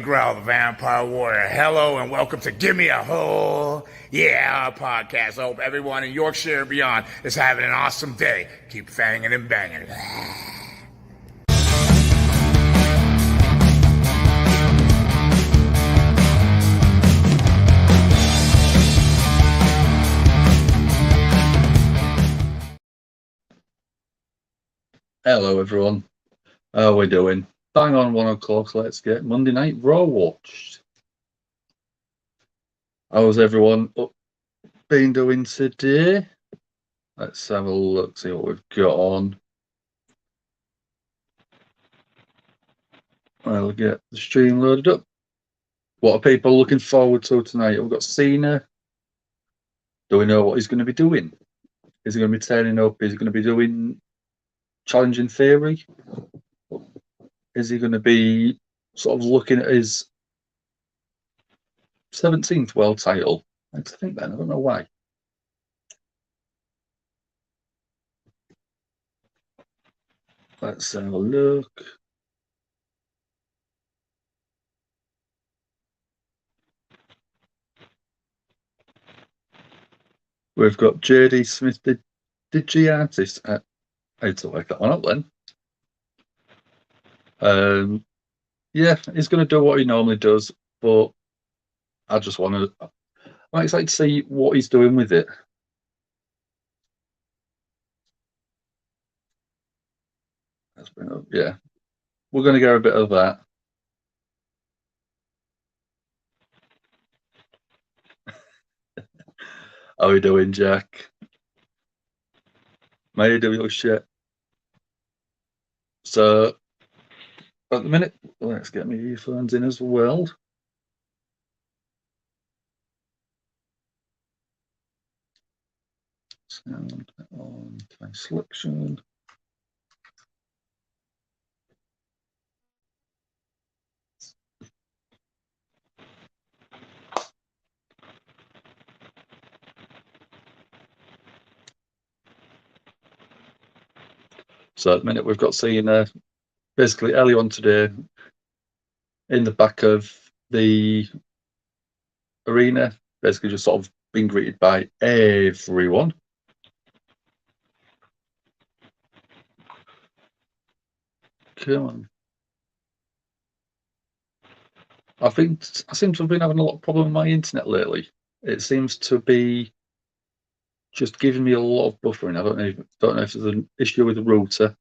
Gangrel, the Vampire Warrior. Hello and welcome to Give Me a Hole, yeah, podcast. I hope everyone in Yorkshire and beyond is having an awesome day. Keep fanging and banging. Hello everyone, how are we doing? Bang on 1 o'clock, let's get Monday Night Raw watched. How's everyone been doing today? Let's have a look, see what we've got on. I'll get the stream loaded up. What are people looking forward to tonight? We've got Cena. Do we know what he's going to be doing? Is he going to be turning up? Is he going to be doing challenging Theory? Is he going to be sort of looking at his 17th world title? I think then, I don't know why. Let's have a look. We've got JD Smith, the Digi artist. I had to work that one out then. Yeah, he's going to do what he normally does, but I just want to. I'm excited to see what he's doing with it. That's been up, yeah. We're going to get a bit of that. How are you doing, Jack? How you doing, shit? So, at the minute, let's get my earphones in as well. Sound on time selection. So at the minute we've got Cena basically early on today in the back of the arena, basically just sort of being greeted by everyone. Come on. I seem to have been having a lot of problem with my internet lately. It seems to be just giving me a lot of buffering. I don't know if there's an issue with the router.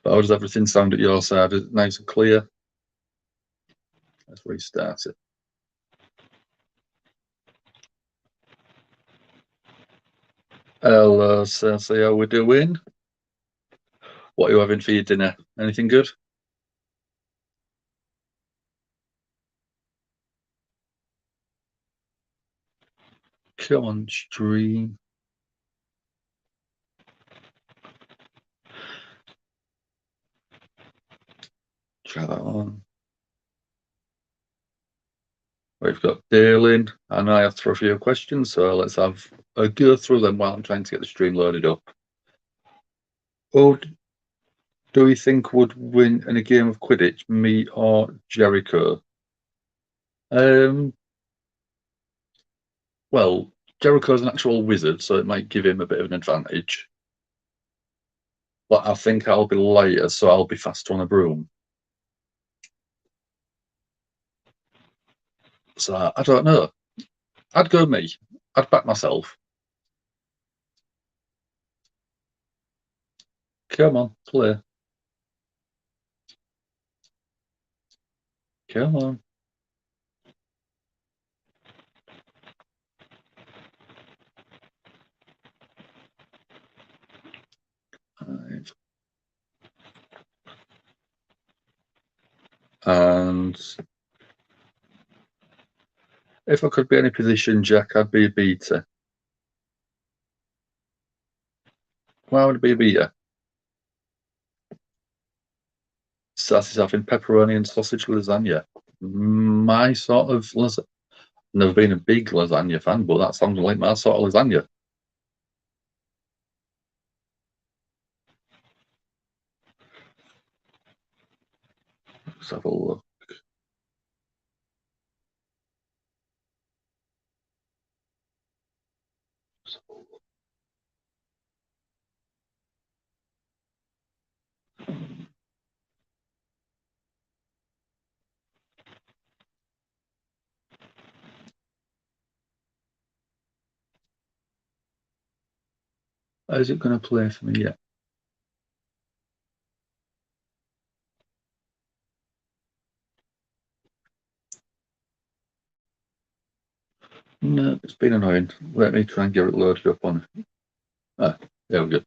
But how does everything sound at your side? Is it nice and clear? Let's restart it. Hello, Cersei, how we doing? What are you having for your dinner? Anything good? Come on, stream. Try that on. We've got Dalen, and I have through a few questions, so let's have a go through them while I'm trying to get the stream loaded up. Who do we think would win in a game of Quidditch, me or Jericho? Well, Jericho's an actual wizard, so it might give him a bit of an advantage. But I think I'll be lighter, so I'll be faster on a broom. So I don't know. I'd go me. I'd back myself. Come on, play. Come on. Five. And if I could be any position, Jack, I'd be a beater. Why would I be a beater? Sassy's having pepperoni and sausage lasagna. My sort of lasagna. Never been a big lasagna fan, but that sounds like my sort of lasagna. Let's have a look. How's it going to play for me yet? No, it's been annoying. Let me try and get it loaded up on. Ah, there we go.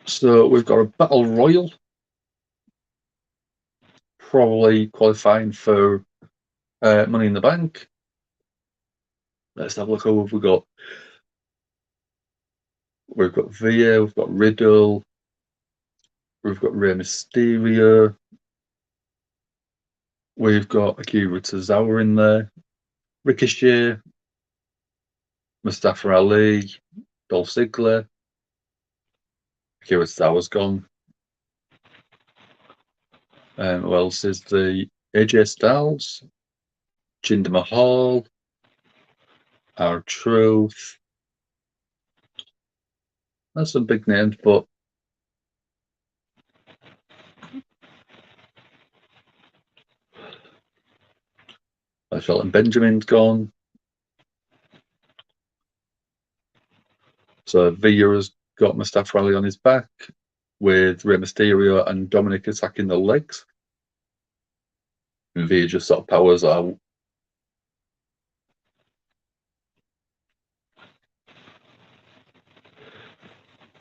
So we've got a battle royal, probably qualifying for Money in the Bank. Let's have a look. Who have we got? We've got Via, we've got Riddle, we've got Rey Mysterio, we've got Akira Tozawa in there, Ricochet, Mustafa Ali, Dolph Ziggler. Akira Tozawa's gone. Who else is the AJ Styles, Jinder Mahal, R-Truth. That's some big names, but Shelton Benjamin's gone. So Villa has got Mustafa Ali on his back with Rey Mysterio and Dominic attacking the legs. And Villa just sort of powers out.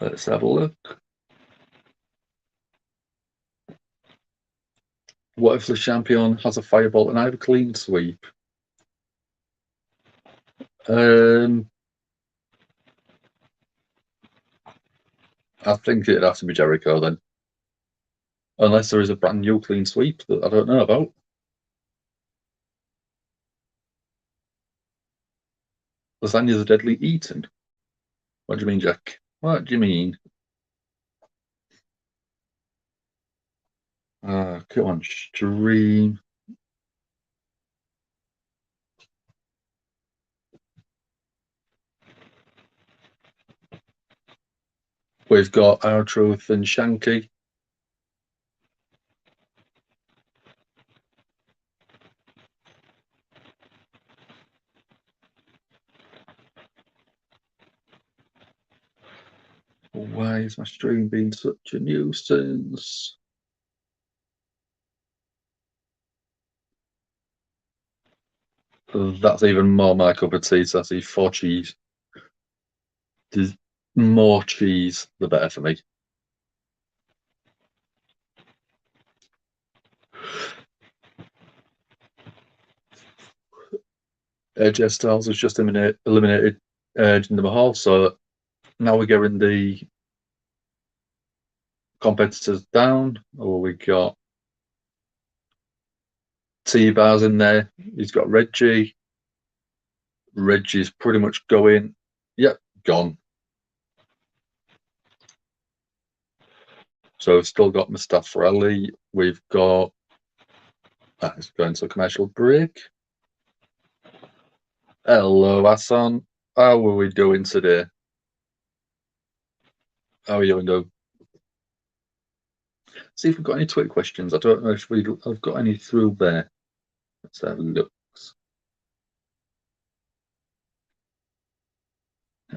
Let's have a look. What if the champion has a firebolt and I have a clean sweep? I think it'd have to be Jericho then. Unless there is a brand new clean sweep that I don't know about. Lasagna's a deadly eaten. What do you mean, Jack? What do you mean? Come on, stream. We've got R-Truth and Shanky. Why is my stream being such a nuisance? That's even more my cup of tea, so I see 4 cheese. There's more cheese, the better for me. AJ Styles has just eliminated Jinder Mahal, so now we're getting the competitors down. Oh, we got T-Bars in there. He's got Reggie. Reggie's pretty much going. Yep, gone. So we've still got Mustafa Ali. We've got. Let's go into a commercial break. Hello, Hassan. How are we doing today? How are you doing? See if we've got any Twitter questions. I don't know if I've got any through there. Let's have a look.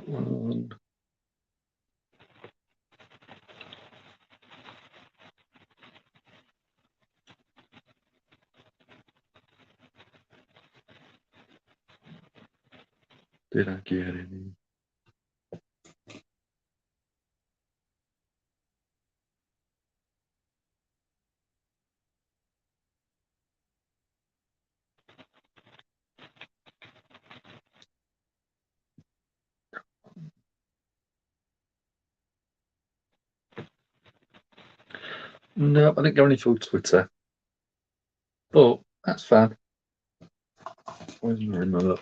One. Did I get any? No, I didn't get any through Twitter. But that's fine. Where's my remote?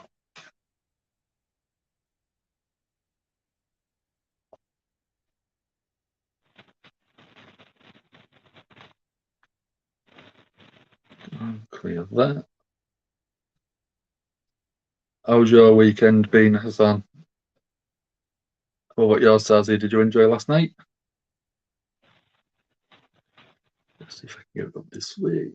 Clear that. How's your weekend been, Hassan? What about yours, Sazzy? Did you enjoy last night? Let's see if I can get it up this way.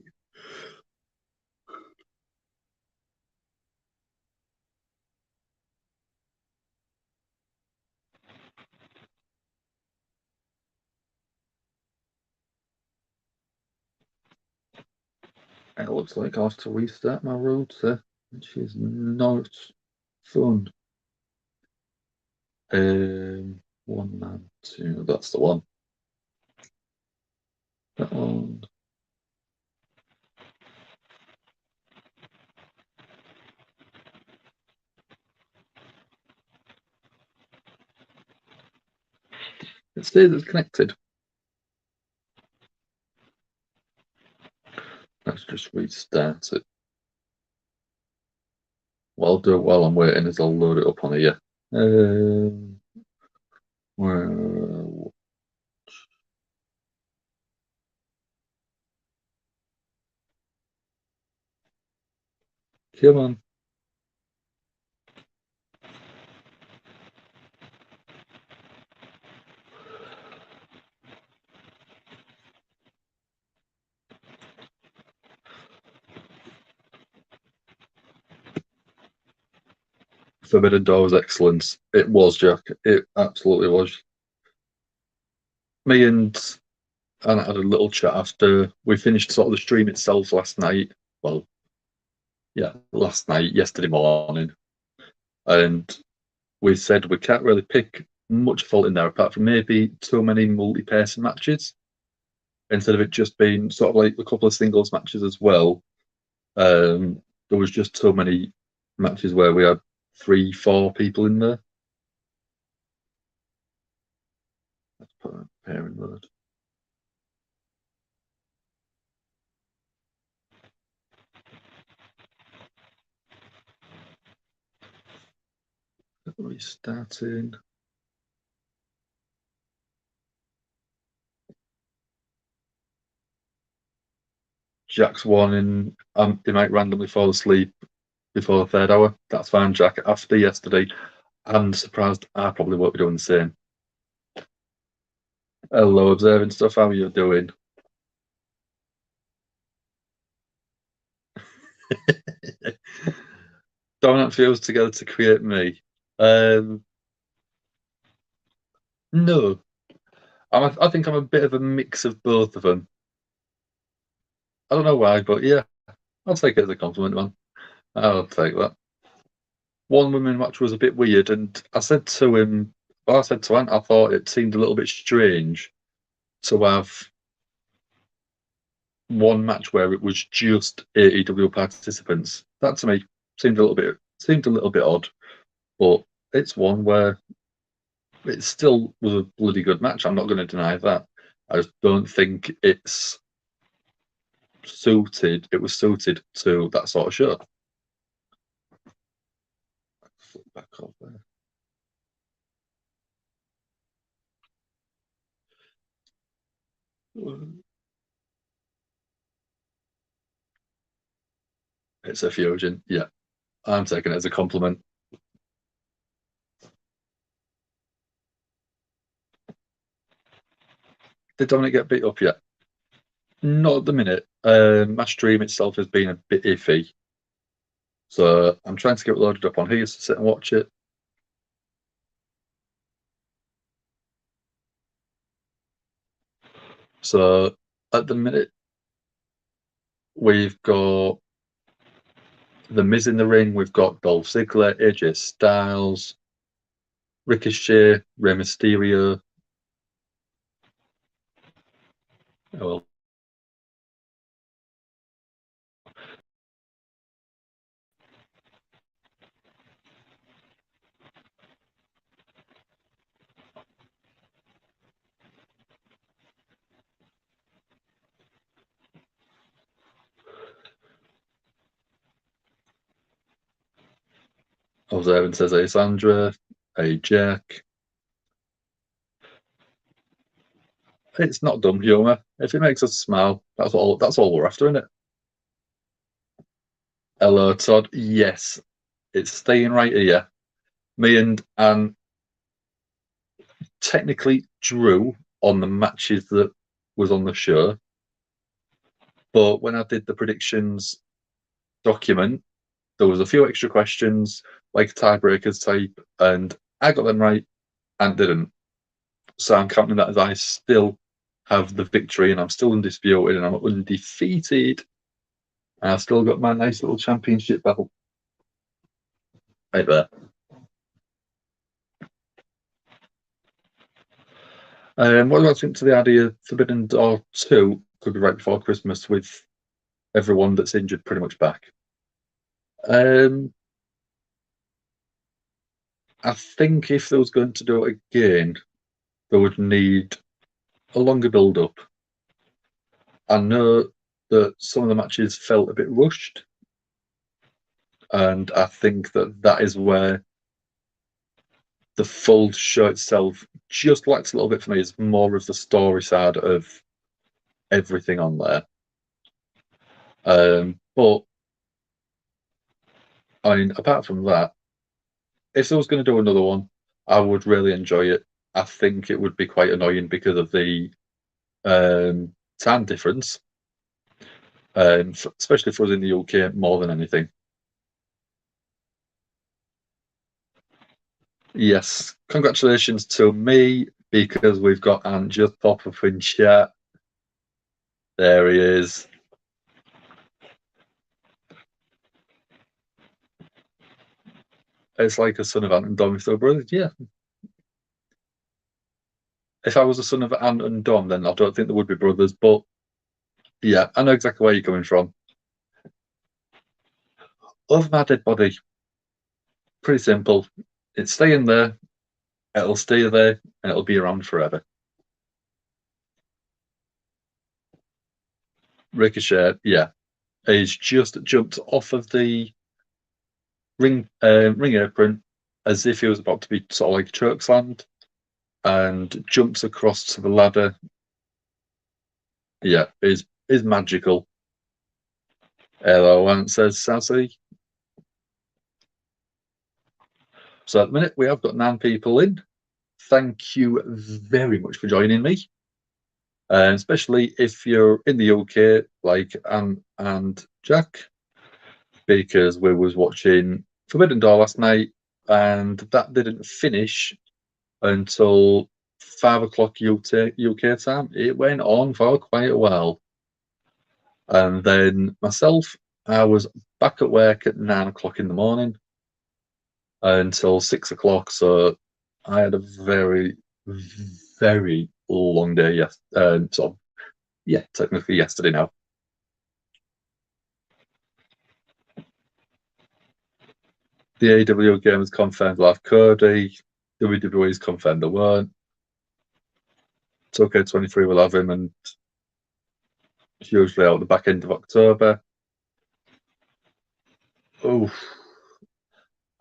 It looks like I have to restart my router, which is not fun. 192, that's the one. That one. It says it's connected. Let's just restart it. Well, I'll do it while I'm waiting as I'll load it up on here. Well, come on. Forbidden Door was excellent. It was, Jack. It absolutely was. Me and Anna had a little chat after we finished sort of the stream itself last night. Well, yeah, last night, yesterday morning. And we said we can't really pick much fault in there apart from maybe too many multi-person matches. Instead of it just being sort of like a couple of singles matches as well. There was just so many matches where we had 3-4 people in there. Let's put a pairing word. Restarting. Jack's warning he might randomly fall asleep before the third hour. That's fine, Jack. After yesterday, I'm surprised I probably won't be doing the same. Hello, observing stuff. How are you doing? Dominant fuse together to create me. No, I think I'm a bit of a mix of both of them. I don't know why, but yeah, I'll take it as a compliment, man. I'll take that. One women match was a bit weird, and I said to him, well, I said to Ant, I thought it seemed a little bit strange to have one match where it was just AEW participants. That to me seemed a little bit odd, but it's one where it still was a bloody good match. I'm not going to deny that. I just don't think it's suited. It was suited to that sort of show. Flip back up there. It's a fusion. Yeah, I'm taking it as a compliment. Did Dominic get beat up yet? Not at the minute. My stream itself has been a bit iffy. So I'm trying to get it loaded up on here to sit and watch it. So at the minute, we've got The Miz in the ring. We've got Dolph Ziggler, AJ Styles, Ricochet, Rey Mysterio. Oh, well. Observing says, hey Sandra, hey Jack. It's not dumb humour. If it makes us smile, that's all we're after, isn't it? Hello, Todd. Yes, it's staying right here. Me and Anne technically drew on the matches that was on the show, but when I did the predictions document, there was a few extra questions, like tiebreakers type, and I got them right and didn't. So I'm counting that as I still have the victory, and I'm still undisputed, and I'm undefeated. And I've still got my nice little championship belt right there. What do I think to the idea Forbidden Door 2 could be right before Christmas with everyone that's injured pretty much back? I think if they was going to do it again, they would need a longer build up. I know that some of the matches felt a bit rushed, and I think that is where the full show itself just lacks a little bit for me. It's more of the story side of everything on there. But I mean, apart from that, if I was going to do another one, I would really enjoy it. I think it would be quite annoying because of the time difference, especially for us in the UK more than anything. Yes, congratulations to me because we've got Ant just pop up in chat. There he is. It's like a son of Ant and Dom if they were brothers. Yeah. If I was a son of Ant and Dom, then I don't think they would be brothers. But yeah, I know exactly where you're coming from. Over my dead body, pretty simple. It's staying there, it'll stay there, and it'll be around forever. Ricochet, yeah. He's just jumped off of the ring apron as if he was about to be sort of like chokeslammed and jumps across to the ladder. Yeah, is magical. Hello, Ant says Sassy. So at the minute we have got 9 people in. Thank you very much for joining me. Especially if you're in the UK, like Anne and Jack, because we was watching Forbidden Door last night, and that didn't finish until 5 o'clock UK time. It went on for quite a while, and then myself, I was back at work at 9 o'clock in the morning until 6 o'clock. So I had a very, very long day. Yes, sort of, yeah, technically yesterday now. The AEW game has confirmed live Cody. WWE's confirmed they won't. Tokyo 23 will have him, and usually out the back end of October. Oh,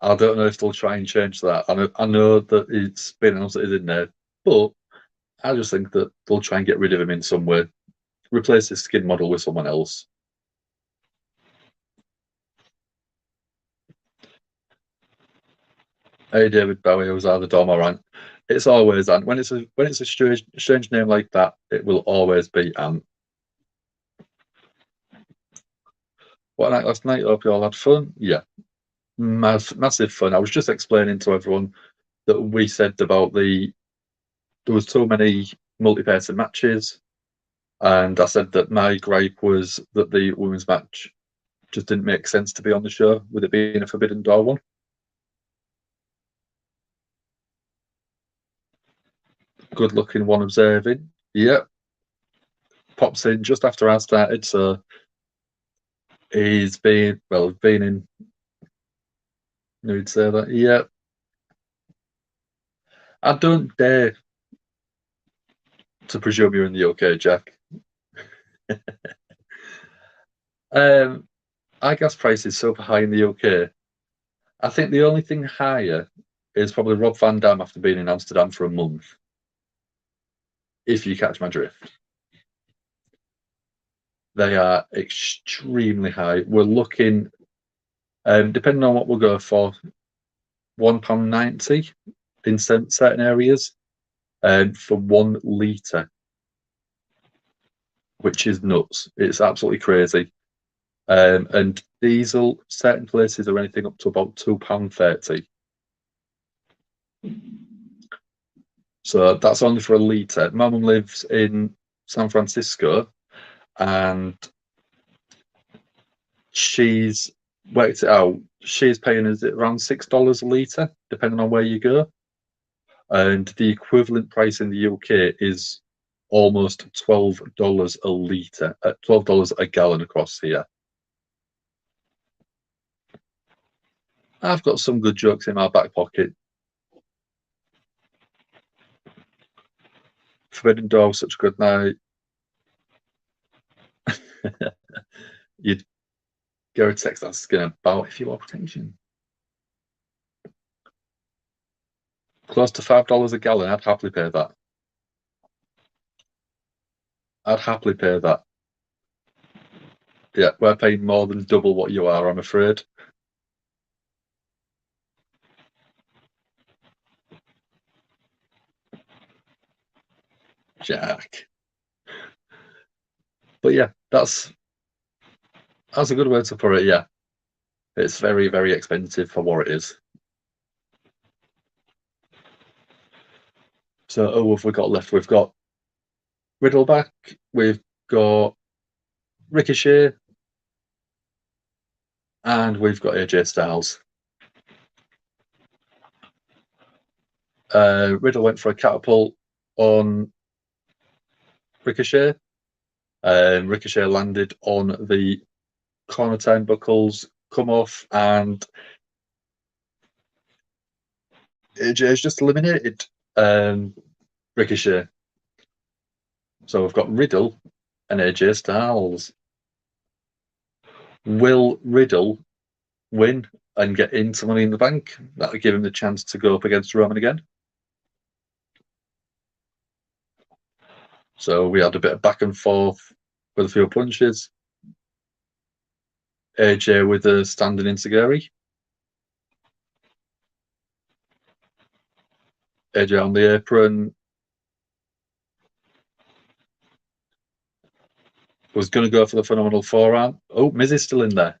I don't know if they'll try and change that. I know that it's been announced that it's in there, but I just think that they'll try and get rid of him in some way. Replace his skin model with someone else. Hey, David Bowie, was either Dom or Ant. It's always Ant. When it's a strange name like that, it will always be Ant. What night last night? Hope you all had fun. Yeah, massive fun. I was just explaining to everyone that we said about there was too many multi-person matches, and I said that my gripe was that the women's match just didn't make sense to be on the show with it being a Forbidden Door one. Good looking one observing. Yep. Pops in just after I started, so he's been in. Who'd say that? Yep. I don't dare to presume you're in the UK, Jack. I gas prices super high in the UK. I think the only thing higher is probably Rob Van Dam after being in Amsterdam for a month. If you catch my drift. They are extremely high. We're looking Depending on what we'll go for, £1.90 in certain areas for 1 litre, which is nuts. It's absolutely crazy. And diesel, certain places are anything up to about £2.30. So that's only for a litre. My mum lives in San Francisco, and she's worked it out. She's paying us around $6 a litre, depending on where you go. And the equivalent price in the UK is almost $12 a litre, $12 a gallon across here. I've got some good jokes in my back pocket. Forbidden Door was such a good night. You'd go a text that's going to bow if you want protection. Close to $5 a gallon. I'd happily pay that. I'd happily pay that. Yeah, we're paying more than double what you are, I'm afraid. Jack. But yeah, that's a good word to put it. Yeah, it's very, very expensive for what it is. So, who have we got left? We've got Riddle back. We've got Ricochet, and we've got AJ Styles. Riddle went for a catapult on Ricochet. Ricochet landed on the corner turnbuckles, come off, and AJ's just eliminated Ricochet. So we've got Riddle and AJ Styles. Will Riddle win and get into Money in the Bank? That'll give him the chance to go up against Roman again. So we had a bit of back and forth with a few punches. AJ with a standing enziguri. AJ on the apron. Was going to go for the phenomenal forearm. Oh, Miz is still in there.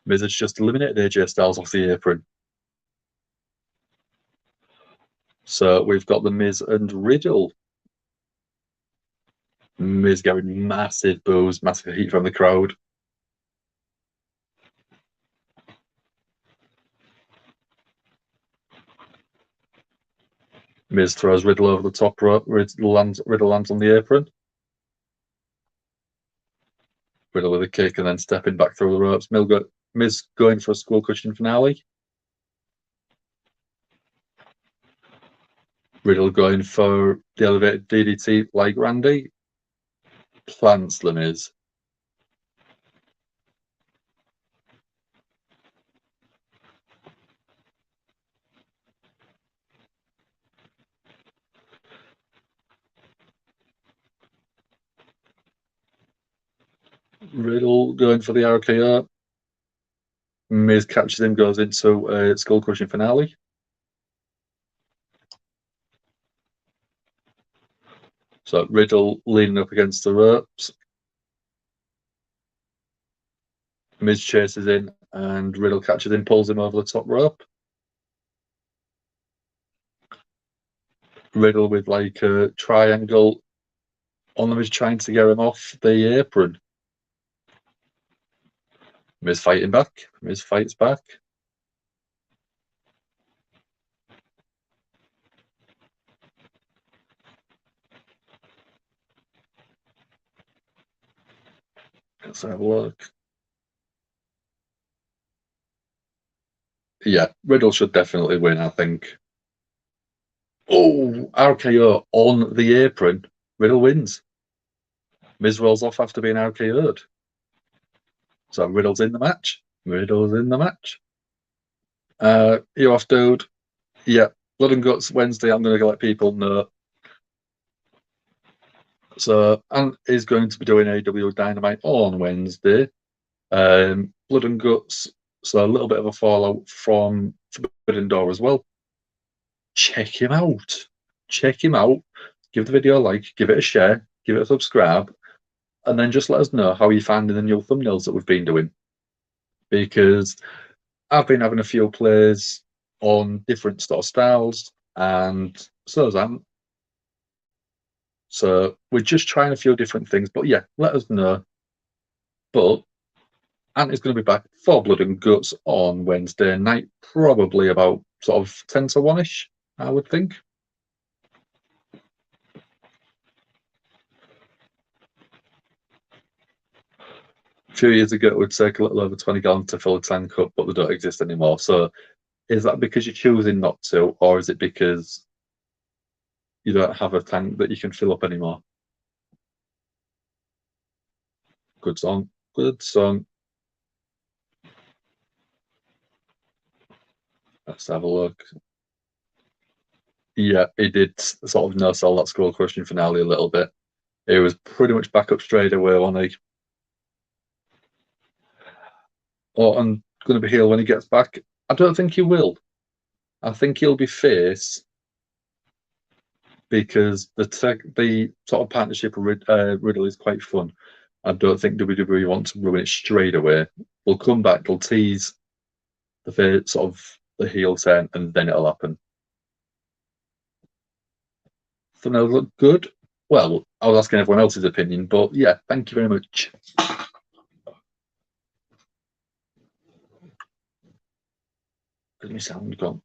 Miz has just eliminated AJ Styles off the apron. So we've got the Miz and Riddle. Miz getting massive boos, massive heat from the crowd. Miz throws Riddle over the top rope. Riddle lands on the apron. Riddle with a kick and then stepping back through the ropes. Miz going for a skull cushion finale. Riddle going for the elevated DDT like Randy. Plants the Miz. Riddle going for the RKO. Miz catches him, goes into a skull crushing finale. So Riddle leaning up against the ropes. Miz chases in and Riddle catches him, pulls him over the top rope. Riddle with like a triangle on the Miz trying to get him off the apron. Miz fighting back. Miz fights back. Let's have a look. Yeah, Riddle should definitely win, I think. Oh, RKO on the apron. Riddle wins. Miz rolls off after being RKO'd. So Riddle's in the match. Riddle's in the match. You off, dude? Yeah, Blood and Guts Wednesday. I'm going to let people know. So, and is going to be doing AW Dynamite on Wednesday. Blood and Guts, so a little bit of a fallout from Forbidden Door as well. Check him out. Check him out. Give the video a like, give it a share, give it a subscribe, and then just let us know how you're finding the new thumbnails that we've been doing. Because I've been having a few plays on different sort of styles, and so has Ant. So we're just trying a few different things, but yeah, let us know. But Ant is going to be back for Blood and Guts on Wednesday night, probably about sort of 10 to 1-ish, I would think. A few years ago, it would take a little over 20 gallons to fill a tank up, but they don't exist anymore. So is that because you're choosing not to, or is it because you don't have a tank that you can fill up anymore? Good song. Good song. Let's have a look. Yeah, he did sort of no-sell that Skull Crushing finale a little bit. He was pretty much back up straight away, wasn't he? Orton going to be heel when he gets back? I don't think he will. I think he'll be face because the sort of partnership with Riddle is quite fun. I don't think WWE wants to ruin it straight away. We'll come back, they'll tease the face, sort of the heel turn, and then it'll happen. Thumbnails look good. Well, I was asking everyone else's opinion, but yeah, thank you very much. Where's my sound gone?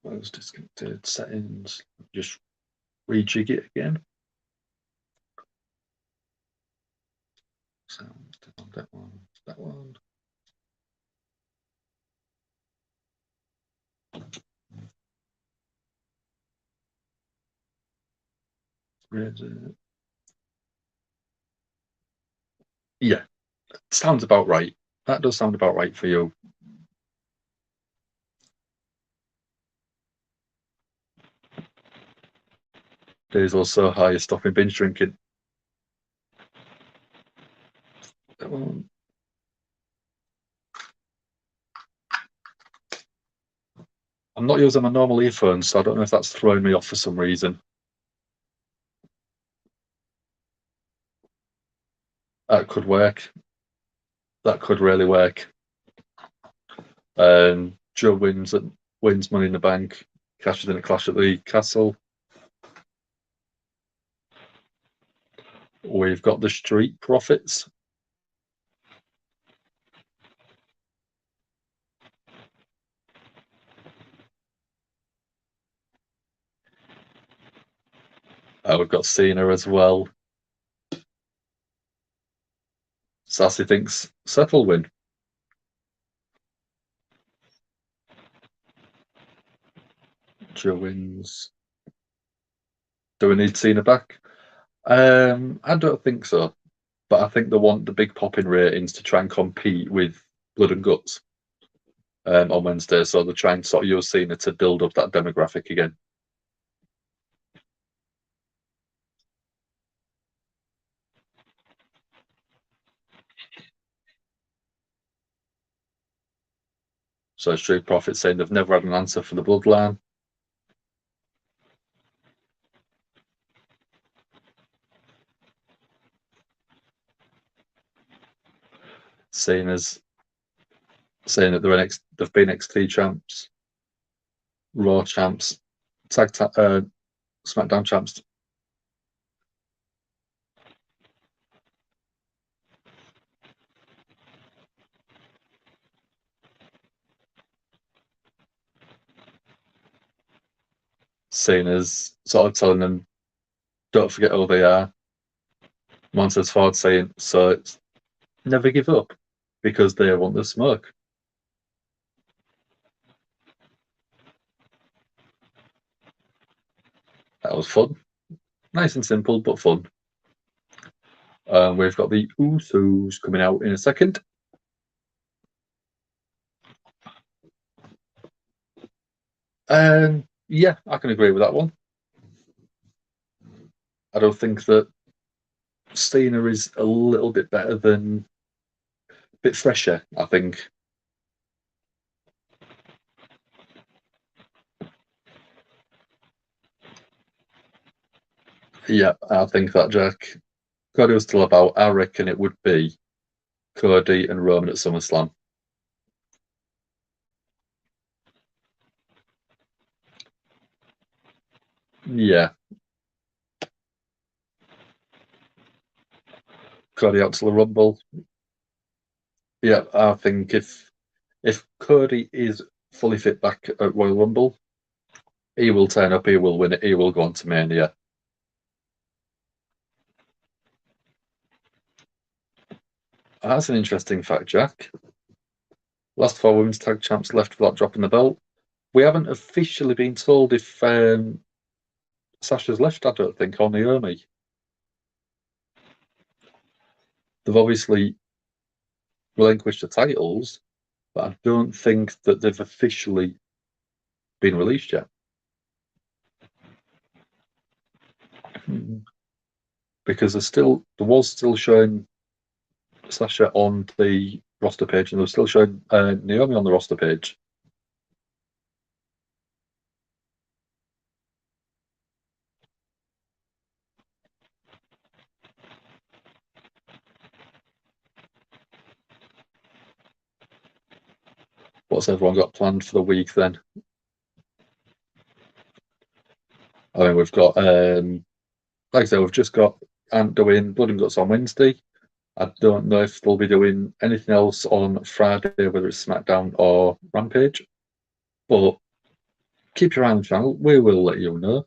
Where's disconnected settings? Just rejig it again. Sound, that one, that one. Where's it? Yeah, sounds about right. That does sound about right for you. Days also high, stopping binge drinking. That one. I'm not using my normal earphones, so I don't know if that's throwing me off for some reason. That could work. That could really work. Joe wins Money in the Bank, cashes in a Clash at the Castle. We've got the Street Profits. We've got Cena as well. Sassy thinks Seth will win. Joe wins. Do we need Cena back? I don't think so, but I think they want the big pop in ratings to try and compete with Blood and Guts on Wednesday, so they're trying to sort of use Cena to build up that demographic again. So Street Profits saying they've never had an answer for the Bloodline. Cena's saying that they've been NXT champs, Raw champs, SmackDown champs. Cena's sort of telling them, don't forget who they are. Montez Ford saying, so it's never give up because they want the smoke. That was fun. Nice and simple, but fun. We've got the Usos coming out in a second. Yeah, I can agree with that one. I don't think that Cena is a little bit better than, a bit fresher, I think. Yeah, I think that Jack. Cody was still about. I reckon it would be Cody and Roman at SummerSlam. Yeah, Cody out to the Rumble. Yeah, I think if Cody is fully fit back at Royal Rumble, he will turn up, he will win it, he will go on to Mania. That's an interesting fact, Jack. Last four women's tag champs left without dropping the belt. We haven't officially been told if Sasha's left, I don't think, or Naomi. They've obviously relinquished the titles, but I don't think that they've officially been released yet. Because there was still showing Sasha on the roster page, and they were still showing Naomi on the roster page. What's everyone got planned for the week then? I mean, we've got, like I said, we've just got Ant doing Blood and Guts on Wednesday. I don't know if they'll be doing anything else on Friday, whether it's SmackDown or Rampage. But keep your eye on the channel. We will let you know.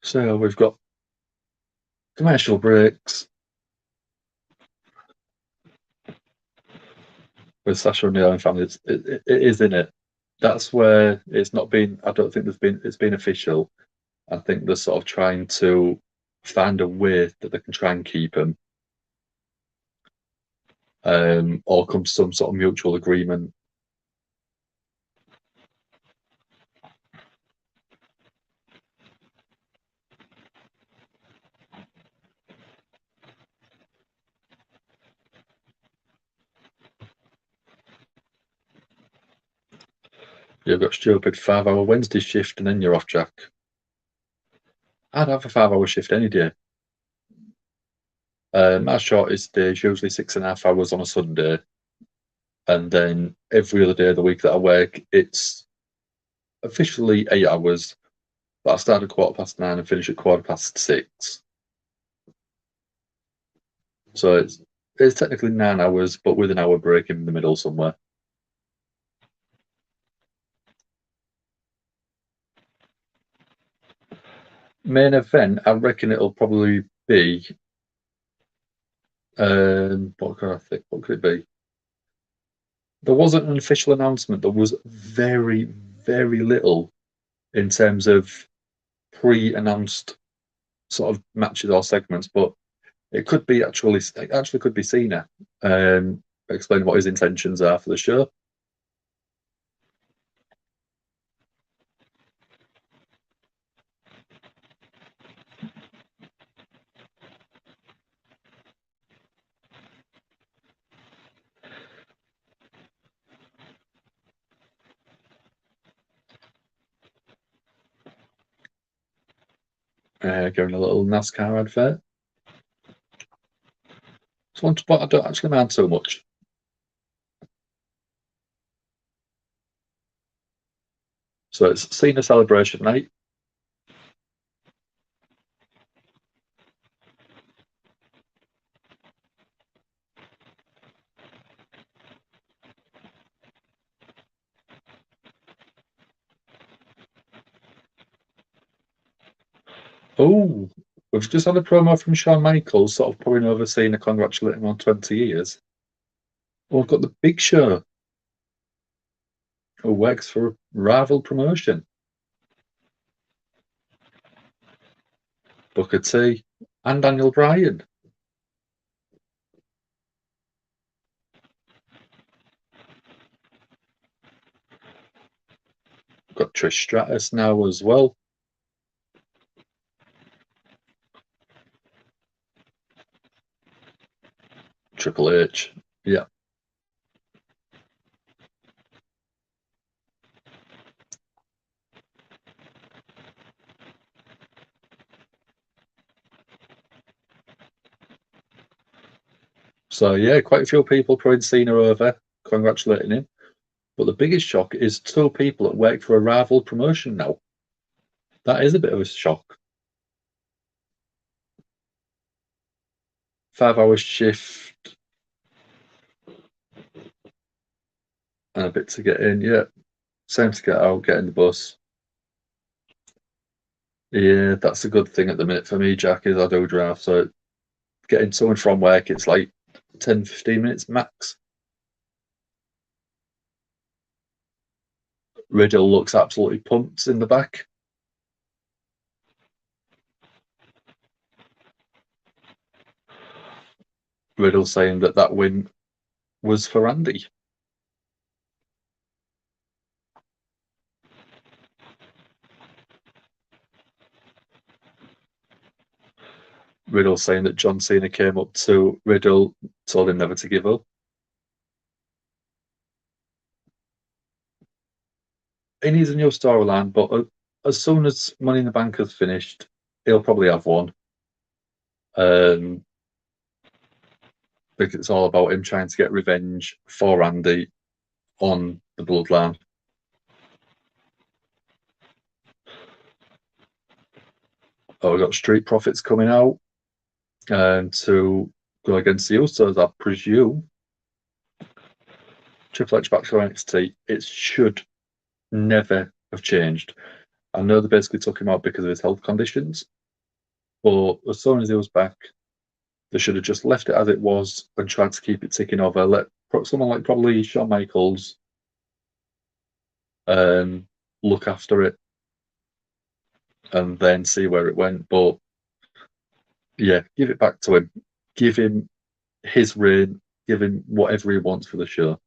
So we've got commercial breaks with Sasha and the Owen family. It is in it. That's where it's not been. I don't think it's been official. I think they're sort of trying to find a way that they can try and keep him, or come to some sort of mutual agreement. You've got stupid 5 hour Wednesday shift, and then you're off, Jack. I'd have a 5 hour shift any day. My shortest day is usually 6.5 hours on a Sunday, and then every other day of the week that I work, it's officially 8 hours. But I start at 9:15 and finish at 6:15. So it's technically 9 hours, but with an hour break in the middle somewhere. Main event, I reckon it'll probably be. What could I think? What could it be? There wasn't an official announcement. There was very, very little in terms of pre-announced sort of matches or segments, but it could be actually could be Cena explaining what his intentions are for the show. Giving a little NASCAR advert. But I don't actually mind so much. So it's Cena Celebration Night. Oh, We've just had a promo from Shawn Michaels, sort of pulling over Cena, congratulating him on 20 years. We've got the Big Show, who works for a rival promotion. Booker T and Daniel Bryan. We've got Trish Stratus now as well. Triple H, yeah. So, yeah, quite a few people putting Cena over, congratulating him. But the biggest shock is 2 people that work for a rival promotion now. That is a bit of a shock. 5-hour shift and a bit to get in, yeah. Same to get out, get in the bus. Yeah, that's a good thing at the minute for me, Jack, is I do drive. So getting to and from work, it's like 10, 15 minutes max. Riddle looks absolutely pumped in the back. Riddle saying that win was for Randy. Riddle saying that John Cena came up to Riddle, told him never to give up. He needs a new storyline, but as soon as Money in the Bank has finished, he'll probably have one. Because it's all about him trying to get revenge for Randy on the Bloodline. Oh, we've got Street Profits coming out to go against the Usos, I presume. Triple H back to NXT. It should never have changed. I know they basically took him out because of his health conditions, but as soon as he was back, they should have just left it as it was and tried to keep it ticking over. Let someone like probably Shawn Michaels look after it and then see where it went. But yeah, give it back to him. Give him his reign. Give him whatever he wants for the show.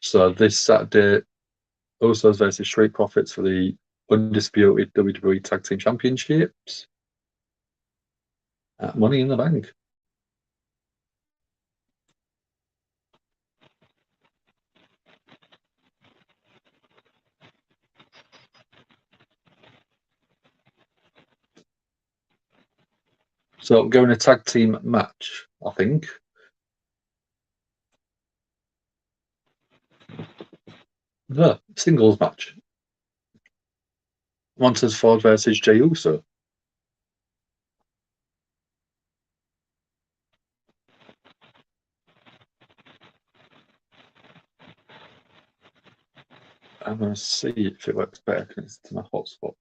So this Saturday, Usos versus Street Profits for the Undisputed WWE Tag Team Championships at Money in the Bank. So going a tag team match, I think. The singles match. Montez Ford versus Jey Uso. I'm going to see if it works better because it's to my hotspot.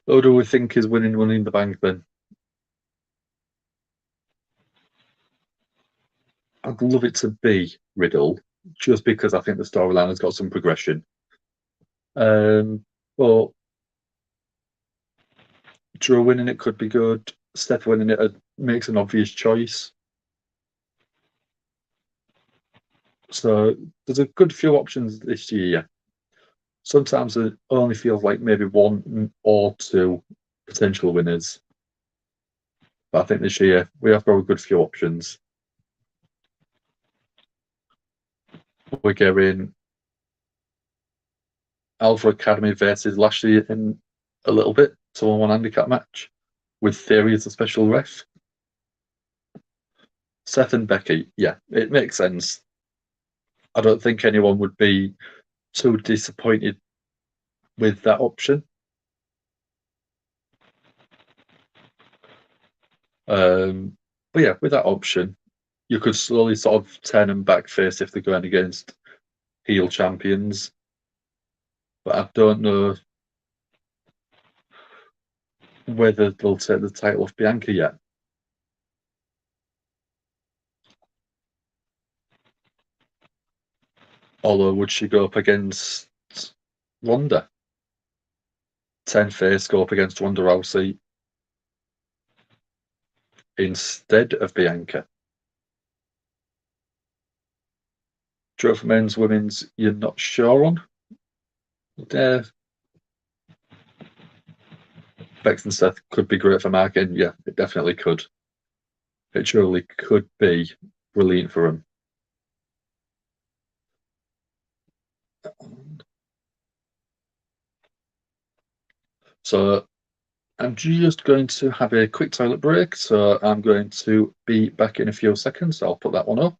Who do we think is winning Money in the Bank then? I'd love it to be Riddle, just because I think the storyline has got some progression. But Drew winning it could be good. Steph winning it makes an obvious choice. So there's a good few options this year. Sometimes it only feels like maybe 1 or 2 potential winners. But I think this year we have got a good few options. we're getting Alpha Academy versus Lashley in a little bit, 2-on-1 handicap match with Theory as a special ref. Seth and Becky, yeah, it makes sense. I don't think anyone would be too disappointed with that option. But yeah, with that option, you could slowly sort of turn them back face if they're going against heel champions. But I don't know whether they'll take the title off Bianca yet. Although, would she go up against Ronda? 10 face go up against Ronda Rousey instead of Bianca. Joe for men's, women's, you're not sure on? Bex and Seth could be great for marketing. Yeah, it definitely could. It surely could be brilliant for them. So I'm just going to have a quick toilet break. So I'm going to be back in a few seconds. I'll put that one up.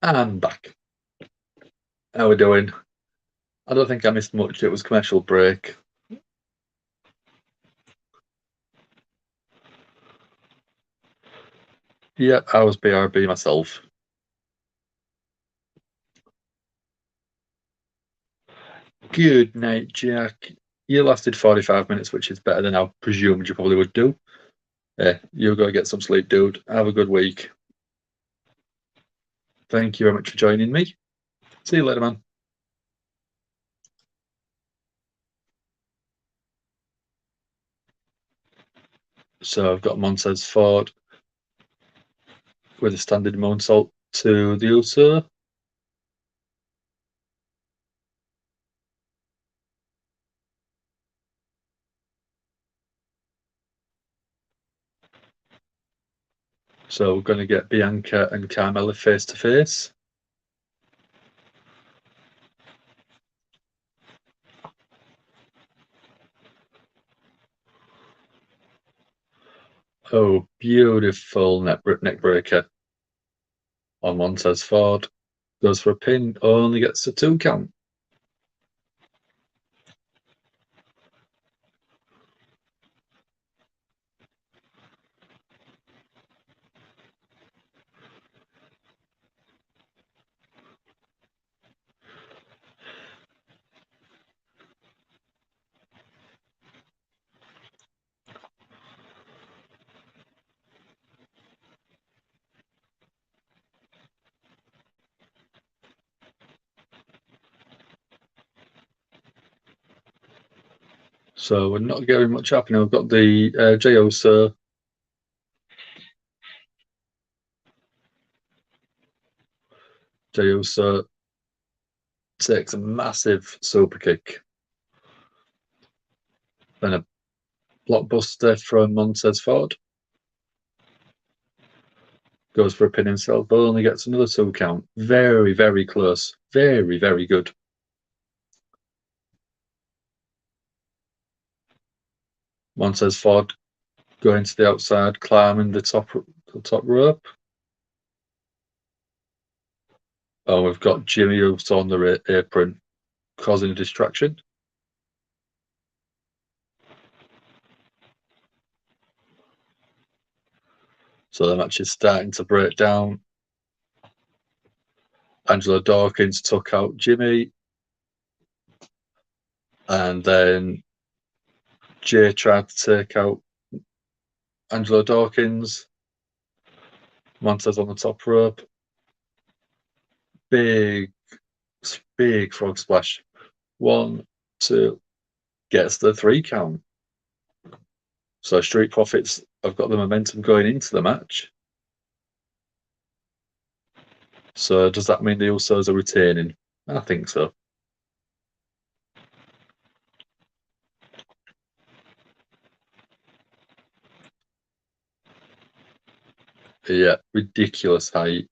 I'm back. How we doing? I don't think I missed much. It was commercial break. Yep, I was BRB myself. Good night, Jack. You lasted 45 minutes, which is better than I presumed you probably would do. You go get some sleep, dude. Have a good week. Thank you very much for joining me. See you later, man. So I've got Montez Ford with a standard moonsault to the Uso. So we're going to get Bianca and Carmella face to face. Oh, beautiful neck breaker on Montez Ford. Goes for a pin, only gets a 2 count. So we're not getting much happening. We've got the Jey Uso. Jey Uso takes a massive super kick. Then a blockbuster from Montez Ford. Goes for a pin himself, but only gets another 2 count. Very, very close. Very, very good. Montez Ford going to the outside, climbing the top rope. Oh, we've got Jimmy Uso on the apron, causing a distraction. So the match is starting to break down. Angelo Dawkins took out Jimmy. And then Jay tried to take out Angelo Dawkins. Montez on the top rope. Big frog splash. 1, 2. Gets the 3 count. So Street Profits have got the momentum going into the match. So does that mean the Usos are retaining? I think so. Yeah, ridiculous height.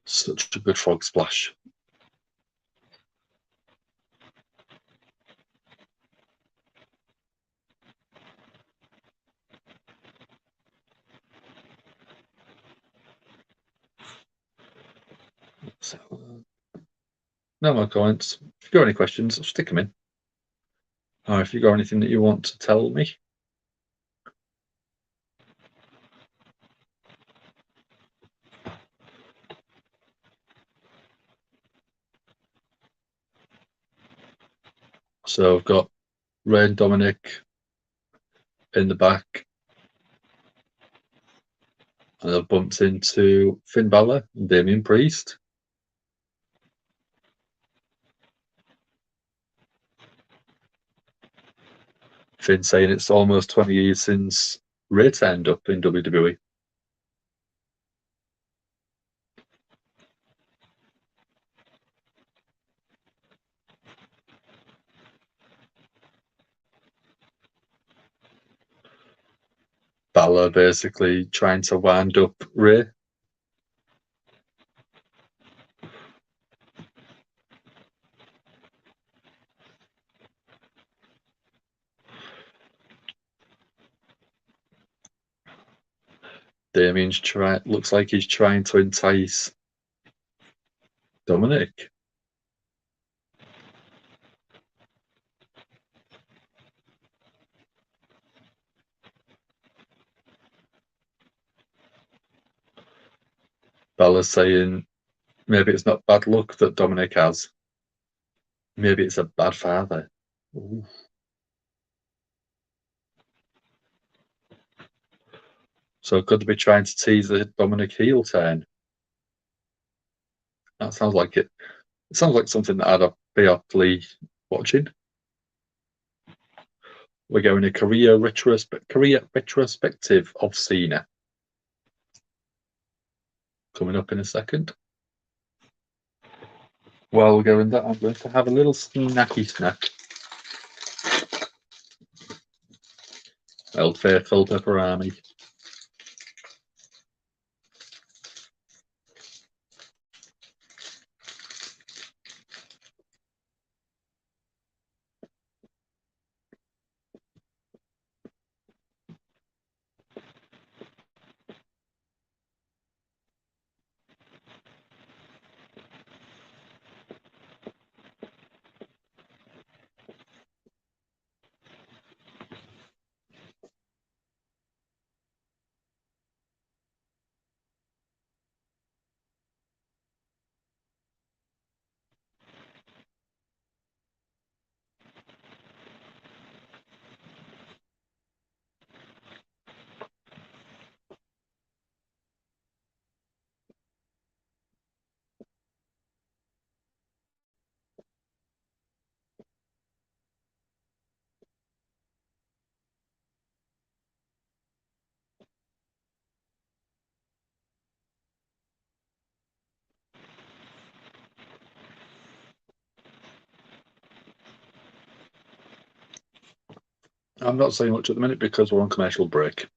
Such a good frog splash. So, no more comments. If you've got any questions, stick them in. Or if you've got anything that you want to tell me. So I've got Ray and Dominic in the back. And they've bumped into Finn Balor and Damian Priest. Finn saying it's almost 20 years since Ray turned up in WWE. Balor basically trying to wind up Ray. Damien's looks like he's trying to entice Dominic. Bella's saying maybe it's not bad luck that Dominic has. Maybe it's a bad father. Ooh. So could they be trying to tease the Dominic heel turn? That sounds like it. It sounds like something that I'd be happily watching. We're going a career retrospective of Cena. Coming up in a second. While we're going that, I'm going to have a little snacky snack. Old Faithful pepperami. I'm not saying much at the minute because we're on commercial break.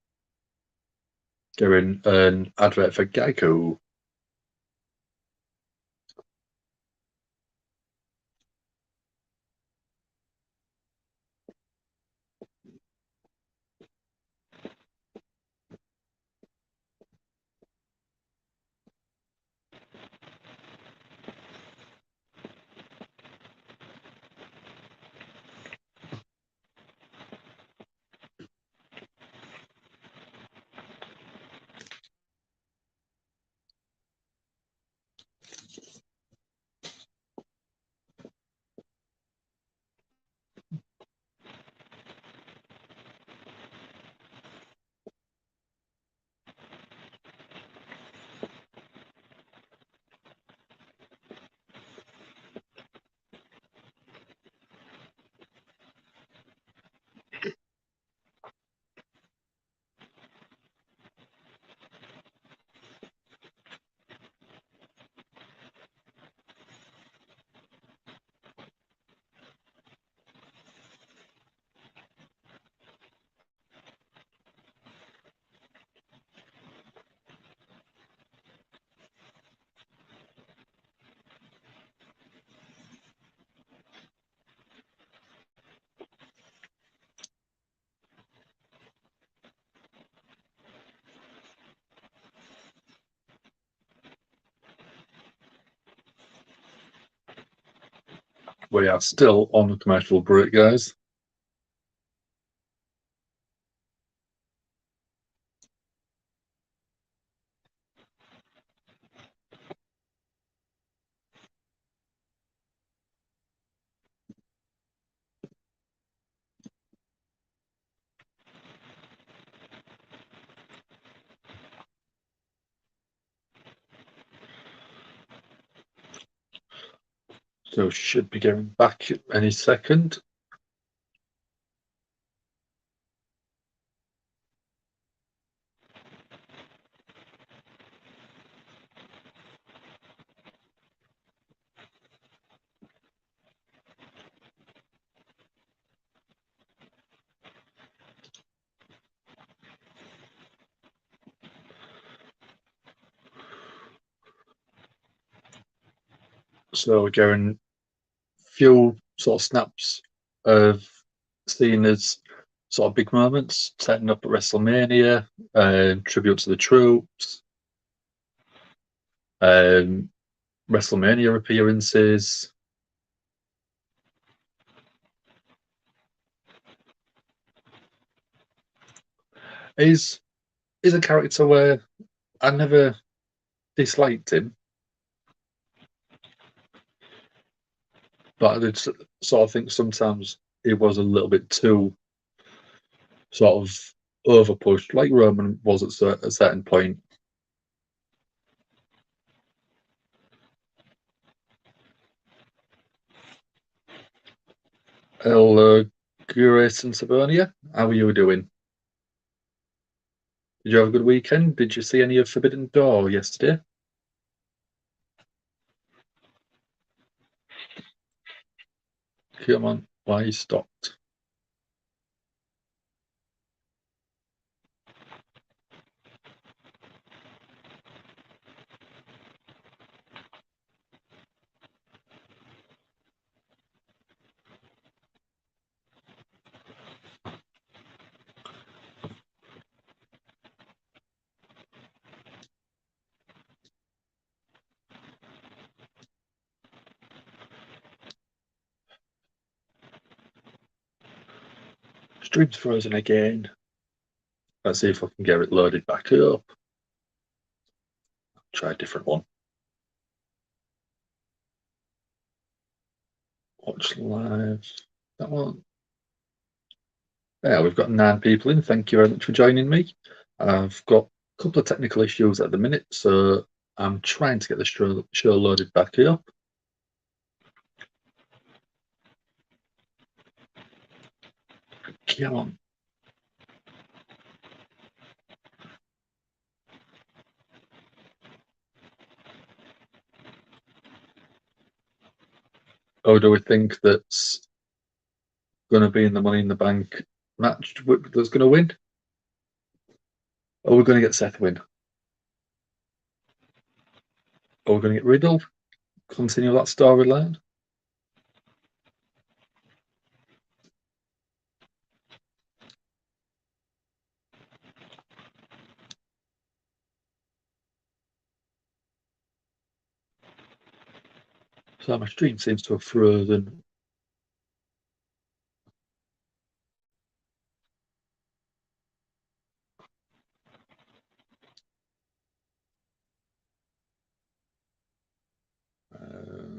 Doing an advert for GAHY. We are still on a commercial break, guys. So should be getting back any second. So we're going few sort of snaps of Cena's sort of big moments, setting up at WrestleMania, tribute to the troops, WrestleMania appearances. He's a character where I never disliked him, but I did sort of think sometimes he was a little bit too sort of overpushed, like Roman was at a certain point. Hello, Grace and Sabonia. How are you doing? Did you have a good weekend? Did you see any of Forbidden Door yesterday? Come on, why you stopped? Stream's frozen again. Let's see if I can get it loaded back up. Try a different one. Watch live. That one. Yeah, we've got 9 people in. Thank you very much for joining me. I've got a couple of technical issues at the minute, so I'm trying to get the show loaded back up. Come on. Or do we think that's going to be in the Money in the Bank match that's going to win? Or are we going to get Seth win? Or are we going to get Riddle? Continue that storyline? So my stream seems to have frozen.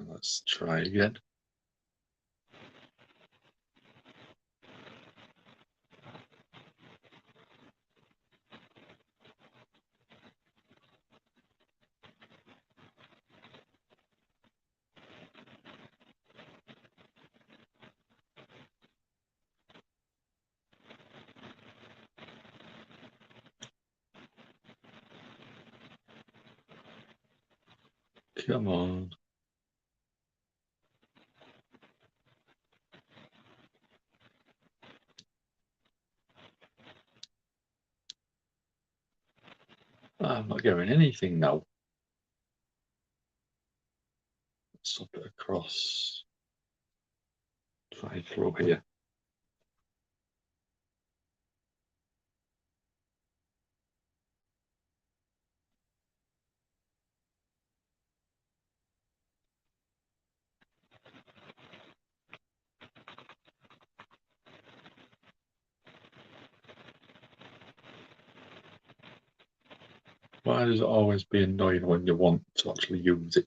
Let's try again. Come on. I'm not getting anything now. Swap it across. Try through here. Why does it always be annoying when you want to actually use it?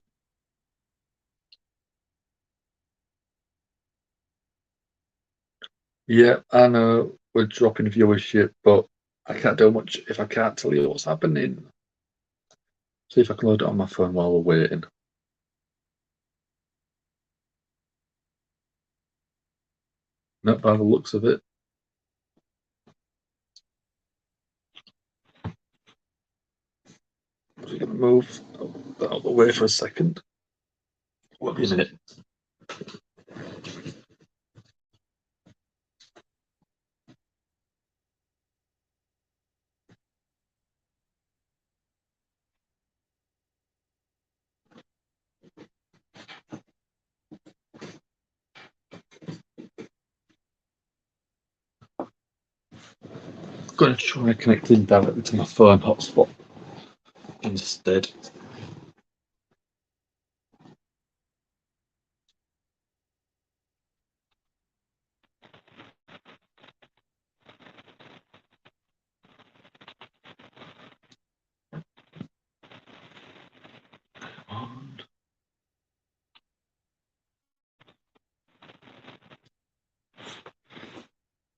Yeah, I know we're dropping viewership, but I can't do much if I can't tell you what's happening. See if I can load it on my phone while we're waiting. Not by the looks of it. I'm going to move out of the way for a second. What is it? going to try connecting directly to my phone hotspot instead.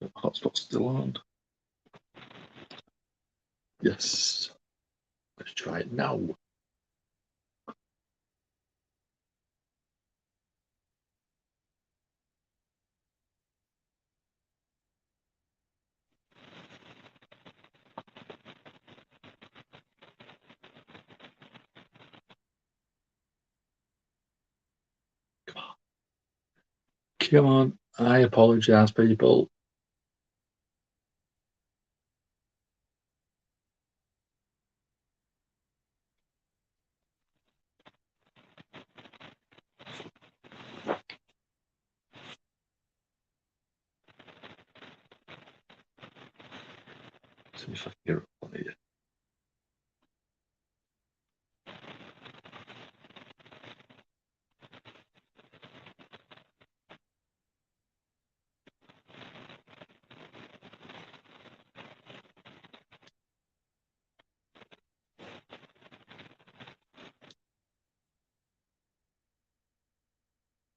And hotspot's still on. Yes. Let's try it now. Come on. I apologise, people. See if I can get it on here.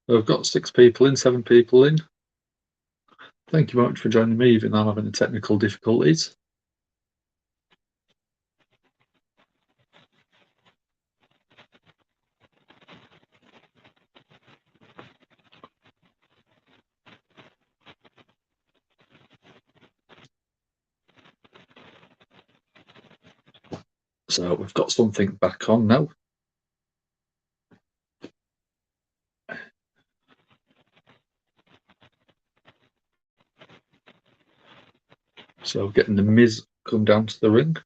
I've got 6 people in, 7 people in. Thank you very much for joining me, even though I'm having technical difficulties. So we've got something back on now. So getting the Miz come down to the ring.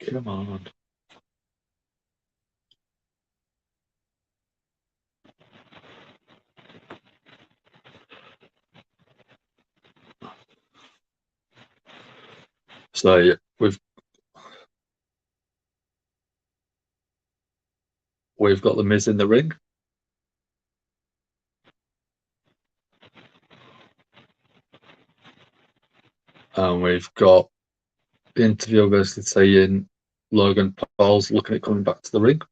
Come on. So yeah, we've got the Miz in the ring. And we've got the interviewer basically saying Logan Paul's looking at coming back to the ring.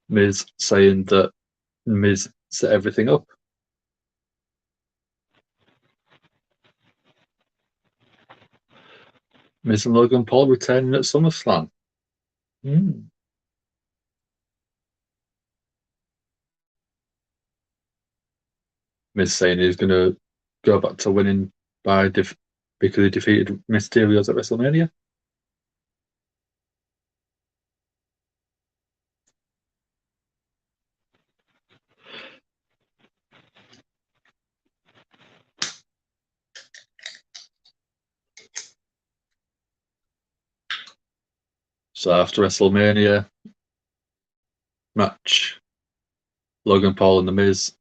Miz saying that Miz set everything up. Miz and Logan Paul returning at SummerSlam. Miz saying he's going to go back to winning by because he defeated Mysterios at WrestleMania. So after WrestleMania match, Logan Paul and The Miz.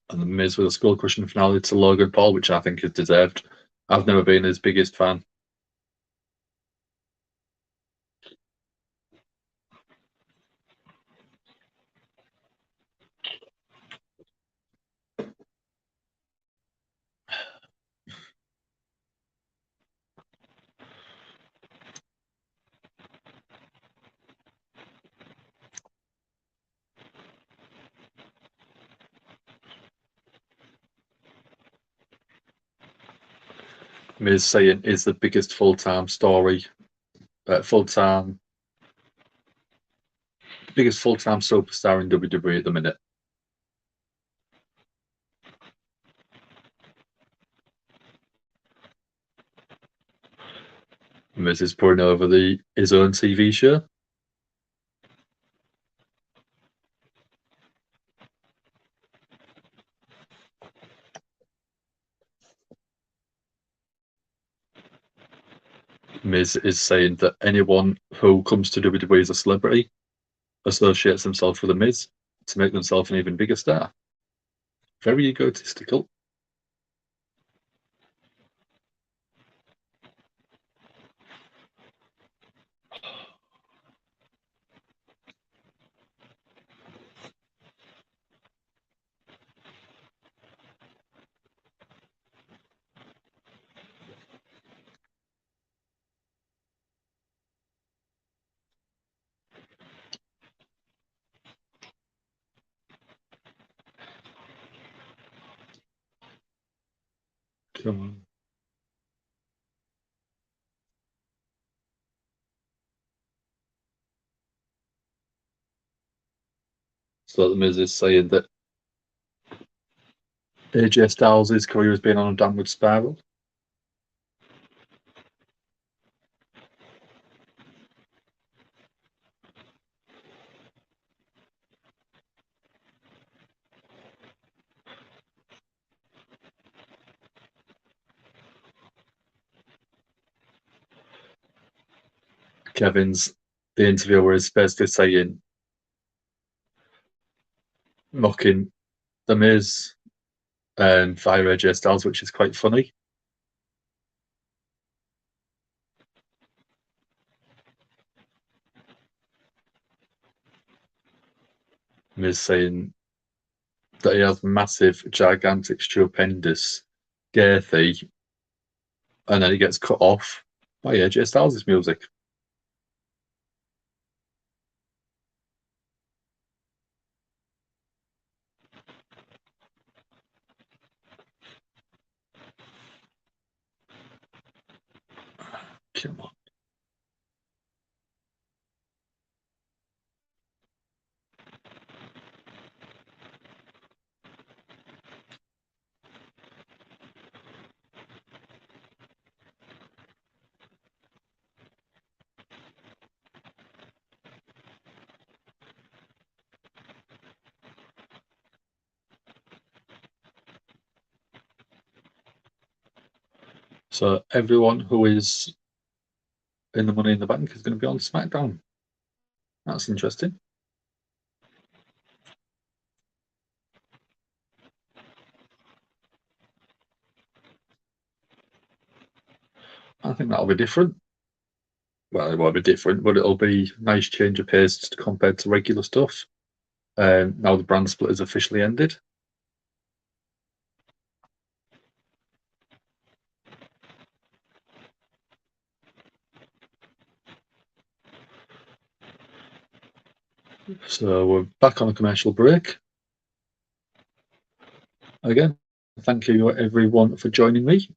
And The Miz with a skull crushing finale to Logan Paul, which I think is deserved. I've never been his biggest fan. Miz saying is the biggest full-time story, biggest full-time superstar in WWE at the minute. Miz is pouring over his own TV show. Miz is saying that anyone who comes to WWE as a celebrity associates themselves with the Miz to make themselves an even bigger star. Very egotistical. Come on. So the Miz is saying that AJ Styles' career has been on a downward spiral. The interviewer, is basically saying, mocking the Miz and via AJ Styles, which is quite funny. Miz saying that he has massive, gigantic, stupendous GAHY, and then he gets cut off by AJ Styles' music. Come on. So everyone who is in the Money in the Bank is going to be on SmackDown. That's interesting. I think that'll be different. Well, it won't be different, but it'll be a nice change of pace compared to regular stuff. Now the brand split has officially ended. So we're back on a commercial break. Again, thank you everyone for joining me.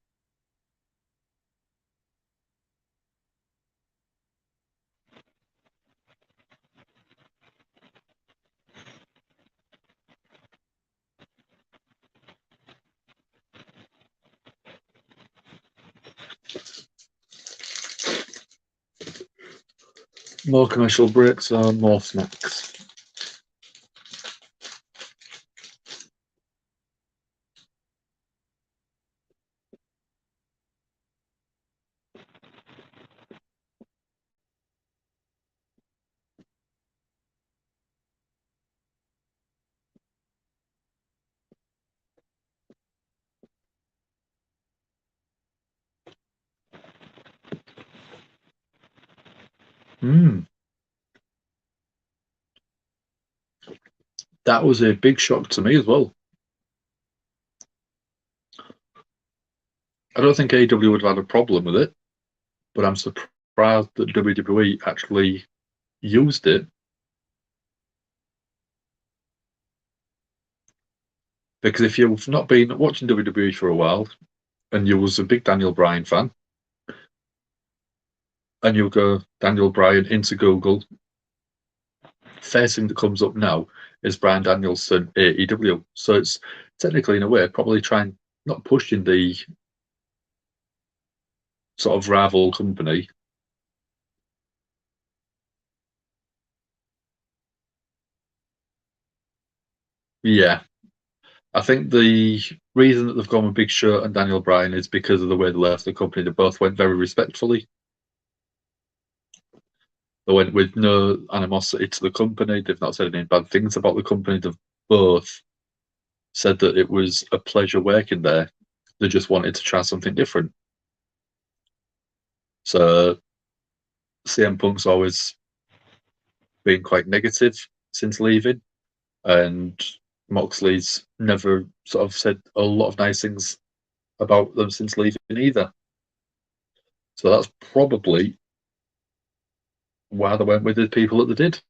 More commercial breaks or more snacks? That was a big shock to me as well. I don't think AEW would have had a problem with it, but I'm surprised that WWE actually used it. Because if you've not been watching WWE for a while and you was a big Daniel Bryan fan, and you go Daniel Bryan into Google, first thing that comes up now is Bryan Danielson AEW. So it's technically, in a way, probably trying, not pushing the sort of rival company, Yeah. I think the reason that they've gone with Big Show and Daniel Bryan is because of the way they left the company. They both went very respectfully. They went with no animosity to the company. They've not said any bad things about the company. They've both said that it was a pleasure working there. They just wanted to try something different. So CM Punk's always been quite negative since leaving, and Moxley's never sort of said a lot of nice things about them since leaving either. So that's probably why they went with the people that they did.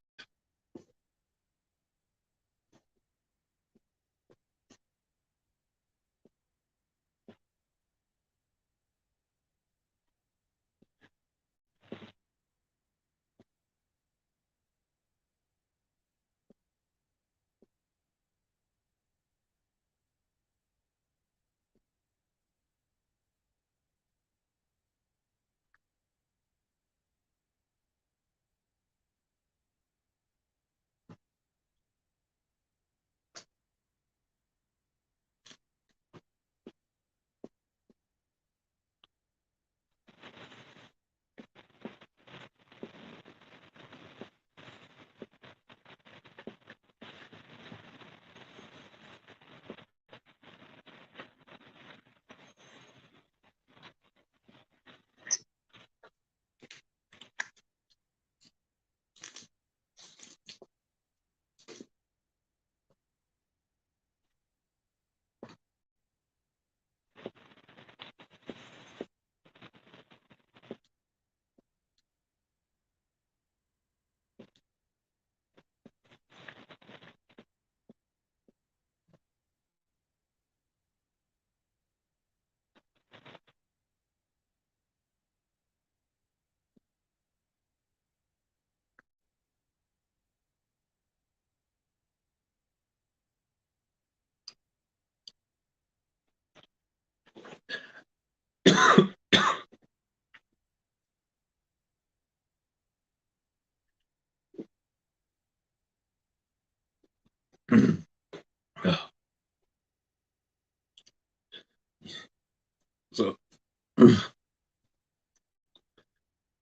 So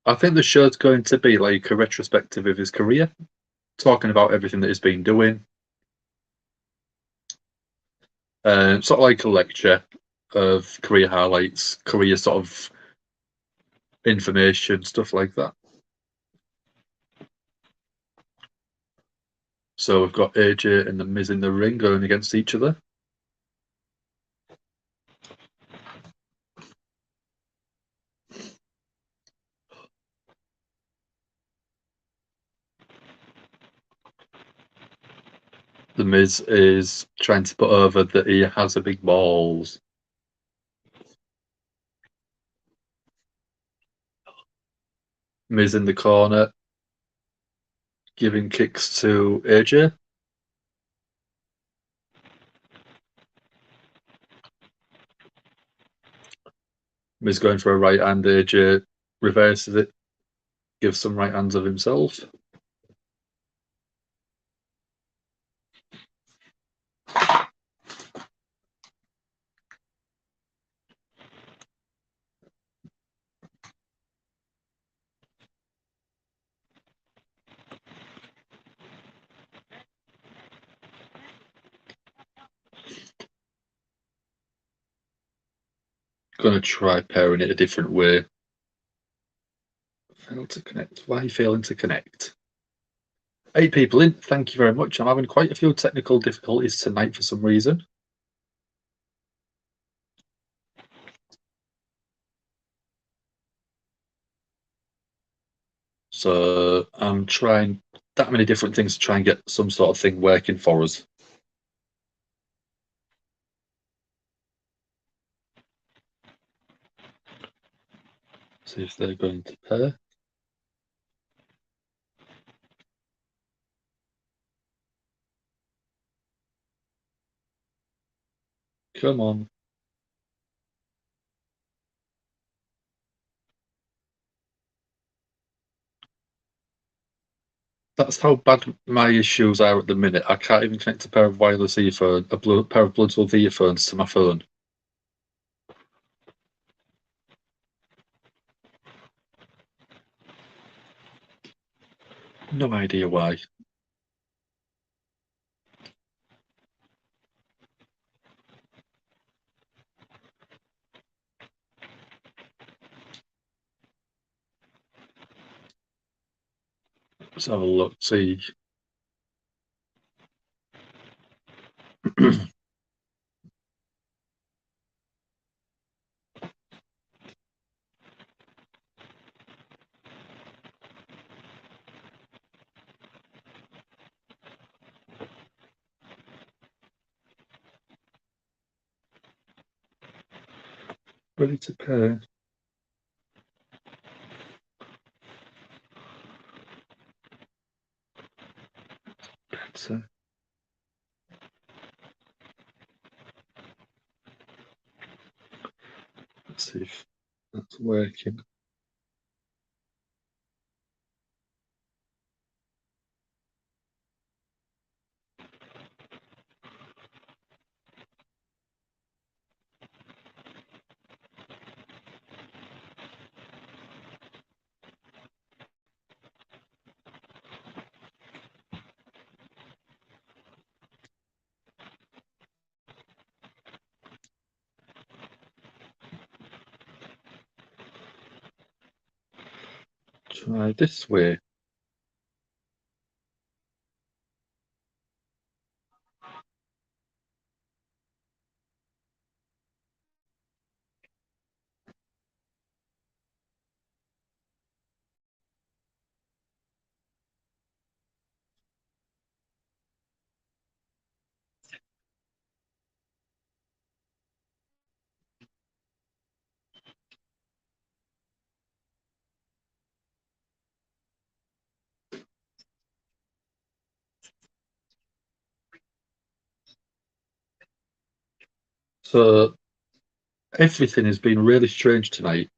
I think the show's going to be like a retrospective of his career, talking about everything that he's been doing. Sort of like a lecture of career highlights, career sort of information, stuff like that. So we've got AJ and the Miz in the ring going against each other. The Miz is trying to put over that he has a big balls. Miz in the corner, giving kicks to AJ. Miz going for a right hand, AJ reverses it, gives some right hands of himself. Gonna try pairing it a different way. Fail to connect. Why are you failing to connect? 8 people in. Thank you very much. I'm having quite a few technical difficulties tonight for some reason. So I'm trying that many different things to try and get some sort of thing working for us. See if they're going to pair. Come on. That's how bad my issues are at the minute. I can't even connect a pair of wireless earphones, pair of Bluetooth earphones to my phone. No idea why. Let's have a look. See. Ready to pair. Better. Let's see if that's working. Try this way. So everything has been really strange tonight.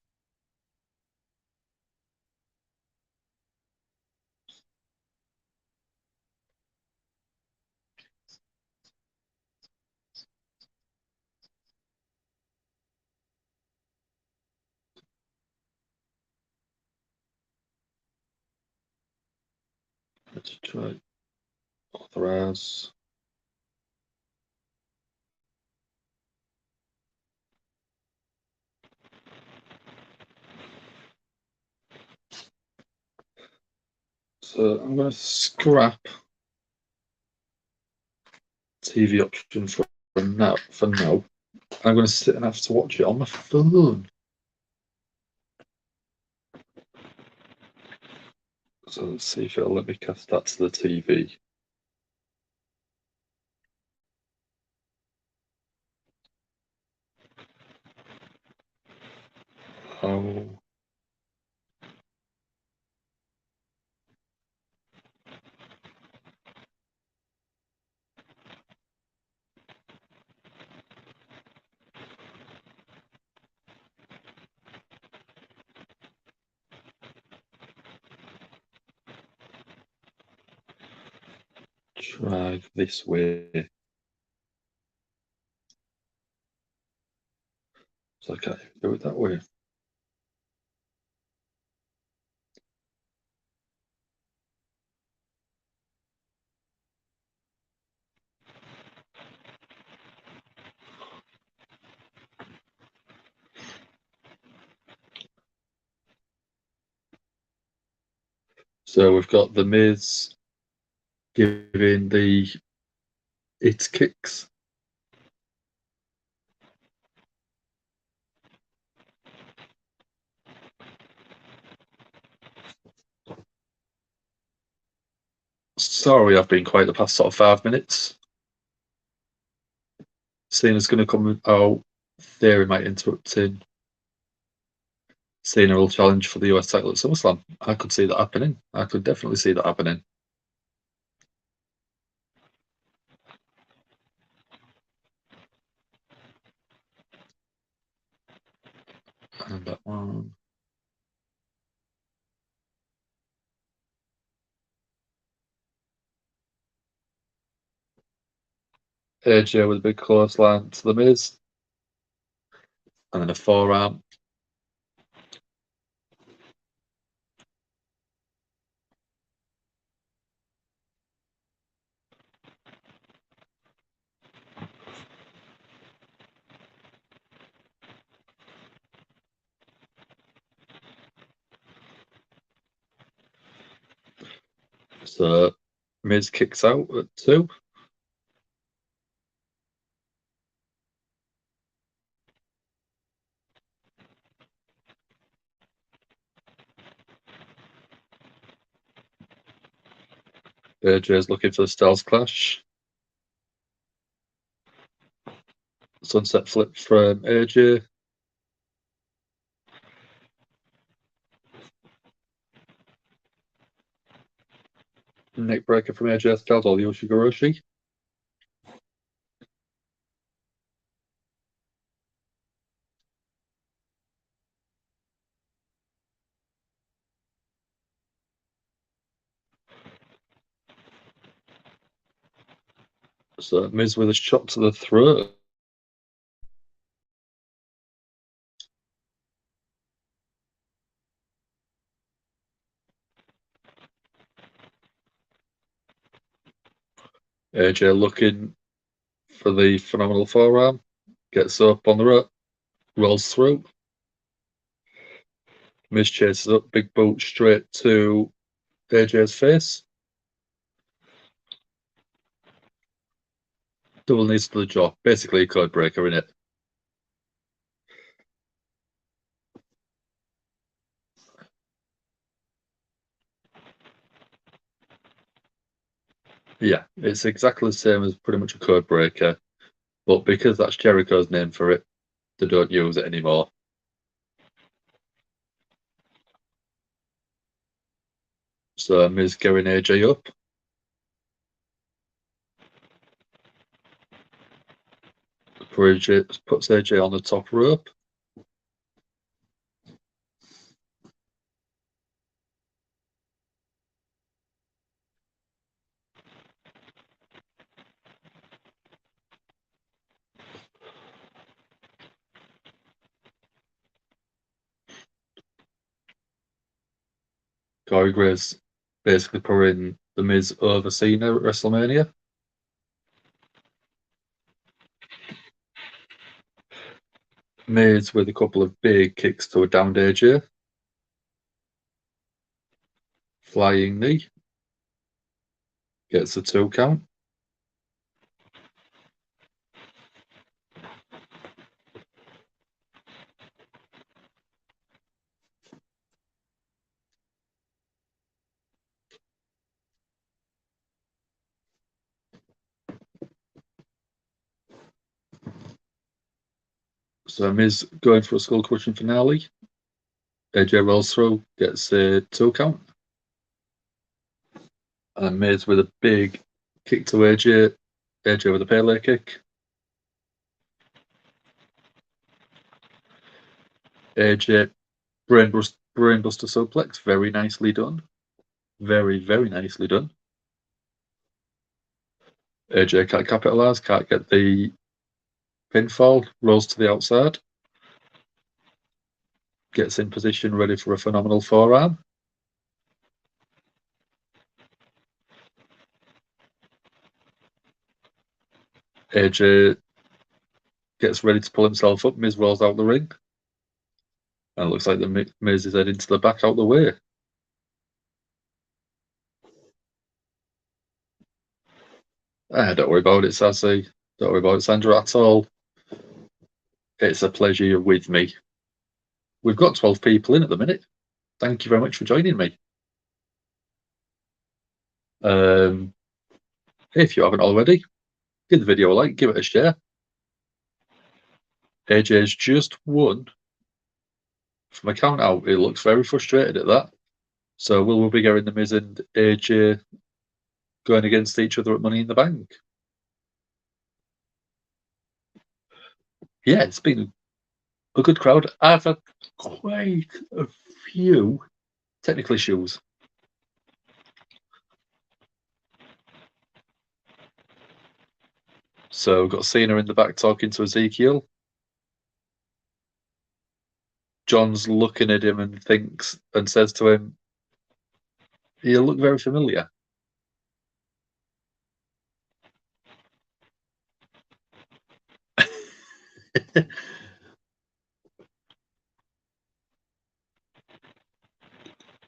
Let's try authorize. So I'm going to scrap TV option for now. I'm going to sit and have to watch it on my phone. So let's see if it'll let me cast that to the TV. Oh. Try this way. So I can't even do it that way. So we've got the Miz giving the it kicks. Sorry, I've been quiet the past sort of 5 minutes. Cena's going to come out. Theory might interrupt in. Cena will challenge for the US title at SummerSlam. I could see that happening. I could definitely see that happening. And that one. AJ with a big clothesline to the Miz. And then a forearm. So Miz kicks out at 2. AJ's looking for the Styles Clash. Sunset flip from AJ. Neck breaker from AJ Styles or the Yoshigoroshi. So Miz with a shot to the throat. AJ looking for the phenomenal forearm. Gets up on the rope. Rolls through. Miz chases up. Big boot straight to AJ's face. Double knees to the jaw. Basically a code breaker, innit? Yeah, it's exactly the same as pretty much a code breaker. But because that's Jericho's name for it, they don't use it anymore. So Miz getting AJ up. Puts AJ on the top rope. Corey Graves basically putting the Miz over Cena at WrestleMania. Miz with a couple of big kicks to a downed AJ. Flying knee. Gets a 2 count. So Miz going for a skull crushing finale. AJ rolls through, gets a 2 count. And Miz with a big kick to AJ. AJ with a Pele kick. AJ brainbuster suplex, very nicely done. Very, very nicely done. AJ can't capitalise, can't get the pinfall, rolls to the outside. Gets in position, ready for a phenomenal forearm. AJ gets ready to pull himself up. Miz rolls out the ring. And it looks like the Miz is heading to the back out the way. Don't worry about it, Sassy. Don't worry about it, Sandra, at all. It's a pleasure you're with me. We've got 12 people in at the minute. Thank you very much for joining me. If you haven't already, give the video a like, give it a share. AJ's just won. From a count out, he looks very frustrated at that. So will we be getting the Miz and AJ going against each other at Money in the Bank? Yeah, it's been a good crowd. I've had quite a few technical issues. So we've got Cena in the back talking to Ezekiel. John's looking at him and thinks and says to him, "You look very familiar."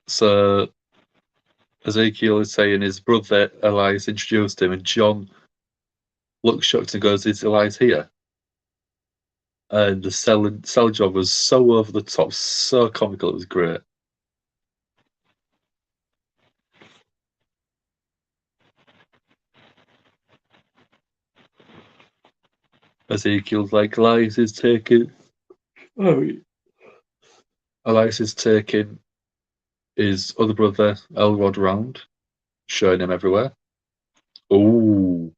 So Ezekiel is saying his brother Elias introduced him, and John looks shocked and goes, "Is Elias here?" And the sell job was so over the top, so comical, it was great. Ezekiel's like, Elias is taking his other brother Elrod round, showing him everywhere. Ooh.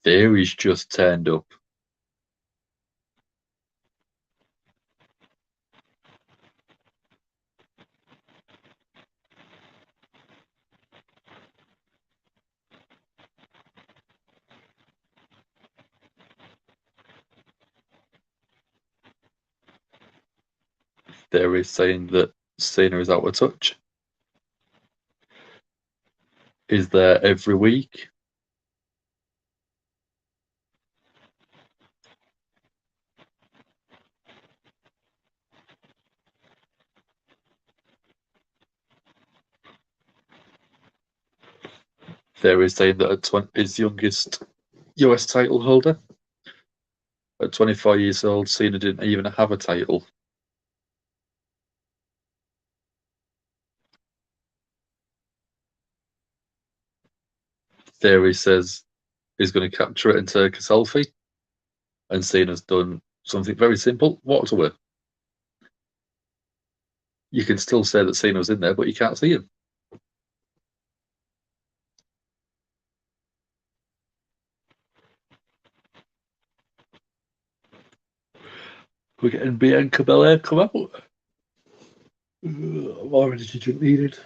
Theory's just turned up. Theory's saying that Cena is out of touch. Is there every week. Theory's saying that his youngest US title holder. At 24 years old, Cena didn't even have a title. Theory says he's going to capture it and take a selfie. And Cena's done something very simple, walked away. You can still say that Cena was in there, but you can't see him. We're getting Bianca Belair come out. More energy drink needed.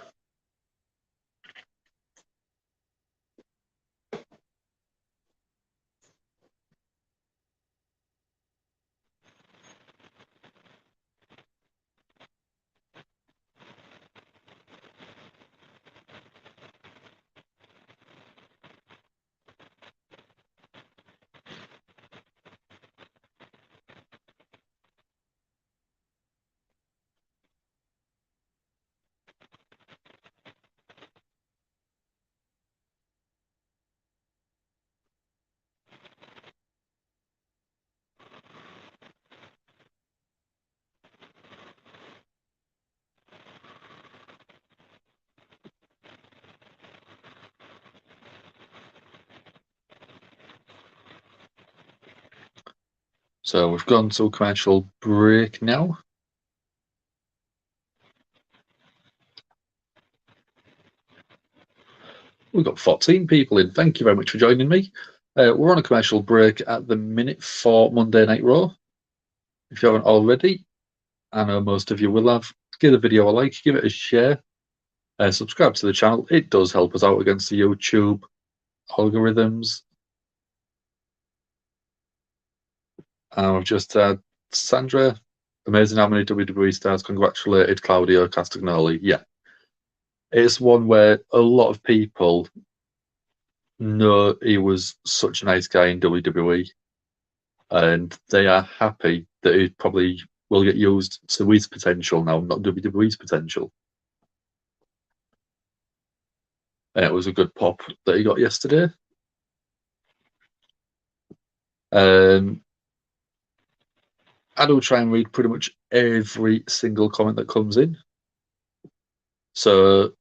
So we've gone to a commercial break now. We've got 14 people in. Thank you very much for joining me. We're on a commercial break at the minute for Monday Night Raw. If you haven't already, I know most of you will have, give the video a like, give it a share, subscribe to the channel. It does help us out against the YouTube algorithms. And we've just had Sandra, amazing how many WWE stars congratulated Claudio Castagnoli. Yeah. It's one where a lot of people know he was such a nice guy in WWE, and they are happy that he probably will get used to his potential now, not WWE's potential. And it was a good pop that he got yesterday. I do try and read pretty much every single comment that comes in. So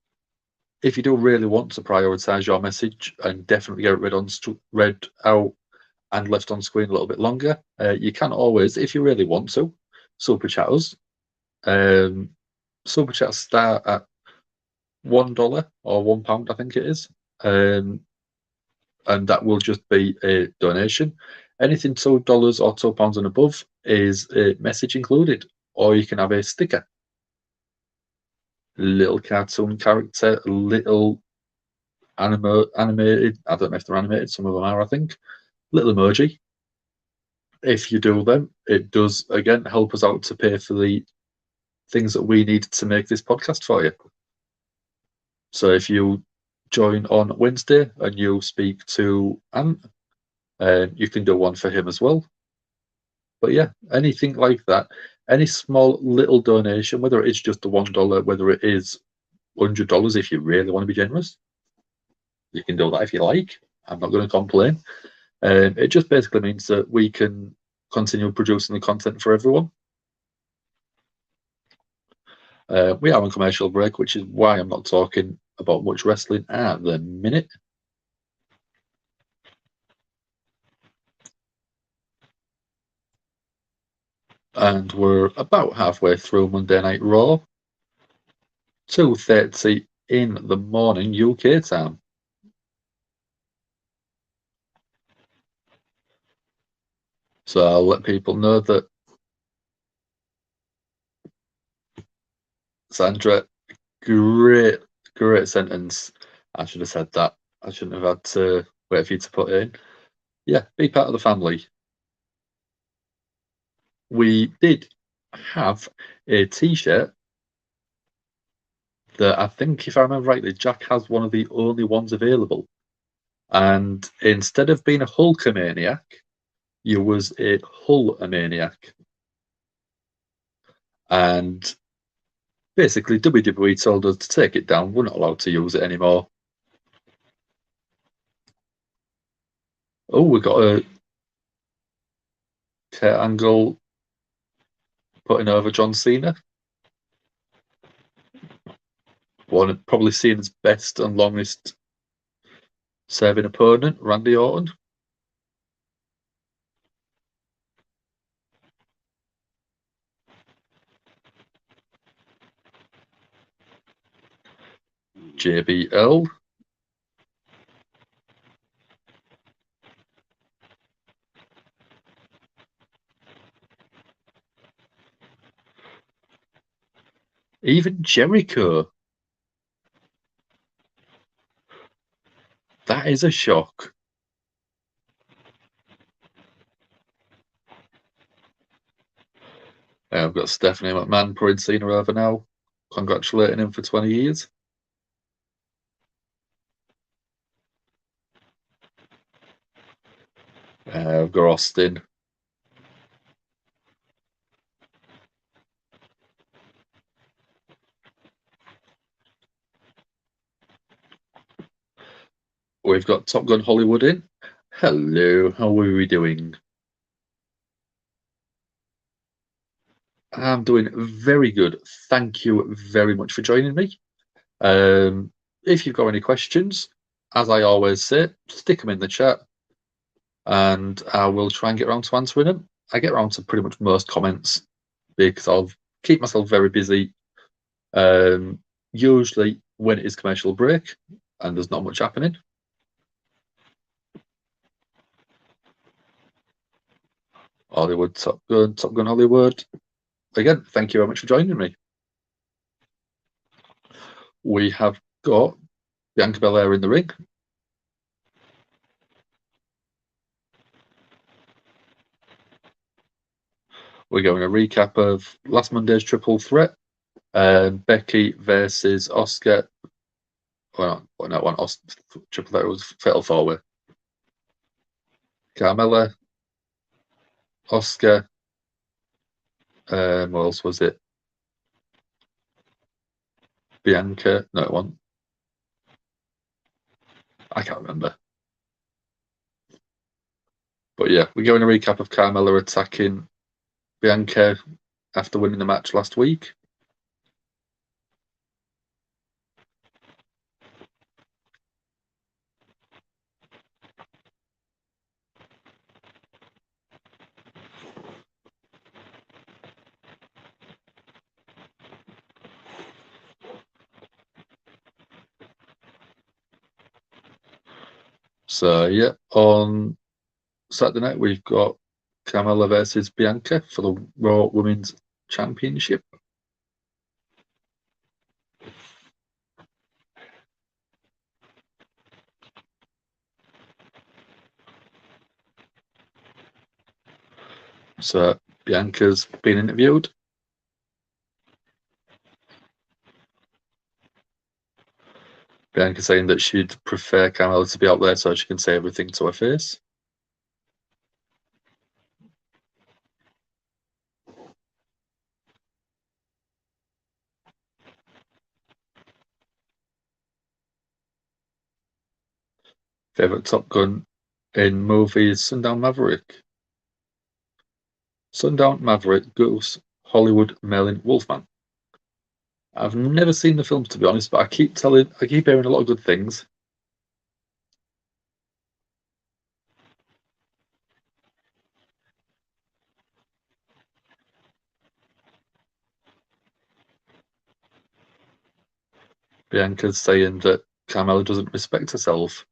if you do really want to prioritize your message and definitely get it read out and left on screen a little bit longer, you can always, if you really want to, super chat us. Super chats start at $1 or £1, I think it is. And that will just be a donation. Anything $2 or £2 and above is a message included, or you can have a sticker. Little cartoon character, little animated. I don't know if they're animated. Some of them are, I think. Little emoji. If you do them, it does again help us out to pay for the things that we need to make this podcast for you. So if you join on Wednesday and you speak to Ant, you can do one for him as well. But yeah, anything like that, any small little donation, whether it is just the $1, whether it is $100 if you really want to be generous, you can do that if you like. I'm not going to complain. It just basically means that we can continue producing the content for everyone. We are on commercial break, which is why I'm not talking about much wrestling at the minute. And we're about halfway through Monday Night Raw. 2:30 in the morning UK time. So I'll let people know that Sandra, great sentence. I should have said that. I shouldn't have had to wait for you to put it in. Yeah, be part of the family. We did have a t-shirt that I think, if I remember rightly, Jack has one of the only ones available. And instead of being a Hulkamaniac, you was a Hulkamaniac. And basically, WWE told us to take it down. We're not allowed to use it anymore. Oh, we got a Kurt Angle putting over John Cena. One probably Cena's best and longest serving opponent, Randy Orton. JBL. Even Jericho. That is a shock. I've got Stephanie McMahon putting Cena over now, congratulating him for 20 years. I've got Austin. We've got Top Gun Hollywood in. Hello, how are we doing? I'm doing very good. Thank you very much for joining me. If you've got any questions, as I always say, stick them in the chat and I will try and get around to answering them. I get around to pretty much most comments because I'll keep myself very busy. Usually when it is commercial break and there's not much happening. Hollywood, Top Gun Hollywood. Again, thank you very much for joining me. We have got Bianca Belair in the ring. We're going a recap of last Monday's triple threat. Becky versus Asuka. Well, not one. Triple threat was fatal four-way. Carmella, Asuka. What else was it? Bianca. No, it wasn't. I can't remember. But yeah, we're going a recap of Carmella attacking Bianca after winning the match last week. So yeah, on Saturday night we've got Carmella versus Bianca for the Raw Women's Championship. So Bianca's been interviewed. Bianca saying that she'd prefer Carmella to be out there so she can say everything to her face. Favorite Top Gun in movies: Sundown Maverick. Sundown Maverick, Goose, Hollywood, Merlin, Wolfman. I've never seen the films, to be honest, but I keep hearing a lot of good things. Bianca's saying that Carmella doesn't respect herself.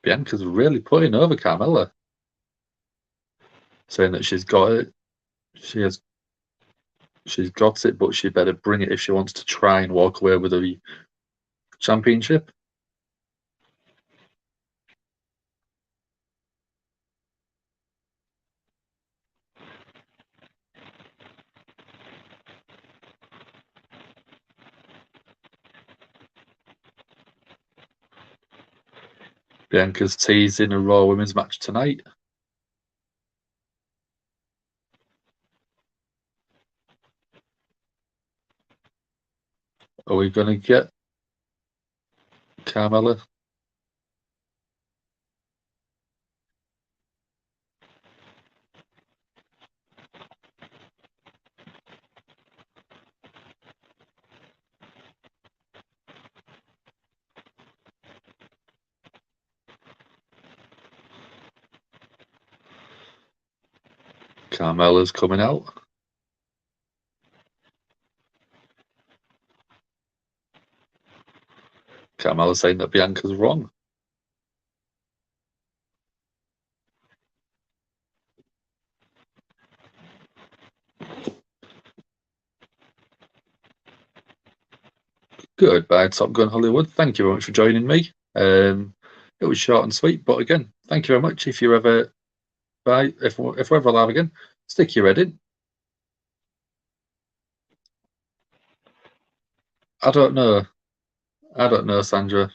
Bianca's really putting over Carmella, saying that she's got it. She's got it, but she better bring it if she wants to try and walk away with the championship. Bianca's teasing a Raw Women's match tonight. Are we going to get Carmella? Carmella's coming out. Carmella's saying that Bianca's wrong. Goodbye, Top Gun Hollywood. Thank you very much for joining me. It was short and sweet, but again, thank you very much. If you're ever if we're ever live again, stick your head in. I don't know. Sandra.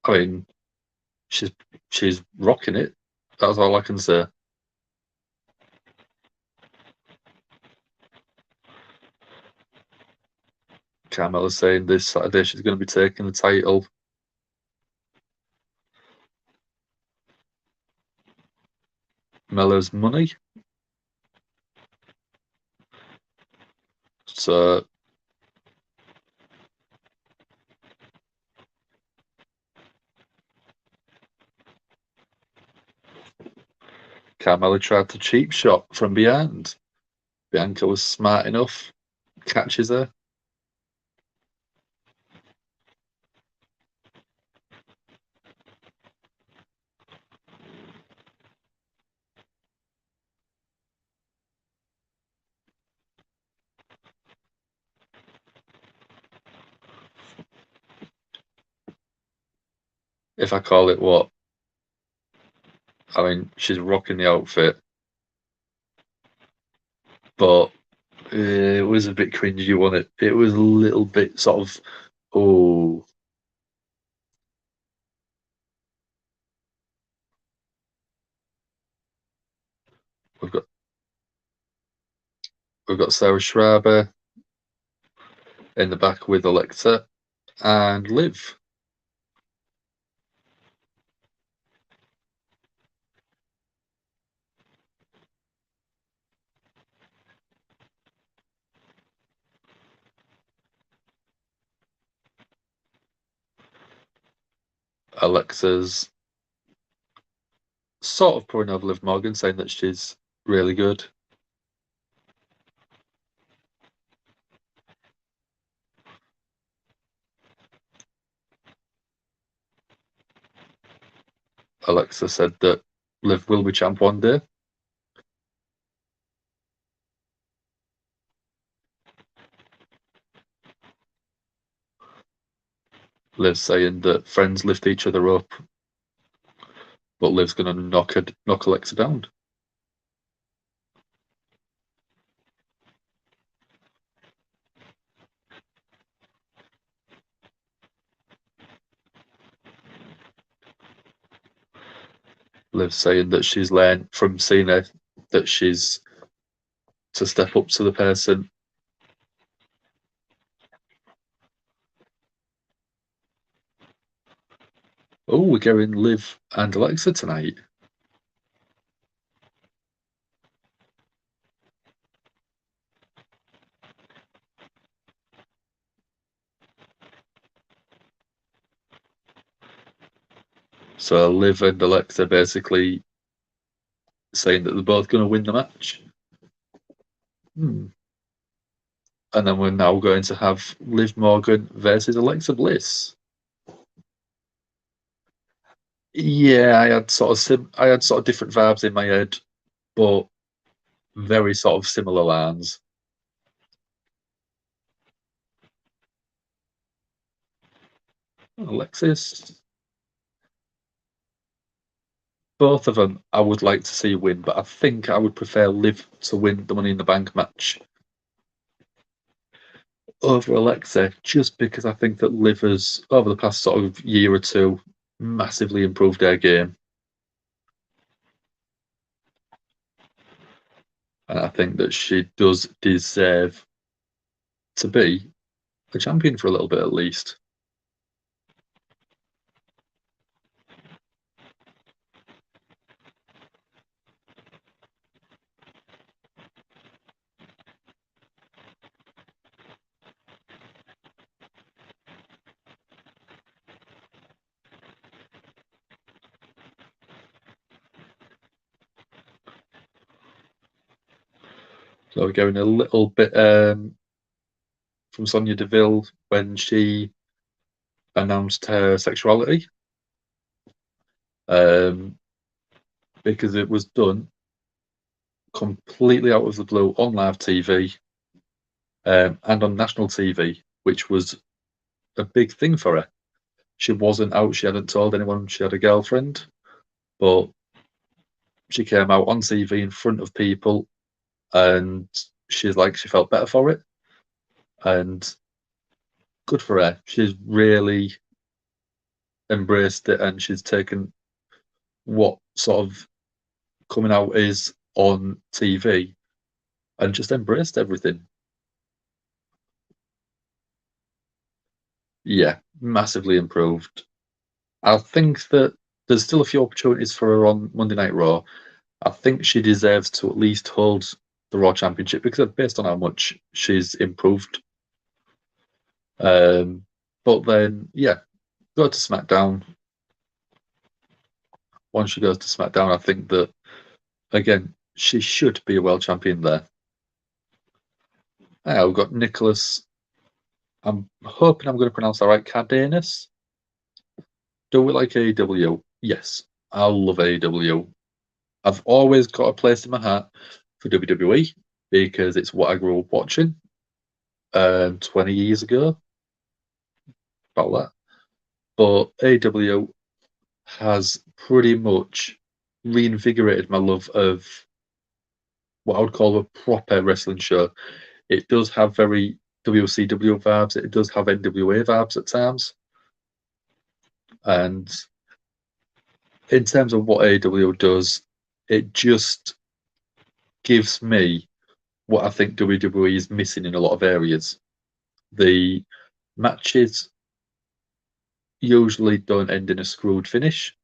I mean, she's rocking it. That's all I can say. Carmella's saying this Saturday she's going to be taking the title. Mella's money. So Carmella tried to cheap shot from behind. Bianca was smart enough, catches her. If I call it what? I mean, she's rocking the outfit, but it was a bit cringy, wasn't it? It was a little bit sort of, oh. We've got Sarah Schreiber in the back with Alexa and Liv. Alexa's sort of putting over Liv Morgan, saying that she's really good. Alexa said that Liv will be champ one day. Liv saying that friends lift each other up, but Liv's going to knock Alexa down. Liv saying that she's learned from Cena that she's to step up to the person. Oh, we're going Liv and Alexa tonight. So Liv and Alexa basically saying that they're both going to win the match. And then we're now going to have Liv Morgan versus Alexa Bliss. Yeah, I had sort of different vibes in my head, but very sort of similar lines. Alexis. Both of them I would like to see win, but I think I would prefer Liv to win the Money in the Bank match over Alexa, just because I think that Liv has, over the past sort of year or two, massively improved their game. And I think that she does deserve to be a champion for a little bit at least. So we're going a little bit from Sonya Deville when she announced her sexuality, because it was done completely out of the blue on live TV and on national TV, which was a big thing for her. She wasn't out, she hadn't told anyone she had a girlfriend, but she came out on TV in front of people and she felt better for it. And good for her. She's really embraced it and she's taken what sort of coming out is on TV and just embraced everything. Yeah, massively improved. I think that there's still a few opportunities for her on Monday Night Raw. I think she deserves to at least hold the Raw Championship because based on how much she's improved. But then, yeah, go to SmackDown. Once she goes to SmackDown, I think that, again, she should be a world champion there. We've got Nicholas. I'm hoping I'm going to pronounce that right. Cardenas. Do we like AEW? Yes, I love AEW. I've always got a place in my heart for WWE because it's what I grew up watching 20 years ago. About that. But AEW has pretty much reinvigorated my love of what I would call a proper wrestling show. It does have very WCW vibes. It does have NWA vibes at times. And in terms of what AEW does, it just gives me what I think WWE is missing in a lot of areas. The matches usually don't end in a screwed finish.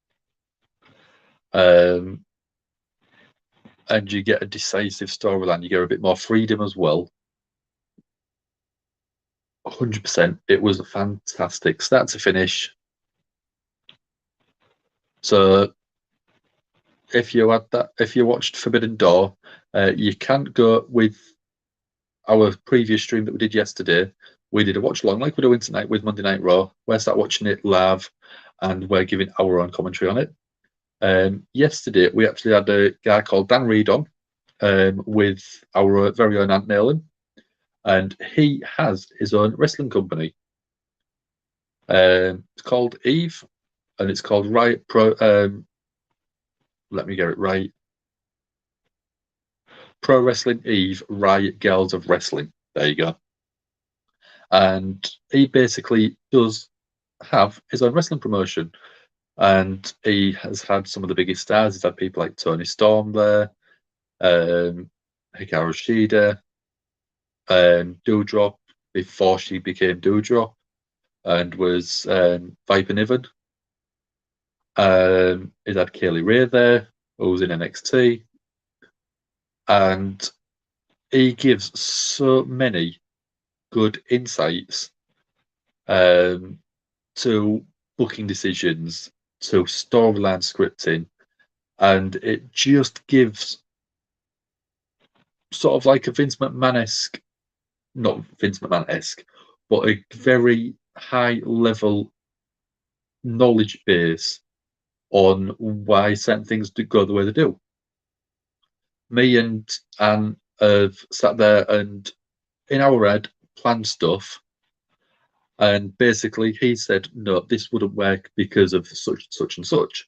And you get a decisive storyline. You get a bit more freedom as well. 100%. It was a fantastic start to finish. So if you watched Forbidden Door, you can't go with our previous stream that we did yesterday. We did a watch along like we're doing tonight with Monday Night Raw. We're watching it live and we're giving our own commentary on it. Yesterday, we actually had a guy called Dan Reed on with our very own Ant Nailing, and he has his own wrestling company. It's called Eve, and it's called Riot Pro. Let me get it right. Pro Wrestling Eve, Riot Girls of Wrestling. There you go. And he basically does have his own wrestling promotion, and he has had some of the biggest stars. He's had people like Tony Storm there, Hikaru Shida, Doudrop before she became Doudrop, and was Viper Niven. He's had Kaylee Ray there, who was in NXT, and he gives so many good insights to booking decisions, to storyline scripting, and it just gives sort of like a Vince McMahon-esque, not Vince McMahon-esque, but a very high level knowledge base on why certain things do go the way they do. Me and Anne have sat there and in our head planned stuff, and basically he said, no, this wouldn't work because of such and such.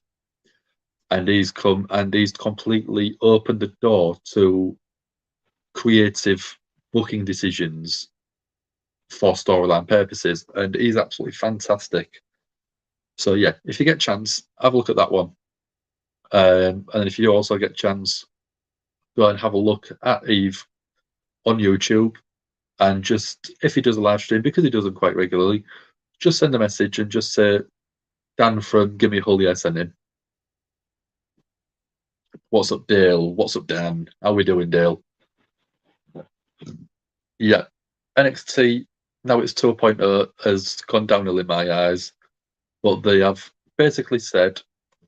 And he's come and he's completely opened the door to creative booking decisions for storyline purposes, and he's absolutely fantastic. So yeah, if you get a chance, have a look at that one. And if you also get a chance, go and have a look at Eve on YouTube, and just, if he does a live stream, because he does them quite regularly, just send a message and just say, Dan from Gimme a Hull, yeah, send him. What's up, Dale? What's up, Dan? How we doing, Dale? Yeah, NXT, now it's 2.0, has gone downhill in my eyes, but they have basically said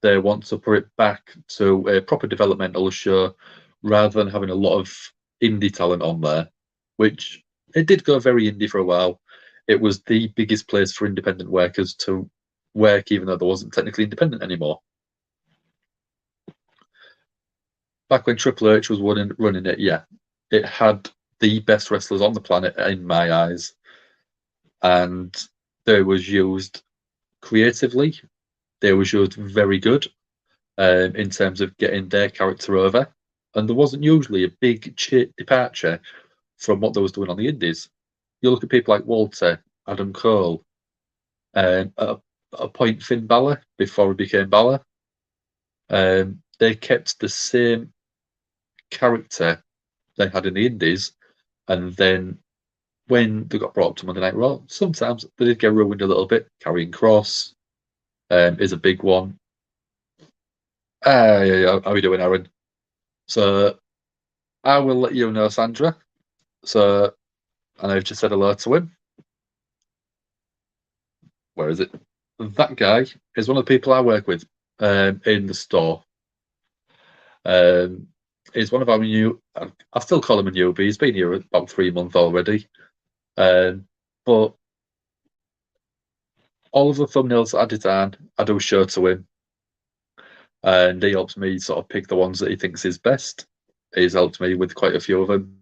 they want to put it back to a proper developmental show rather than having a lot of indie talent on there, which it did go very indie for a while. It was the biggest place for independent workers to work, even though there wasn't technically independent anymore. Back when Triple H was running it, yeah, it had the best wrestlers on the planet in my eyes, and they was used creatively. They was used very good in terms of getting their character over, and there wasn't usually a big departure from what they was doing on the indies. You look at people like Walter, Adam Cole, at a point Finn Balor before he became Balor. They kept the same character they had in the indies, and then when they got brought up to Monday Night Raw, sometimes they did get ruined a little bit. Karrion Kross is a big one. How are you doing, Aaron? So I will let you know, Sandra. So, and I've just said hello to him. Where is it? That guy is one of the people I work with in the store. He's one of our new, I still call him a newbie. He's been here about 3 months already. But all of the thumbnails that I design, I do show to him. And he helps me sort of pick the ones that he thinks is best. He's helped me with quite a few of them.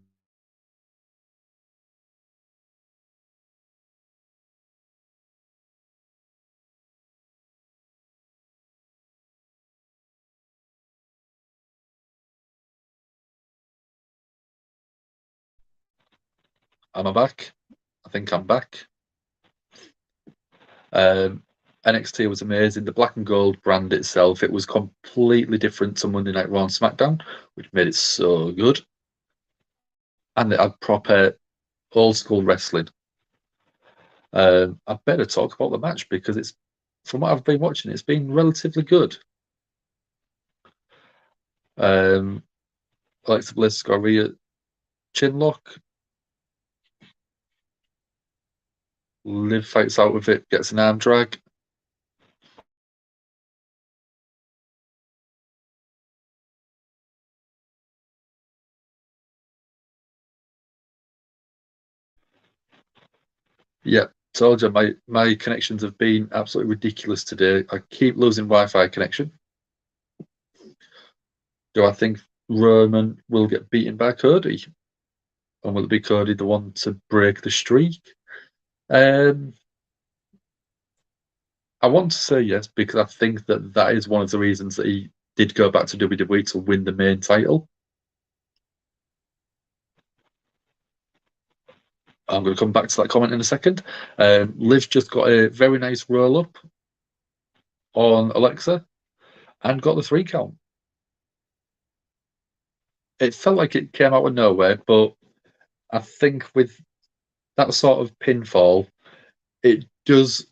Am I back? I think I'm back. NXT was amazing. The black and gold brand itself, it was completely different to Monday Night Raw and SmackDown, which made it so good. And it had proper old school wrestling. I better talk about the match because it's, from what I've been watching, it's been relatively good. Alexa Bliss got a chinlock. Liv fights out with it, gets an arm drag. Yeah, told you my connections have been absolutely ridiculous today. I keep losing Wi-Fi connection. Do I think Roman will get beaten by Cody? And will it be Cody the one to break the streak? I want to say yes, because I think that is one of the reasons that he did go back to WWE to win the main title. I'm going to come back to that comment in a second. Liv just got a very nice roll up on Alexa and got the 3 count. It felt like it came out of nowhere, but I think with that sort of pinfall, it does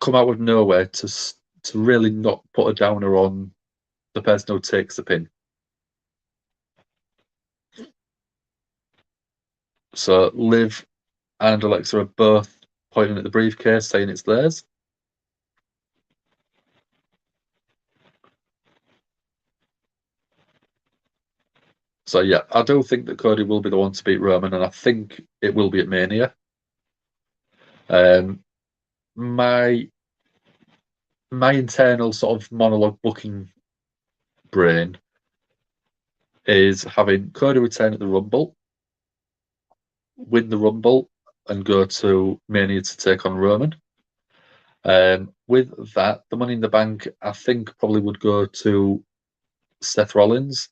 come out of nowhere to really not put a downer on the person who takes the pin. So Liv and Alexa are both pointing at the briefcase, saying it's theirs. So yeah, I do think that Cody will be the one to beat Roman, and I think it will be at Mania. My internal sort of monologue booking brain is having Cody return at the Rumble, win the Rumble, and go to Mania to take on Roman. With that, the Money in the Bank, I think, probably would go to Seth Rollins,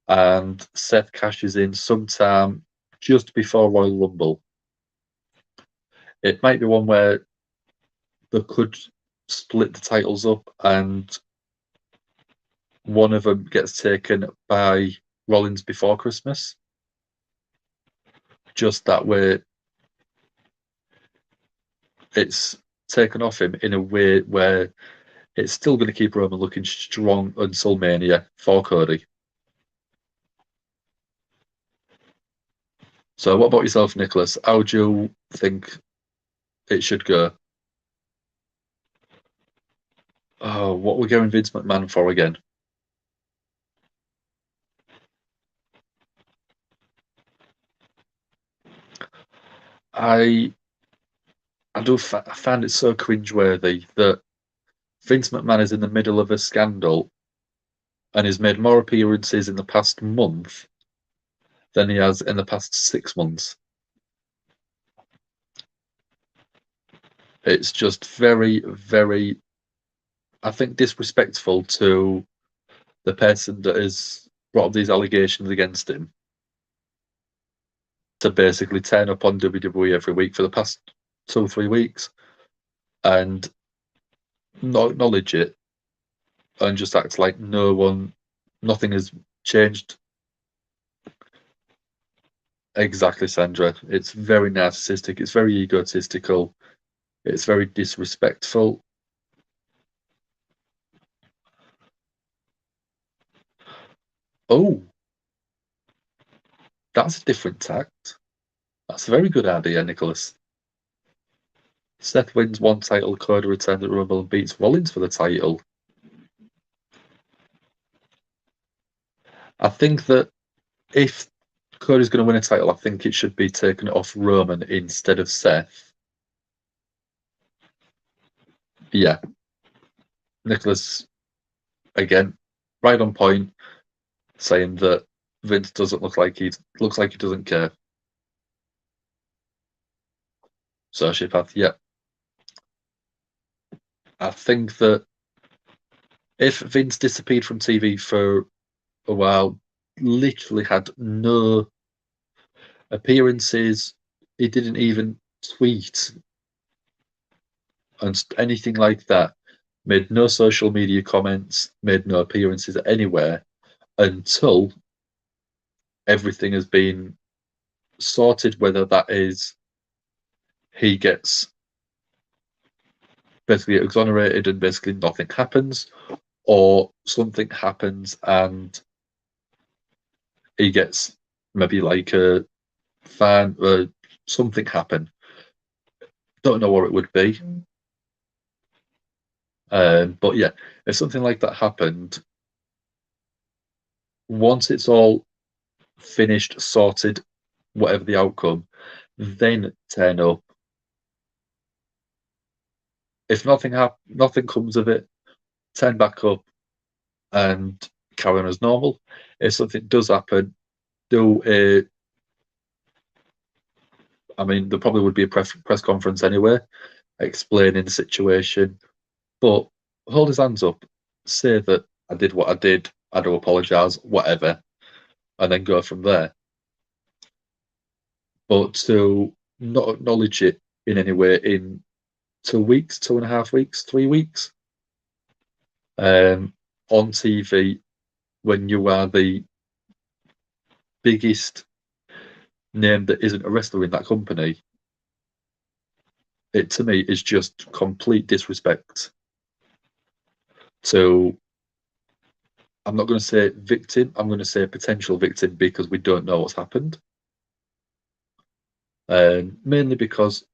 and Seth cashes in sometime just before Royal Rumble. It might be one where they could split the titles up and one of them gets taken by Rollins before Christmas. Just that way, it's taken off him in a way where it's still going to keep Roman looking strong until Mania for Cody. So what about yourself, Nicholas? How do you think it should go? Oh, what we're going Vince McMahon for again? I find it so cringeworthy that Vince McMahon is in the middle of a scandal and has made more appearances in the past month than he has in the past 6 months. It's just very, very, I think, disrespectful to the person that has brought up these allegations against him to basically turn up on WWE every week for the past 2 or 3 weeks and not acknowledge it and just act like nothing has changed. Exactly, Sandra. It's very narcissistic. It's very egotistical. It's very disrespectful. Oh, that's a different tact. That's a very good idea, Nicholas. Seth wins 1 title, Cody returns at Rumble and beats Rollins for the title. I think that if Cody's going to win a title, I think it should be taken off Roman instead of Seth. Yeah. Nicholas, again, right on point, saying that Vince doesn't looks like he doesn't care. Sociopath, yeah. I think that if Vince disappeared from TV for a while, literally had no appearances, he didn't even tweet and anything like that, made no social media comments, made no appearances anywhere until everything has been sorted, whether that is he gets basically exonerated and basically nothing happens, or something happens and he gets maybe like a fan or something happen. Don't know what it would be. But yeah, if something like that happened, once it's all finished, sorted, whatever the outcome, then turn up. If nothing comes of it, turn back up and carry on as normal. If something does happen, there probably would be a press conference anyway, explaining the situation. But hold his hands up, say that I did what I did, I do apologise, whatever, and then go from there. But to not acknowledge it in any way in 2 weeks, 2.5 weeks, 3 weeks, on TV, when you are the biggest name that isn't a wrestler in that company, it to me is just complete disrespect to, I'm not going to say victim, I'm going to say potential victim, because we don't know what's happened. Mainly because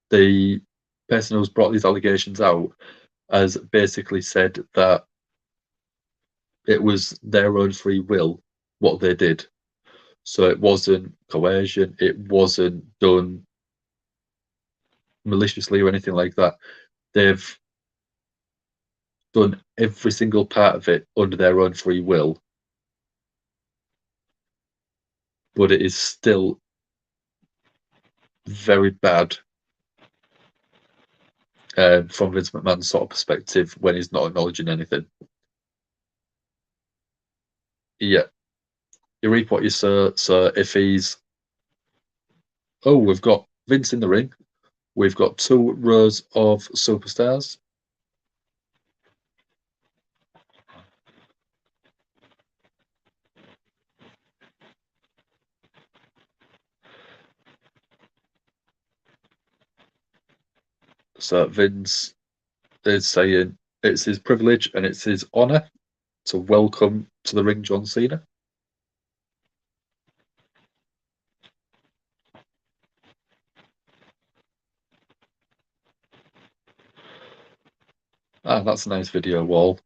the person who's brought these allegations out has basically said that it was their own free will what they did. So it wasn't coercion, it wasn't done maliciously or anything like that. They've done every single part of it under their own free will. But it is still very bad from Vince McMahon's sort of perspective when he's not acknowledging anything. Yeah. You reap what you sow. So if he's, we've got Vince in the ring, we've got 2 rows of superstars. So Vince is saying it's his privilege and it's his honour to welcome to the ring John Cena. That's a nice video wall.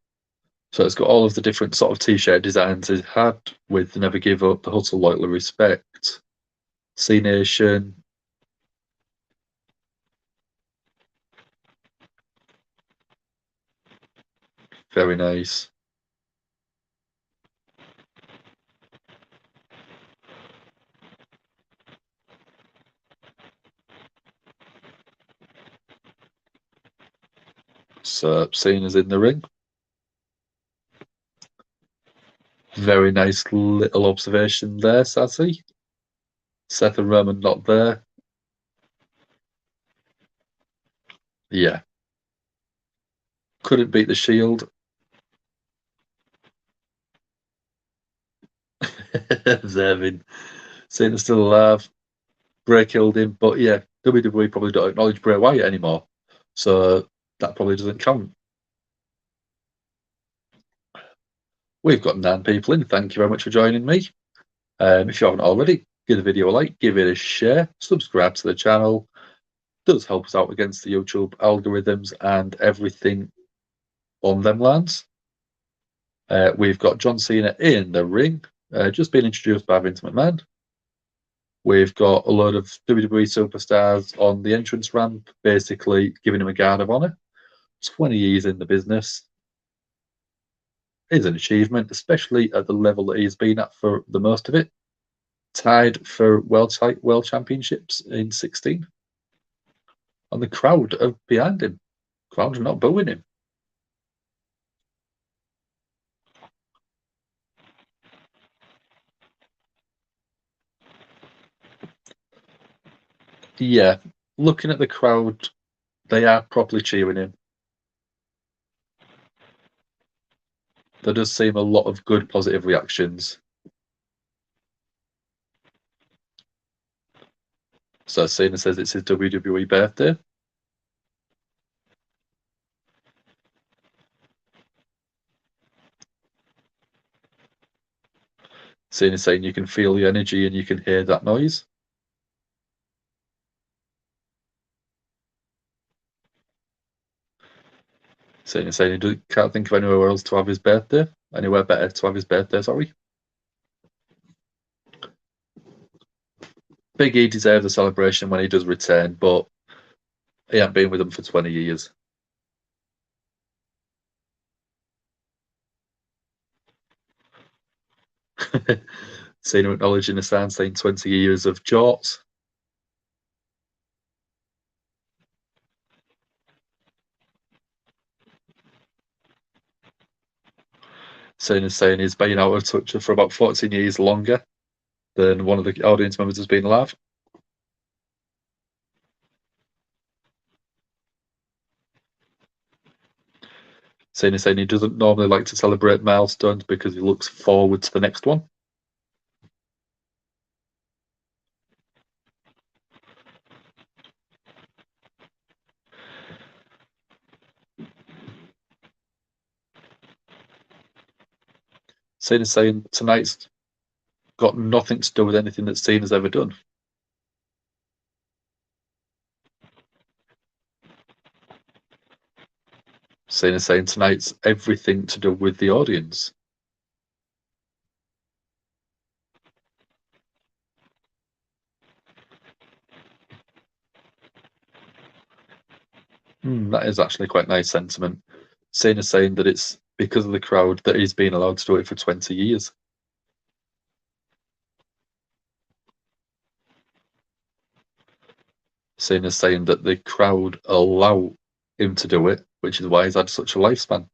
So it's got all of the different sort of t-shirt designs it had, with Never Give Up, The Hustle, Loyalty, Respect, C Nation. Very nice. So Cena's in the ring. Very nice little observation there, Sassy. Seth and Roman not there. Yeah. Couldn't beat the Shield. Observing. Cena's still alive. Bray killed him, but yeah, WWE probably don't acknowledge Bray Wyatt anymore. So that probably doesn't count. We've got 9 people in. Thank you very much for joining me. If you haven't already, give the video a like, give it a share, subscribe to the channel. It does help us out against the YouTube algorithms and everything on them lines. We've got John Cena in the ring, just being introduced by Vince McMahon. We've got a load of WWE superstars on the entrance ramp, basically giving him a guard of honor. 20 years in the business is an achievement, especially at the level that he's been at for the most of it. Tied for world championships in 16. And the crowd are behind him. Crowd are not booing him. Yeah, looking at the crowd, they are properly cheering him. There does seem a lot of good, positive reactions. So Cena says it's his WWE birthday. Cena saying you can feel the energy and you can hear that noise. Cena saying he can't think of anywhere else to have his birthday. Anywhere better to have his birthday, sorry. Big E deserves a celebration when he does return, but he hasn't been with them for 20 years. Cena acknowledging a sign saying 20 years of jorts. Cena saying he's been out of touch for about 14 years longer than one of the audience members has been alive. Cena saying he doesn't normally like to celebrate milestones because he looks forward to the next one. Cena saying tonight's got nothing to do with anything that Cena's ever done. Cena saying tonight's everything to do with the audience. That is actually quite nice sentiment. Cena saying that it's because of the crowd that he's been allowed to do it for 20 years. Cena saying that the crowd allow him to do it, which is why he's had such a lifespan.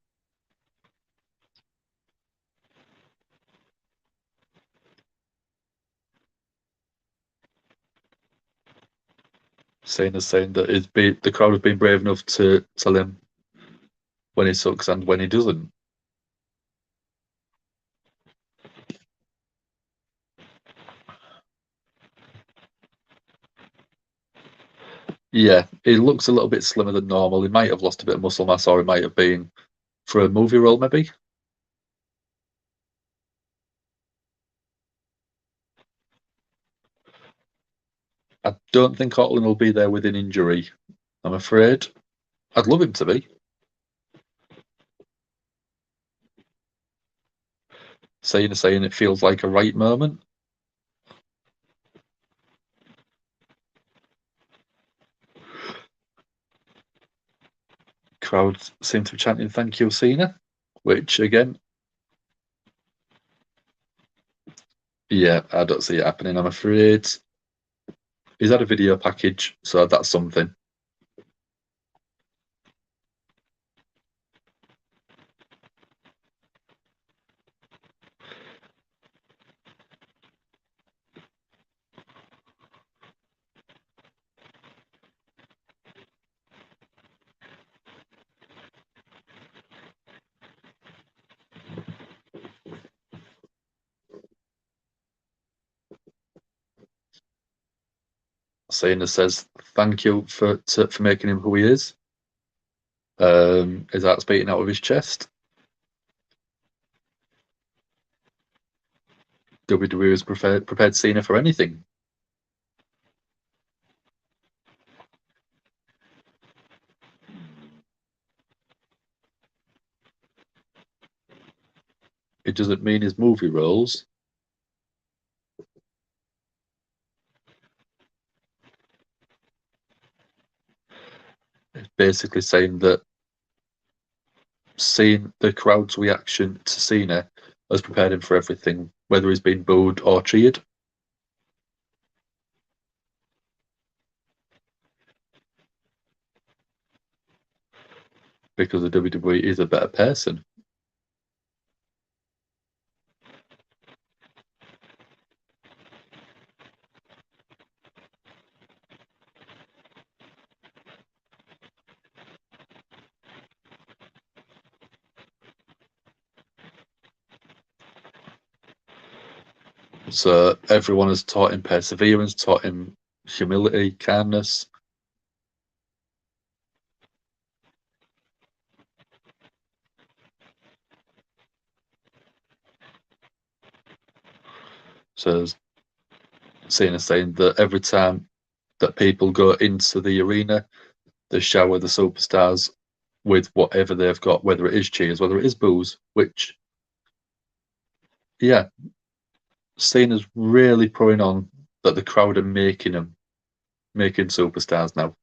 Cena's saying that the crowd have been brave enough to tell him when he sucks and when he doesn't. Yeah, he looks a little bit slimmer than normal. He might have lost a bit of muscle mass, or it might have been for a movie role, maybe. I don't think Cortland will be there with an injury, I'm afraid. I'd love him to be. Saying it feels like a right moment. Crowds seem to be chanting "Thank you, Cena," which again, yeah, I don't see it happening. I'm afraid. He's had a video package, so that's something. Cena says thank you for making him who he is. His heart's beating out of his chest. WWE has prepared Cena for anything. It doesn't mean his movie roles. It's basically saying that seeing the crowd's reaction to Cena has prepared him for everything, whether he's been booed or cheered. Because the WWE is a better person. So everyone has taught him perseverance, taught him humility, kindness. So Cena saying that every time that people go into the arena, they shower the superstars with whatever they've got, whether it is cheers, whether it is boos, which, yeah, Cena's really putting on that the crowd are making superstars now.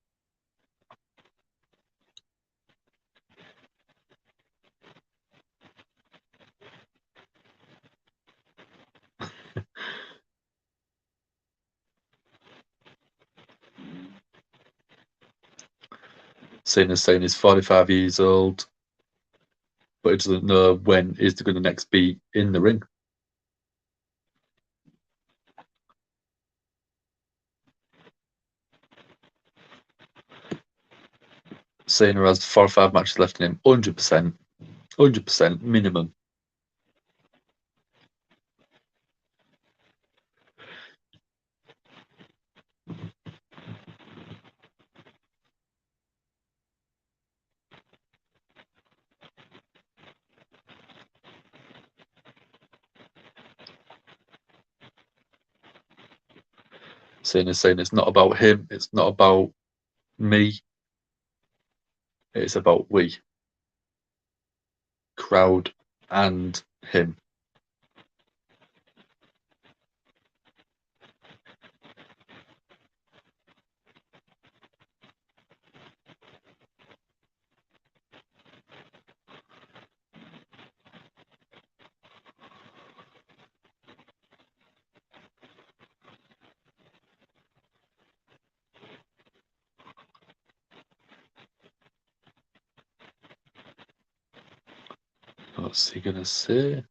Cena's saying he's 45 years old, but he doesn't know when he's going to next be in the ring. Cena has 4 or 5 matches left in him, 100% minimum. Cena's saying it's not about him, it's not about me, it's about we. Crowd and him. What's he gonna say?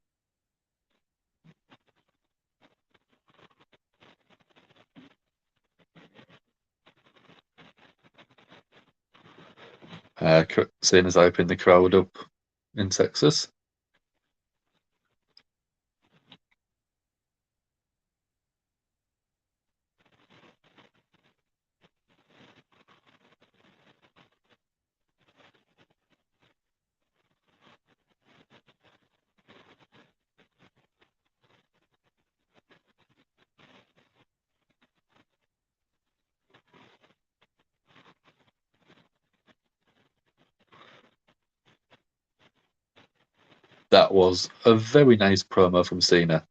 Seeing as hyping the crowd up in Texas. That was a very nice promo from Cena.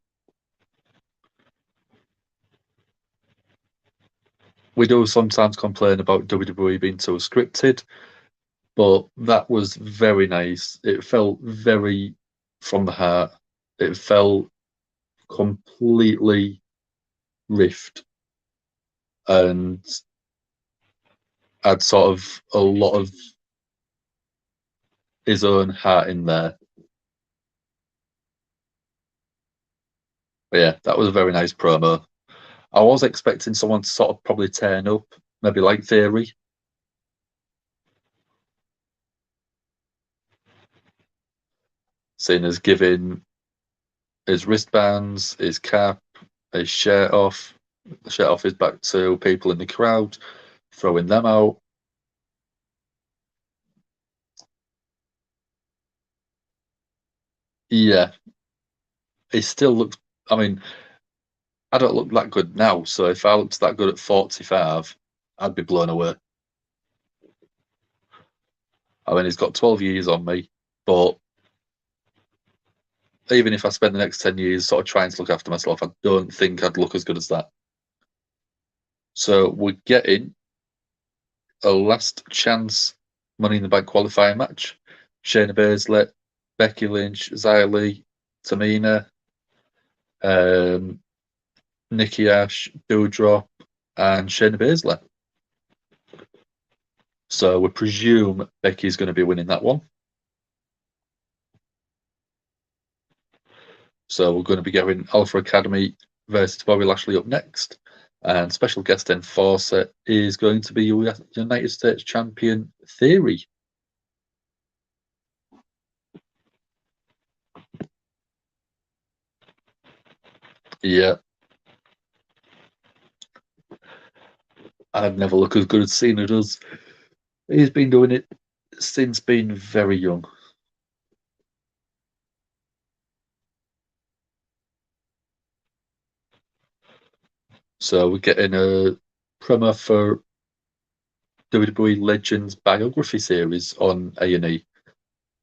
We do sometimes complain about WWE being too scripted, but that was very nice. It felt very from the heart. It felt completely riffed and had sort of a lot of his own heart in there. But yeah, that was a very nice promo. I was expecting someone to sort of probably turn up, maybe like Theory. Cena's giving his wristbands, his cap, his shirt off. The shirt off his back to people in the crowd, throwing them out. Yeah. He still looks, I mean, I don't look that good now, so if I looked that good at 45, I'd be blown away. I mean, he's got 12 years on me, but even if I spend the next 10 years sort of trying to look after myself, I don't think I'd look as good as that. So we're getting a last chance Money in the Bank qualifying match. Shayna Baszler, Becky Lynch, Xia Li, Tamina, Nikki Ash, Doudrop, and Shayna Baszler. So we presume Becky's going to be winning that one. So we're going to be getting Alpha Academy versus Bobby Lashley up next. And special guest enforcer is going to be United States Champion Theory. Yeah. I'd never look as good as Cena does. He's been doing it since being very young. So we're getting a promo for WWE Legends biography series on A&E.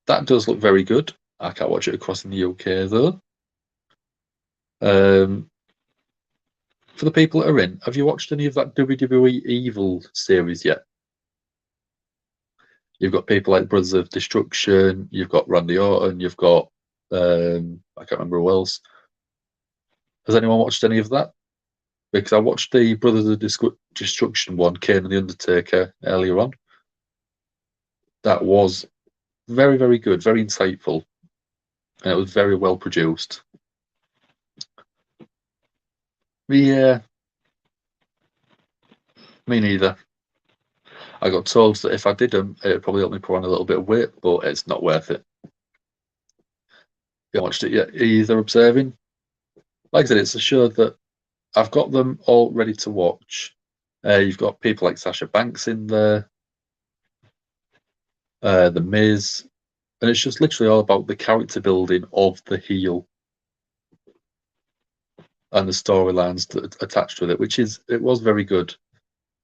That does look very good. I can't watch it across in the UK though. For the people that are in, have you watched any of that WWE Evil series yet? You've got people like Brothers of Destruction, you've got Randy Orton, you've got I can't remember who else. Has anyone watched any of that? Because I watched the Brothers of Destruction one, Kane and the Undertaker, earlier on. that was very, very good, very insightful, and it was very well produced. Yeah, me neither. I got told that if I did them, it would probably help me put on a little bit of weight, but it's not worth it. You haven't watched it yet either, observing? Like I said, it's a show that I've got them all ready to watch. You've got people like Sasha Banks in there, The Miz, and it's just literally all about the character building of the heel and the storylines that attached with it, it was very good.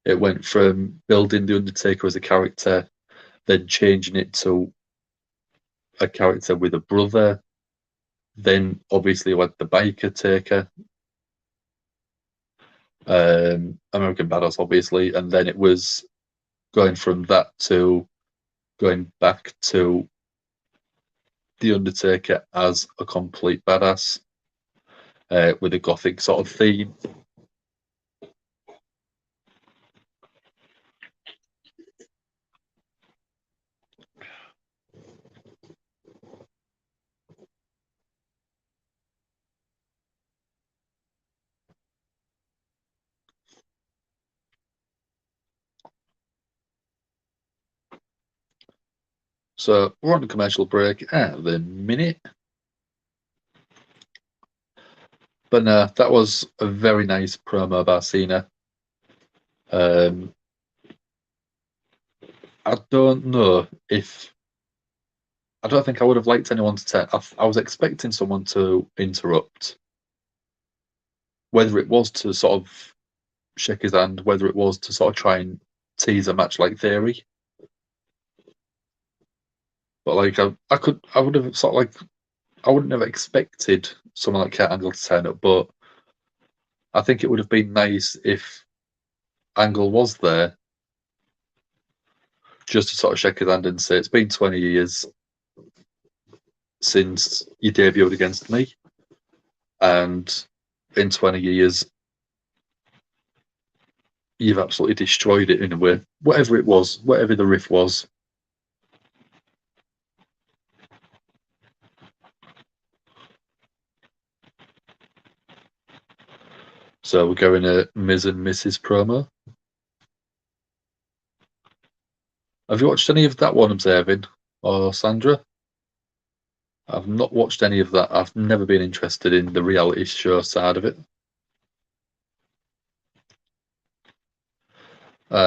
It went from building the Undertaker as a character, then changing it to a character with a brother. Then obviously we had the Biker Taker, American Badass, obviously, and then it was going from that to going back to the Undertaker as a complete badass with a gothic sort of theme. So we're on a commercial break at the minute. But no, that was a very nice promo by Cena. I don't know if I don't think I would have liked anyone to tell. I was expecting someone to interrupt, whether it was to sort of shake his hand, whether it was to sort of try and tease a match like Theory. But like I would have sort of like I wouldn't have expected someone like Kurt Angle to turn up, but I think it would have been nice if Angle was there just to sort of shake his hand and say, it's been 20 years since you debuted against me, and in 20 years you've absolutely destroyed it in a way. Whatever it was, whatever the riff was. So we're going to Ms. and Mrs. promo. Have you watched any of that one, Observing, or Sandra? I've not watched any of that. I've never been interested in the reality show side of it.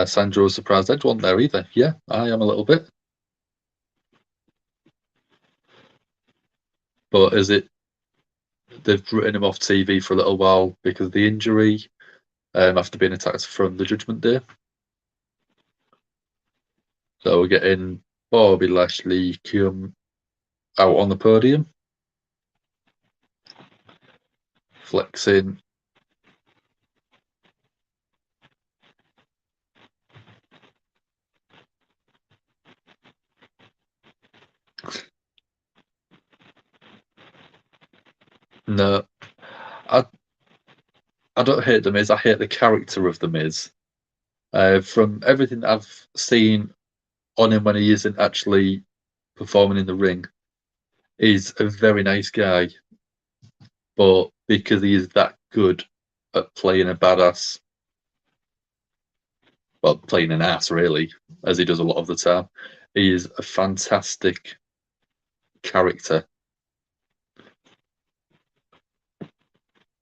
Sandra was surprised I wasn't there either. Yeah, I am a little bit. But is it they've written him off TV for a little while because of the injury after being attacked from the Judgment Day? So we're getting Bobby Lashley come out on the podium, flexing. No, I don't hate the Miz. I hate the character of the Miz. From everything I've seen on him when he isn't actually performing in the ring, he's a very nice guy. But because he is that good at playing a badass, well, playing an ass really, as he does a lot of the time, he is a fantastic character.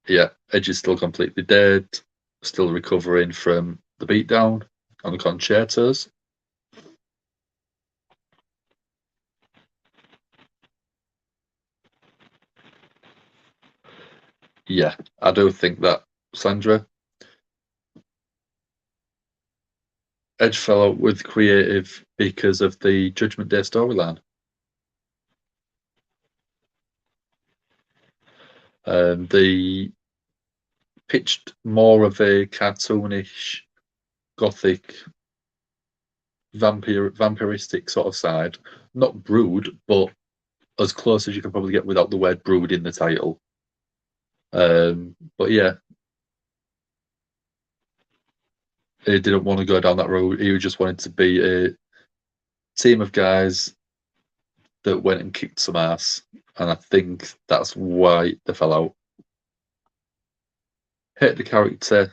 Yeah, Edge is still completely dead, still recovering from the beatdown on the concertos. Yeah, I do think that Sandra Edge fell out with creative because of the Judgment Day storyline. They pitched more of a cartoonish, gothic, vampiristic sort of side. Not brood, but as close as you can probably get without the word brood in the title. But yeah, he didn't want to go down that road. He just wanted to be a team of guys that went and kicked some ass, and I think that's why they fell out. Hate the character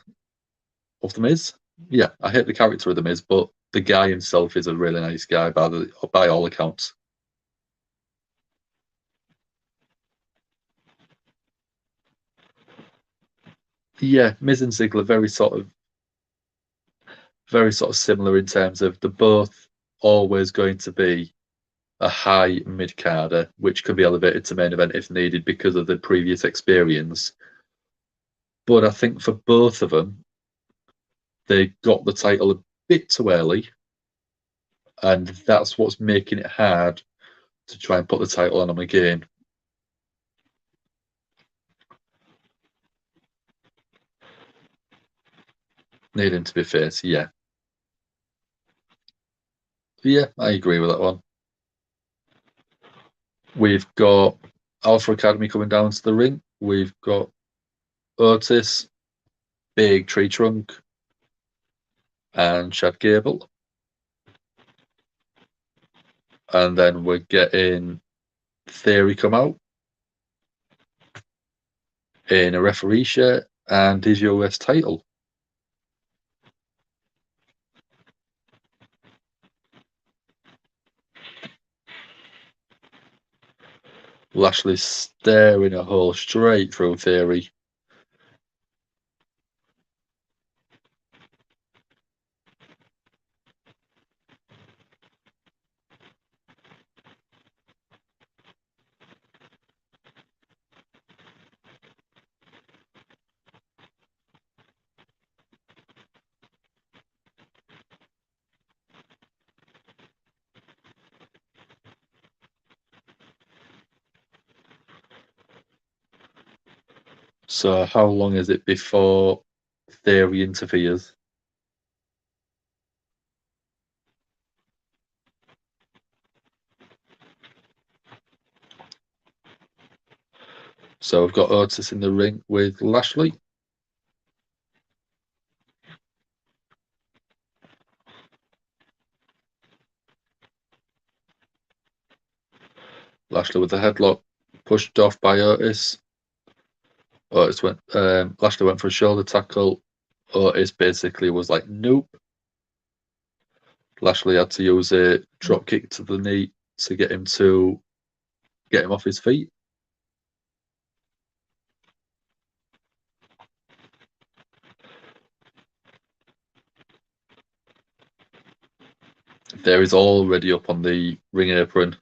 of The Miz. Yeah, I hate the character of The Miz, but the guy himself is a really nice guy by all accounts. Yeah, Miz and Ziggler very sort of similar in terms of they're both always going to be a high mid carder, which can be elevated to main event if needed because of the previous experience. But I think for both of them, they got the title a bit too early, and that's what's making it hard to try and put the title on them again. Needing to be face, yeah. Yeah, I agree with that one. We've got Alpha Academy coming down to the ring. We've got Otis, Big Tree Trunk, and Chad Gable. And then we're getting Theory come out in a referee shirt and his US title. Lashley staring a hole straight through Theory. So how long is it before Theory interferes? So we've got Otis in the ring with Lashley. Lashley with the headlock, pushed off by Otis. Lashley went for a shoulder tackle. Otis basically was like, nope. Lashley had to use a drop kick to the knee to get him off his feet. There is already up on the ring apron.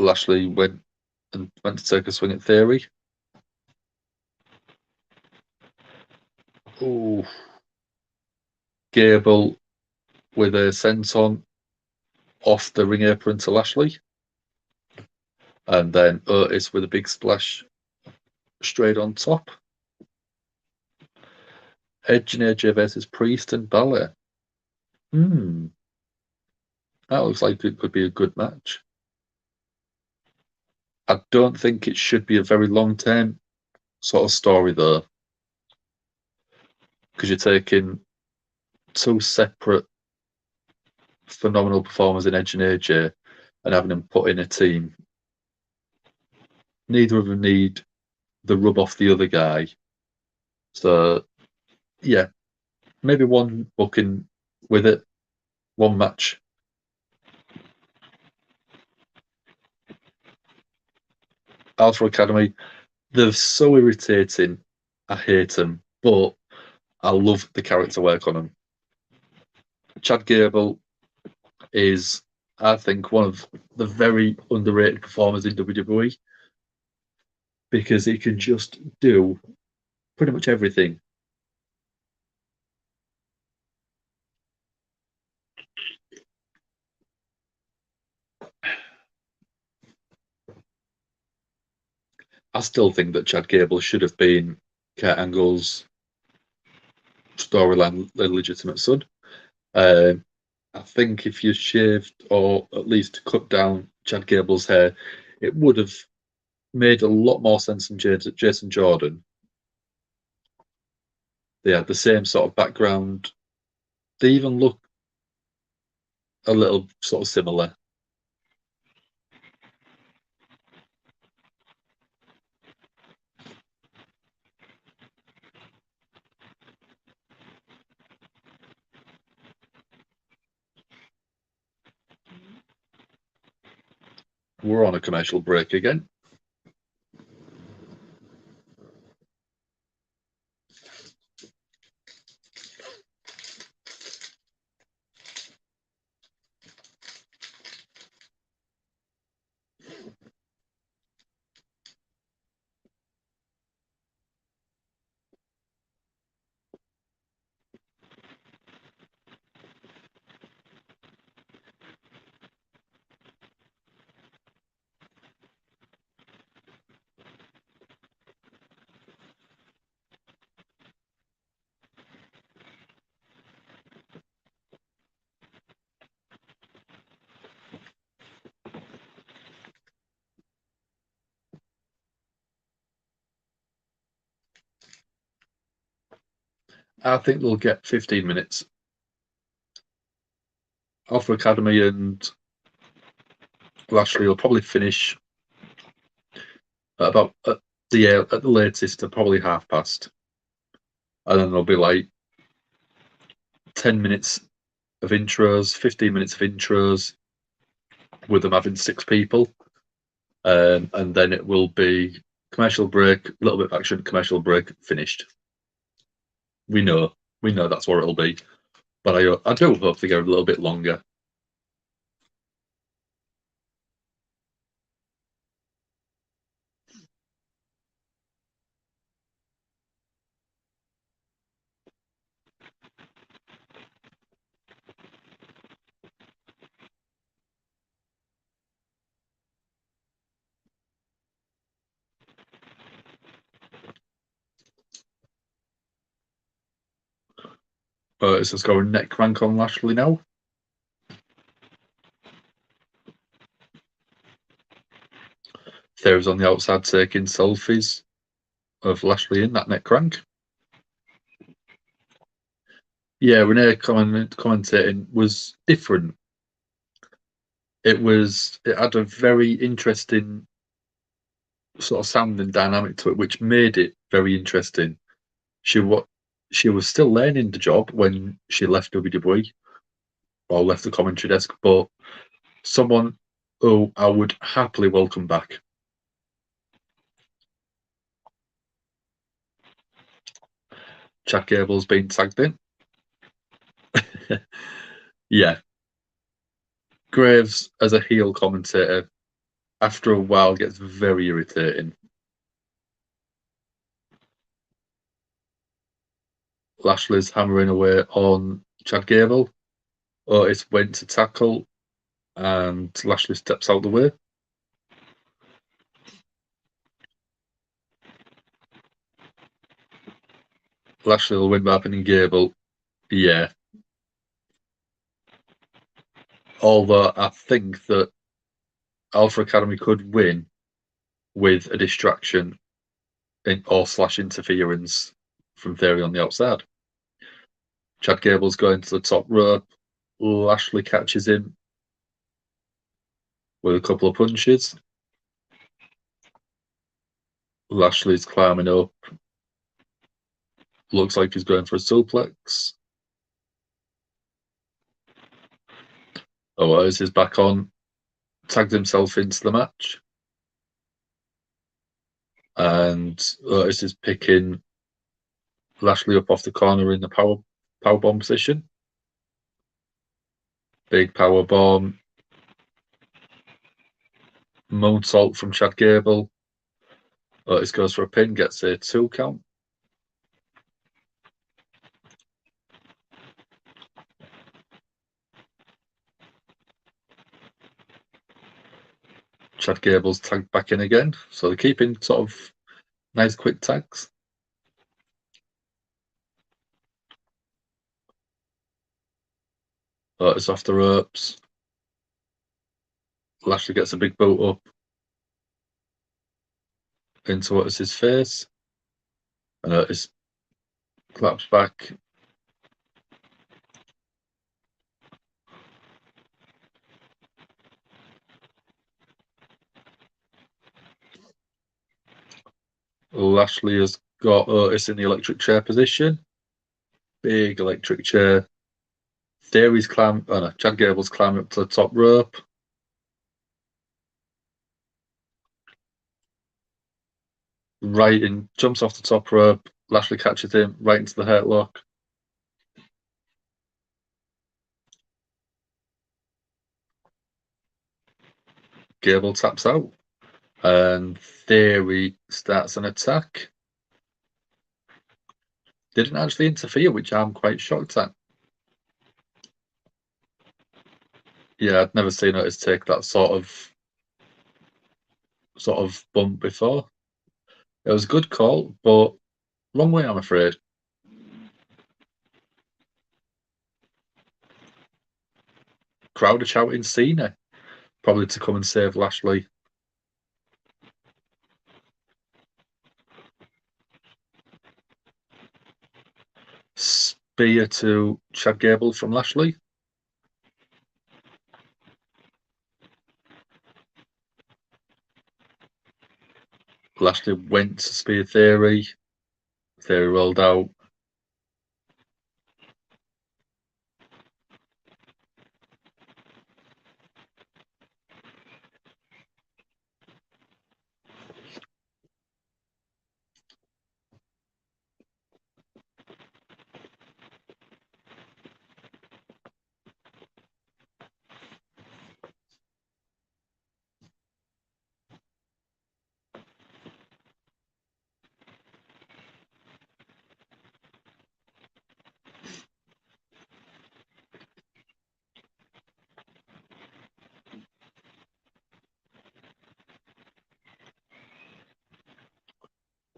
Lashley went to take a swing at Theory. Ooh. Gable with a senton off the ring apron to Lashley. And then Otis with a big splash straight on top. Edge and AJ versus Priest and Balor. That looks like it could be a good match. I don't think it should be a very long-term sort of story, though. Because you're taking two separate phenomenal performers in Edge and AJ and having them put in a team. Neither of them need the rub off the other guy. So, yeah, maybe one booking with it, one match. Alpha Academy, they're so irritating. I hate them, but I love the character work on them. Chad Gable is, I think, one of the very underrated performers in WWE because he can just do pretty much everything. I still think that Chad Gable should have been Kurt Angle's storyline legitimate son. I think if you shaved or at least cut down Chad Gable's hair, it would have made a lot more sense than Jason Jordan. They had the same sort of background. They even look a little sort of similar. We're on a commercial break again. I think they'll get 15 minutes. Alpha Academy and Lashley will probably finish at about at the latest at probably past, and then there'll be like 10 minutes of intros, 15 minutes of intros, with them having 6 people, and then it will be commercial break, a little bit of action, commercial break, finished. We know that's what it'll be, but I do hope they go a little bit longer. It's just going neck crank on Lashley now. Theo's on the outside taking selfies of Lashley in that neck crank. Yeah, Renee commentating was different. It had a very interesting sort of sound and dynamic to it, which made it very interesting. She was still learning the job when she left WWE or left the commentary desk, but someone who I would happily welcome back. Chad Gable's been tagged in. Yeah. Graves as a heel commentator, after a while, gets very irritating. Lashley's hammering away on Chad Gable. Otis went to tackle, and Lashley steps out the way. Lashley will win by pinning Gable. Yeah. Although I think that Alpha Academy could win with a distraction or / interference from Theory on the outside. Chad Gable's going to the top rope. Lashley catches him with a couple of punches. Lashley's climbing up. Looks like he's going for a suplex. Otis is back on. Tagged himself into the match. And Otis is picking Lashley up off the corner in the powerbomb position. Big powerbomb. Moonsault from Chad Gable. Otis goes for a pin, gets a 2 count. Chad Gable's tagged back in again. So they're keeping sort of nice quick tags. Otis off the ropes. Lashley gets a big boot up into Otis's face. And Otis Claps back. Lashley has got Otis in the electric chair position. Big electric chair. Chad Gable's climbing up to the top rope. Right in, jumps off the top rope. Lashley catches him right into the headlock. Gable taps out. And Theory starts an attack. Didn't actually interfere, which I'm quite shocked at. Yeah, I'd never seen Otis take that sort of bump before. It was a good call, but wrong way, I'm afraid. Crowd are shouting Cena, probably to come and save Lashley. Spear to Chad Gable from Lashley. Lashley went to spear Theory. Theory rolled out.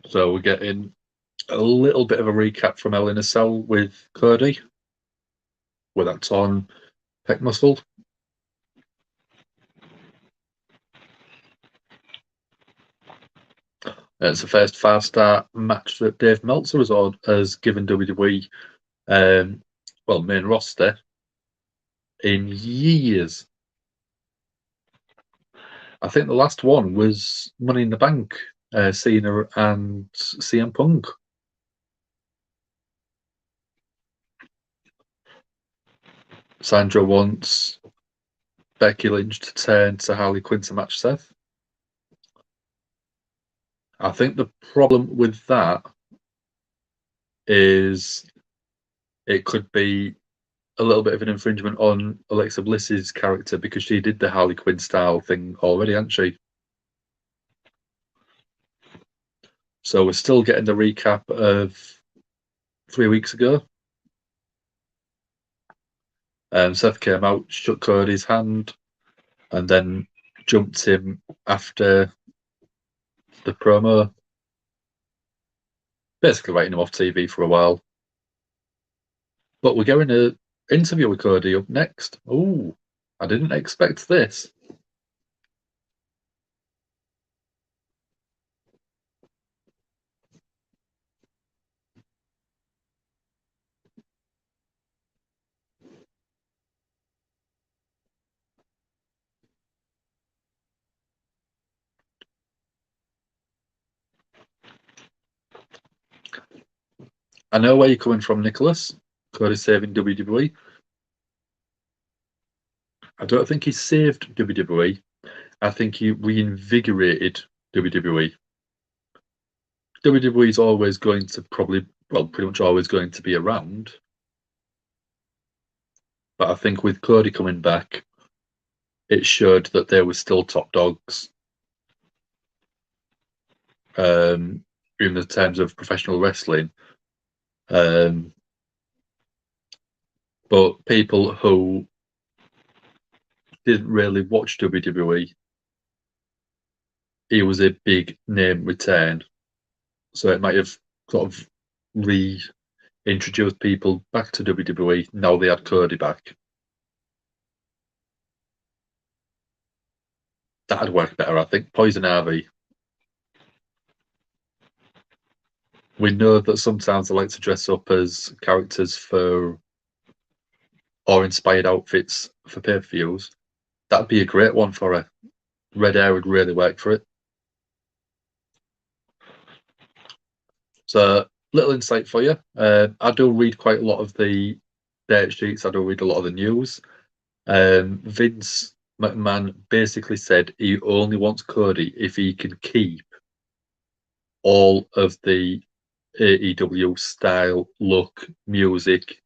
So we're getting a little bit of a recap from Hell in a Cell with Cody, with that torn pec muscle. It's the first 5-star match that Dave Meltzer has given WWE, main roster, in years. I think the last one was Money in the Bank, Cena and CM Punk. Sandra wants Becky Lynch to turn to Harley Quinn to match Seth. I think the problem with that is it could be a little bit of an infringement on Alexa Bliss's character because she did the Harley Quinn style thing already, hasn't she? So we're still getting the recap of 3 weeks ago. Seth came out, shook Cody's hand, and then jumped him after the promo, basically writing him off TV for a while. But we're getting an interview with Cody up next. Oh, I didn't expect this. I know where you're coming from, Nicholas. Cody's saving WWE. I don't think he saved WWE. I think he reinvigorated WWE. WWE is always going to pretty much always going to be around. But I think with Cody coming back, it showed that they were still top dogs in the terms of professional wrestling. But people who didn't really watch WWE, he was a big name return. So it might have sort of reintroduced people back to WWE now they had Cody back. That'd work better, I think. Poison Ivy. we know that sometimes they like to dress up as characters for or inspired outfits for pay-per-views. That'd be a great one for her. Red hair would really work for it. So, little insight for you. I do read quite a lot of the date sheets. I do read a lot of the news. Vince McMahon basically said he only wants Cody if he can keep all of the AEW style, look, music,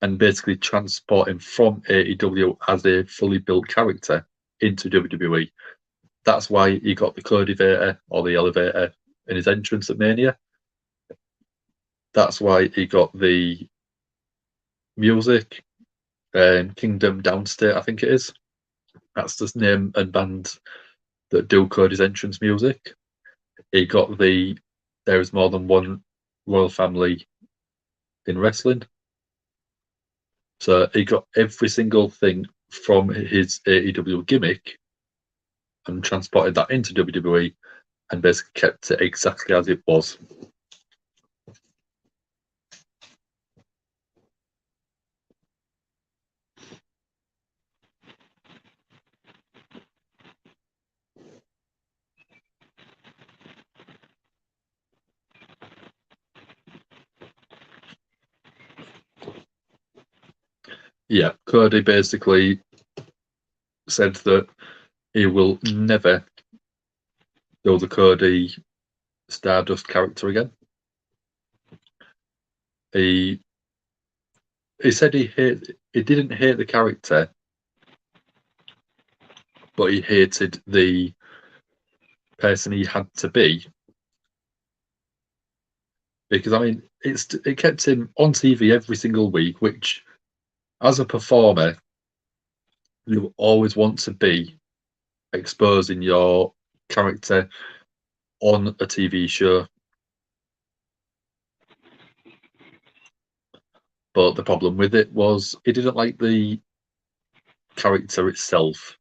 and basically transport him from AEW as a fully built character into WWE. That's why he got the Codyvator or the elevator in his entrance at Mania. That's why he got the music, Kingdom Downstate, I think it is. That's the name and band that do Cody's entrance music. He got the There is More Than One Royal Family in Wrestling. So he got every single thing from his AEW gimmick and transported that into WWE and basically kept it exactly as it was. Yeah, Cody basically said that he will never do the Cody Stardust character again. He said he didn't hate the character, but he hated the person he had to be. Because I mean, it kept him on TV every single week, which as a performer, you always want to be exposing your character on a TV show. But the problem with it was he didn't like the character itself.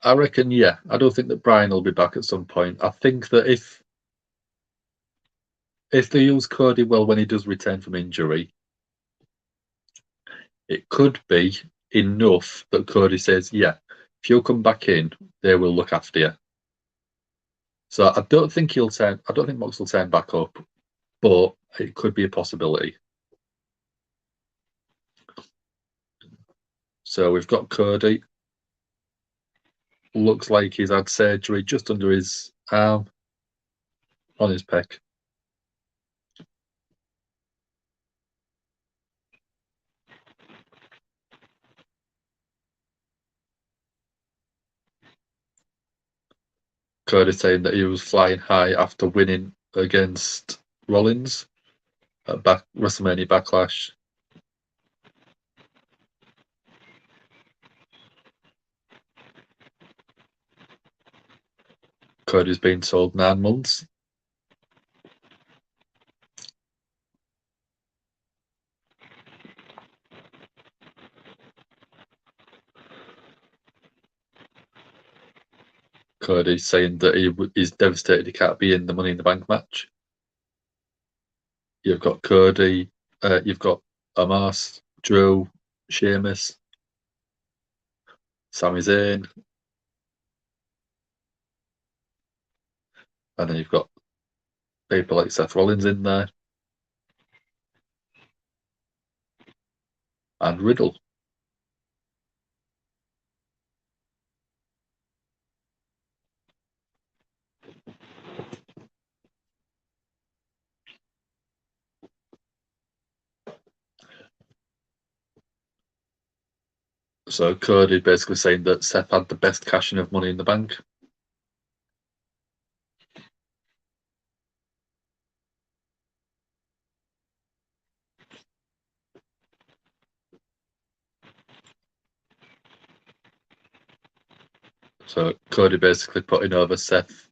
I reckon, yeah. I don't think that Brian will be back at some point. I think that if they use Cody well when he does return from injury, it could be enough that Cody says, yeah, if you come back in, they will look after you. So I don't think Mox will turn back up, but it could be a possibility. So we've got Cody. Looks like he's had surgery just under his arm, on his pec. Cody saying that he was flying high after winning against Rollins at WrestleMania Backlash. Cody's been sold 9 months. Cody's saying that he's devastated he can't be in the Money in the Bank match. You've got Cody, you've got Omos, Drew, Sheamus, Sami Zayn, and then you've got people like Seth Rollins in there, and Riddle. So Cody basically saying that Seth had the best cashing of Money in the Bank. So Cody basically putting over Seth.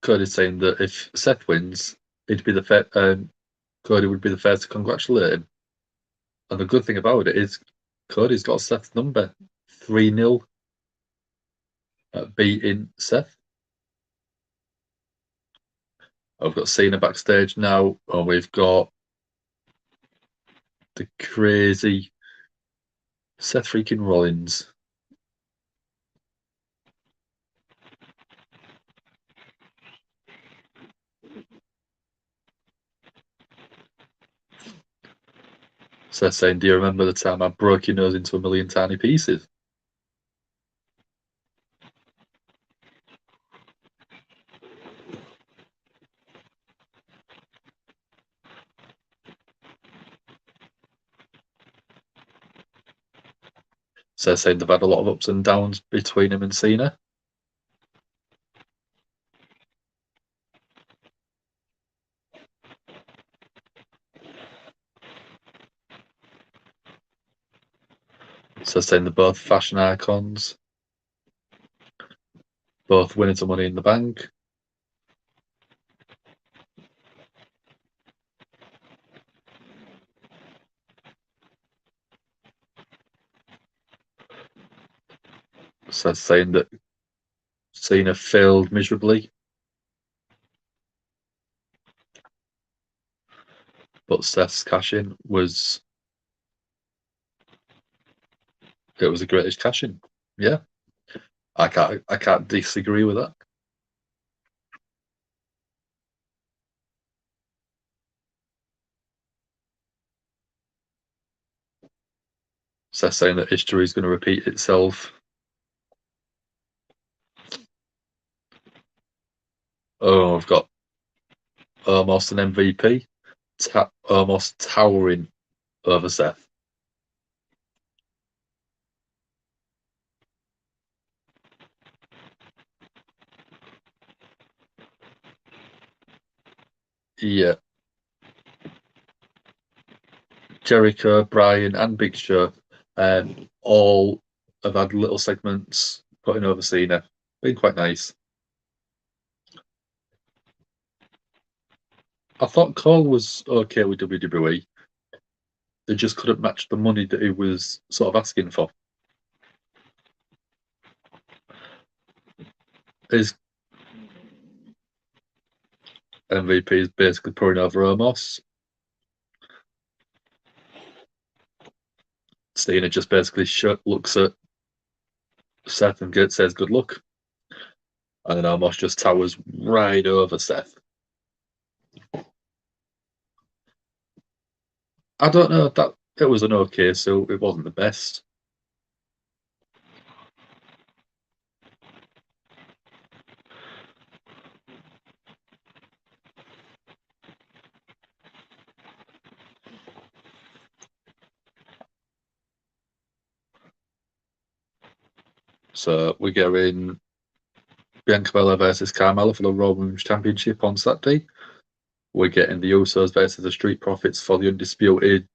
Cody's saying that if Seth wins, it'd be Cody would be the first to congratulate him. And the good thing about it is Cody's got Seth's number 3-0 at beating Seth. I've got Cena backstage now, and we've got the crazy Seth freaking Rollins. Seth saying, "Do you remember the time I broke your nose into a million tiny pieces?" Seth saying they've had a lot of ups and downs between him and Cena. Seth saying they're both fashion icons, both winning some money in the bank. Seth saying that Cena failed miserably, but Seth's cash-in was the greatest cash-in. Yeah, I can't disagree with that. Seth saying that history is going to repeat itself. Oh, I've got almost an MVP, almost towering over Seth. Yeah. Jericho, Bryan, and Big Show all have had little segments putting over Cena. Been quite nice. I thought Cole was okay with WWE. They just couldn't match the money that he was sort of asking for. His MVP is basically pouring over Omos. Cena just basically looks at Seth and says good luck. And then Omos just towers right over Seth. I don't know, that it was an okay, so it wasn't the best. So we're getting Bianca Belair versus Carmella for the Raw Women's Championship on Saturday. We're getting the Usos versus the Street Profits for the Undisputed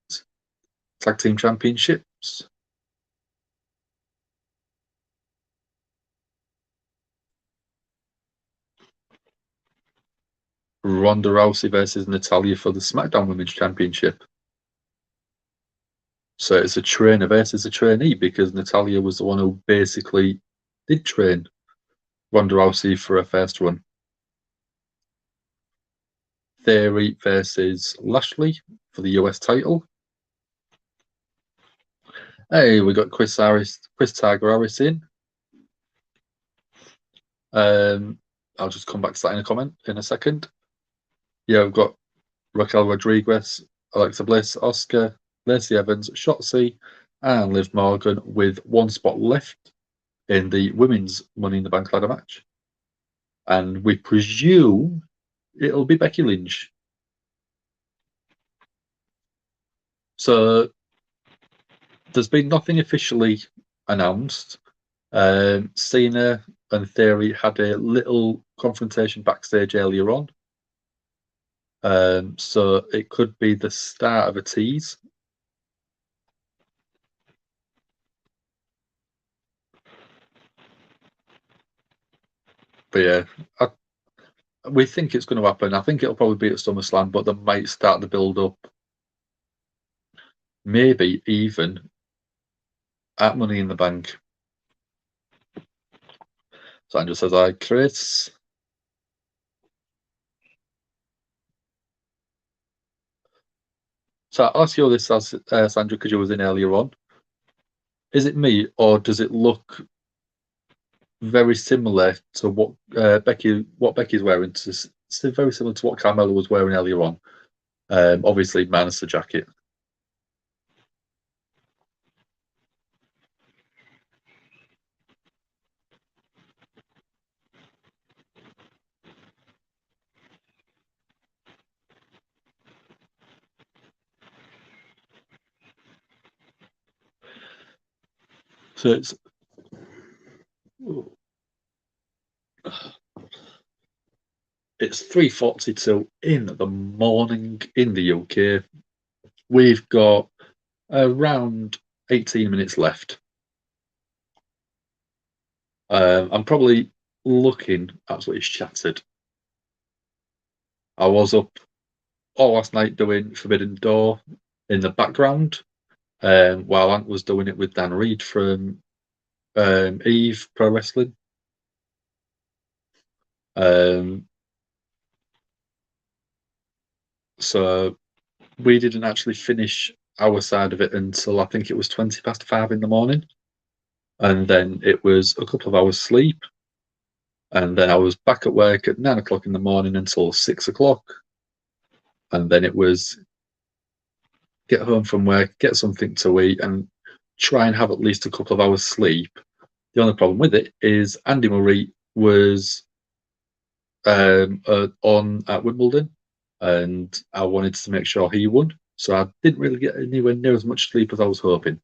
Tag Team Championships. Ronda Rousey versus Natalya for the SmackDown Women's Championship. So it's a trainer versus a trainee because Natalya was the one who basically did train Ronda Rousey for her first run. Theory versus Lashley for the US title. Hey, we got Chris Tiger Harris in. I'll just come back to that in a comment in a second. Yeah, we've got Raquel Rodriguez, Alexa Bliss, Oscar, Lacey Evans, Shotzi, and Liv Morgan with one spot left in the women's Money in the Bank ladder match. And we presume it'll be Becky Lynch. So there's been nothing officially announced. Cena and Theory had a little confrontation backstage earlier on. So it could be the start of a tease. But yeah, we think it's going to happen. I think it'll probably be at SummerSlam, but they might start the build up. Maybe even at Money in the Bank. Sandra says, "Hi, Chris." So I'll ask you this, Sandra, because you was in earlier on. Is it me, or does it look very similar to what Becky's wearing? It's very similar to what Carmella was wearing earlier on. Obviously, minus the jacket. So it's 3:42 in the morning in the UK. We've got around 18 minutes left. I'm probably looking absolutely shattered. I was up all last night doing Forbidden Door in the background, while Ant was doing it with Dan Reed from Eve Pro Wrestling. So we didn't actually finish our side of it until I think it was 5:20 in the morning. And then it was a couple of hours sleep. And then I was back at work at 9 o'clock in the morning until 6 o'clock. And then it was get home from work, get something to eat, and try and have at least a couple of hours sleep. The only problem with it is Andy Murray was on at Wimbledon, and I wanted to make sure he won. So I didn't really get anywhere near as much sleep as I was hoping.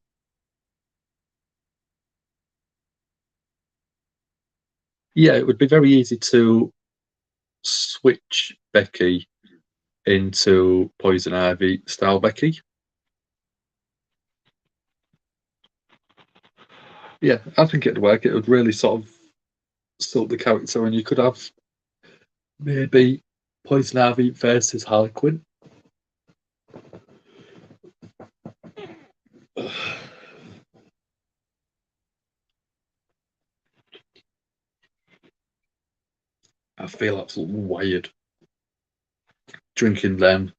Yeah, it would be very easy to switch Becky into Poison Ivy style Becky. Yeah, I think it'd work. It would really sort of suit the character, and you could have maybe Poison Ivy versus Harley Quinn. I feel absolutely wired drinking them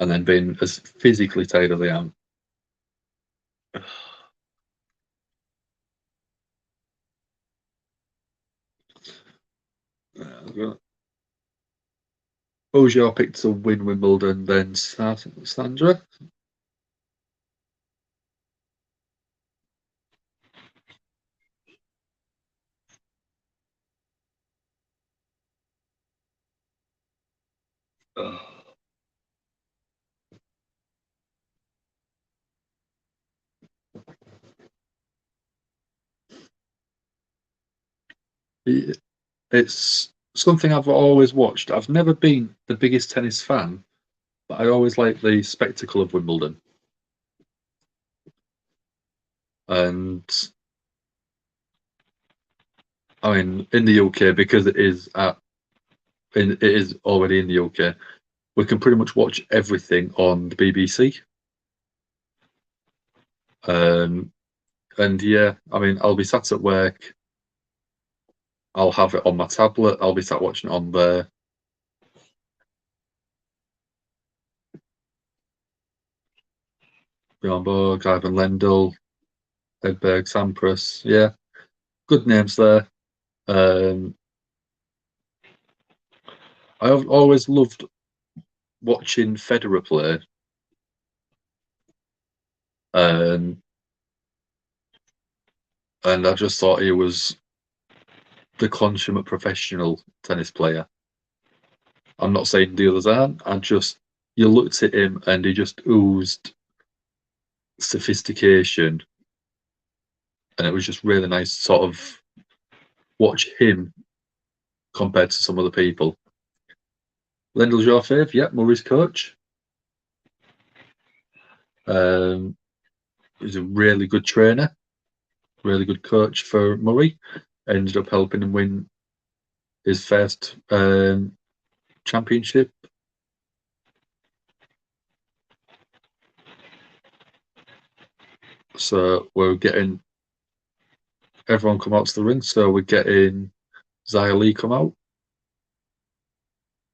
and then being as physically tired as I am. Who's your pick to win Wimbledon then, Sandra? It's something I've always watched. I've never been the biggest tennis fan, but I always like the spectacle of Wimbledon. And I mean, in the UK, because it is already in the UK, we can pretty much watch everything on the BBC. And yeah, I mean, I'll be sat at work. I'll have it on my tablet. I'll be sat watching it on there. Bjorn Borg, Ivan Lendl, Edberg, Sampras. Yeah, good names there. I've always loved watching Federer play. And I just thought he was the consummate professional tennis player. I'm not saying the others aren't. You looked at him and he just oozed sophistication. And it was just really nice to sort of watch him compared to some other people. Lendl's your fave? Yep, Murray's coach. He's a really good trainer, really good coach for Murray. Ended up helping him win his first championship. So we're getting everyone come out to the ring. So we're getting Xia Li come out.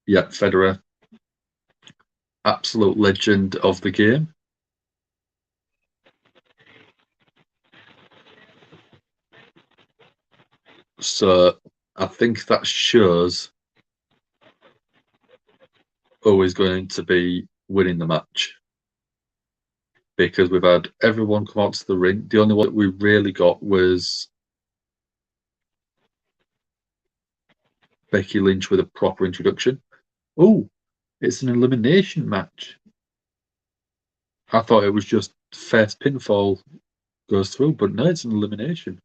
Yeah, Federer, absolute legend of the game. So I think that shows who is going to be winning the match. Because we've had everyone come out to the ring. The only one that we really got was Becky Lynch with a proper introduction. Oh, it's an elimination match. I thought it was just first pinfall goes through, but no, it's an elimination.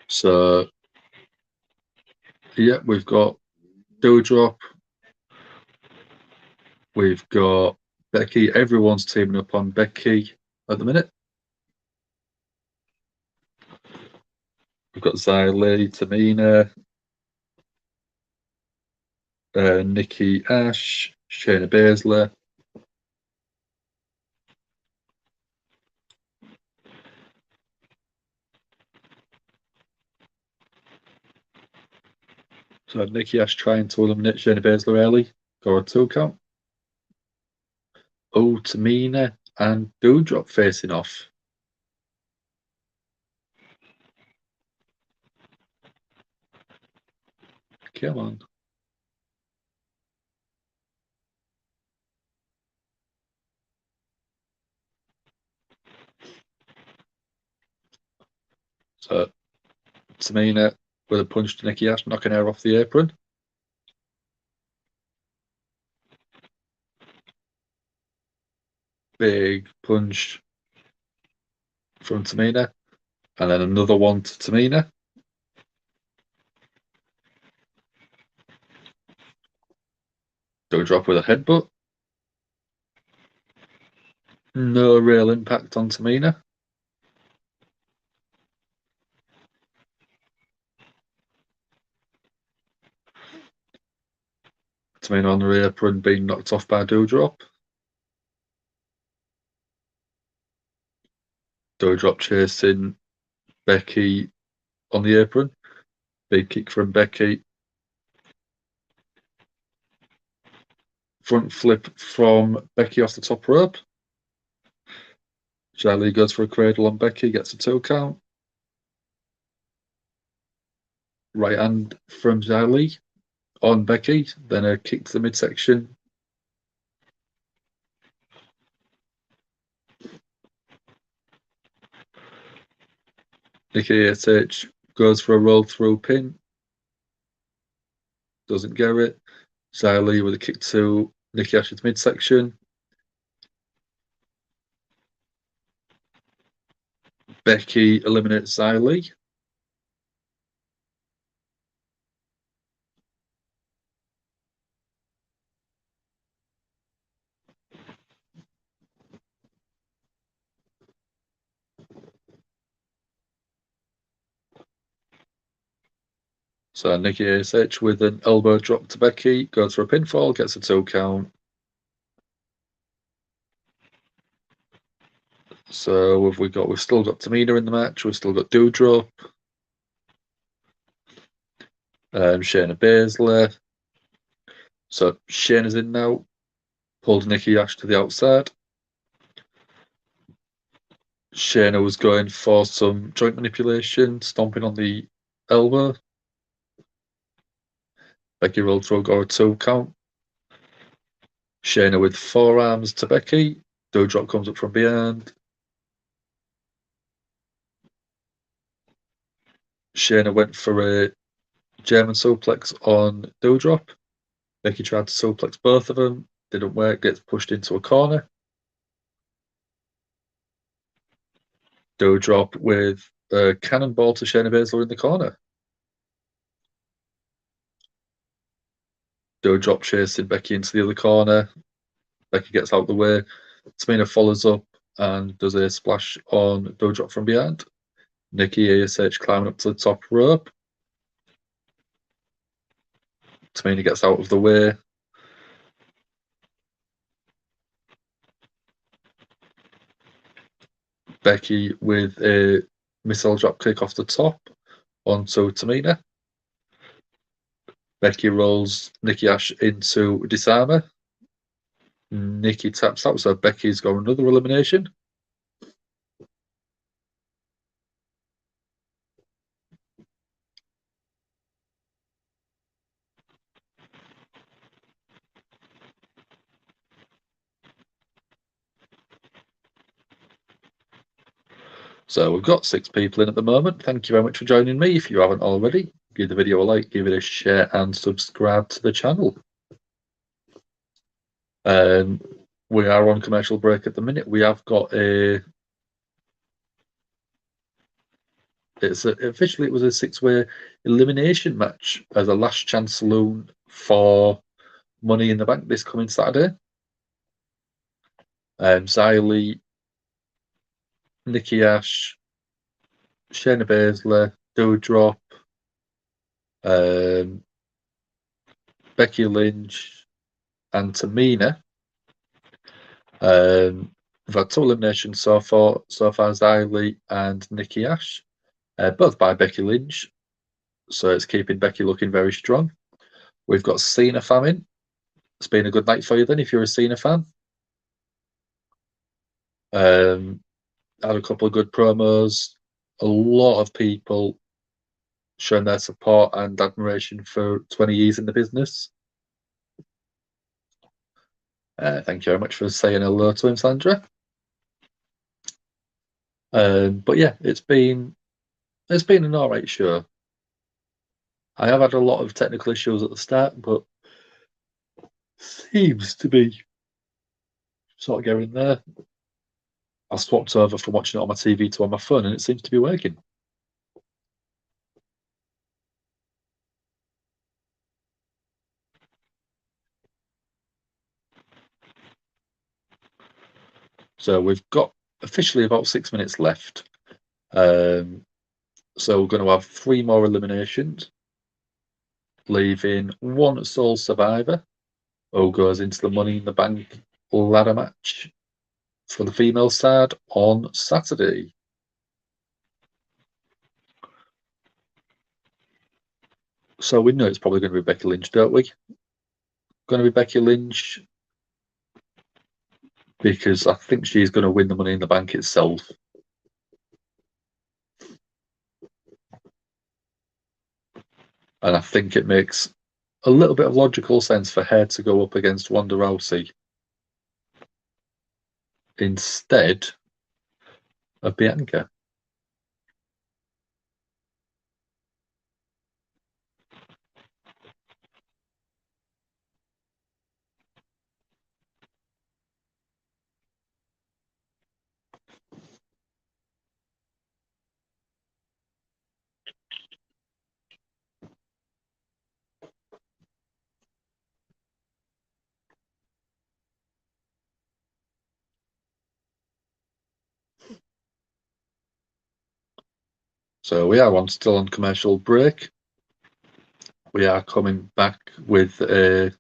So, yeah, we've got Doudrop. We've got Becky. Everyone's teaming up on Becky at the minute. We've got Xia Li, Tamina, Nikki Ash, Shayna Baszler. So Nikki Ash trying to eliminate Shayna Baszler early. Go a 2 count. Oh, Tamina and Doudrop facing off. Come on. So Tamina with a punch to Nikki Ash, knocking her off the apron. Big punch from Tamina. And then another one to Tamina. Doudrop with a headbutt. No real impact on Tamina. Tamina on the apron being knocked off by Doudrop. Doudrop chasing Becky on the apron. Big kick from Becky. Front flip from Becky off the top rope. Xia Li goes for a cradle on Becky, gets a 2 count. Right hand from Xia Li on Becky, then a kick to the midsection. Nikki ASH goes for a roll through pin. Doesn't get it. Xia Li with a kick to Nikki Ash's midsection. Becky eliminates Xia Li. So Nikki ASH with an elbow drop to Becky, goes for a pinfall, gets a 2 count. So we've still got Tamina in the match, we've still got Doudrop, Shayna Baszler. So Shayna's in now, pulled Nikki Ash to the outside. Shayna was going for some joint manipulation, stomping on the elbow. Becky rolled through, got a 2 count. Shayna with forearms to Becky. Doudrop comes up from behind. Shayna went for a German suplex on Doudrop. Becky tried to suplex both of them. Didn't work, gets pushed into a corner. Doudrop with a cannonball to Shayna Baszler in the corner. Doudrop chasing Becky into the other corner. Becky gets out of the way. Tamina follows up and does a splash on Doudrop from behind. Nikki ASH climbing up to the top rope. Tamina gets out of the way. Becky with a missile drop kick off the top onto Tamina. Becky rolls Nikki Ash into disarmer. Nikki taps out, so Becky's got another elimination. So we've got 6 people in at the moment. Thank you very much for joining me. If you haven't already, give the video a like, give it a share, and subscribe to the channel. We are on commercial break at the minute. We have got officially it was a 6-way elimination match as a last chance saloon for Money in the Bank this coming Saturday. Xylee, Nikki Ash, Shayna Baszler, Doudrop, Becky Lynch, and Tamina. We've had 2 eliminations so far. Xylee and Nikki Ash, both by Becky Lynch. So it's keeping Becky looking very strong. We've got Cena famine. It's been a good night for you then, if you're a Cena fan. Had a couple of good promos. A lot of people showing their support and admiration for 20 years in the business. Thank you very much for saying hello to him, Sandra. But yeah, it's been an alright show. I have had a lot of technical issues at the start, but seems to be sort of getting there. I swapped over from watching it on my TV to on my phone, and it seems to be working. So we've got officially about 6 minutes left. So we're going to have 3 more eliminations, leaving 1 sole survivor who goes into the Money in the Bank ladder match for the female side on Saturday. So we know it's probably going to be Becky Lynch, don't we? Going to be Becky Lynch because I think she's going to win the Money in the Bank itself. And I think it makes a little bit of logical sense for her to go up against Ronda Rousey instead of Bianca. So we are still on commercial break. We are coming back with a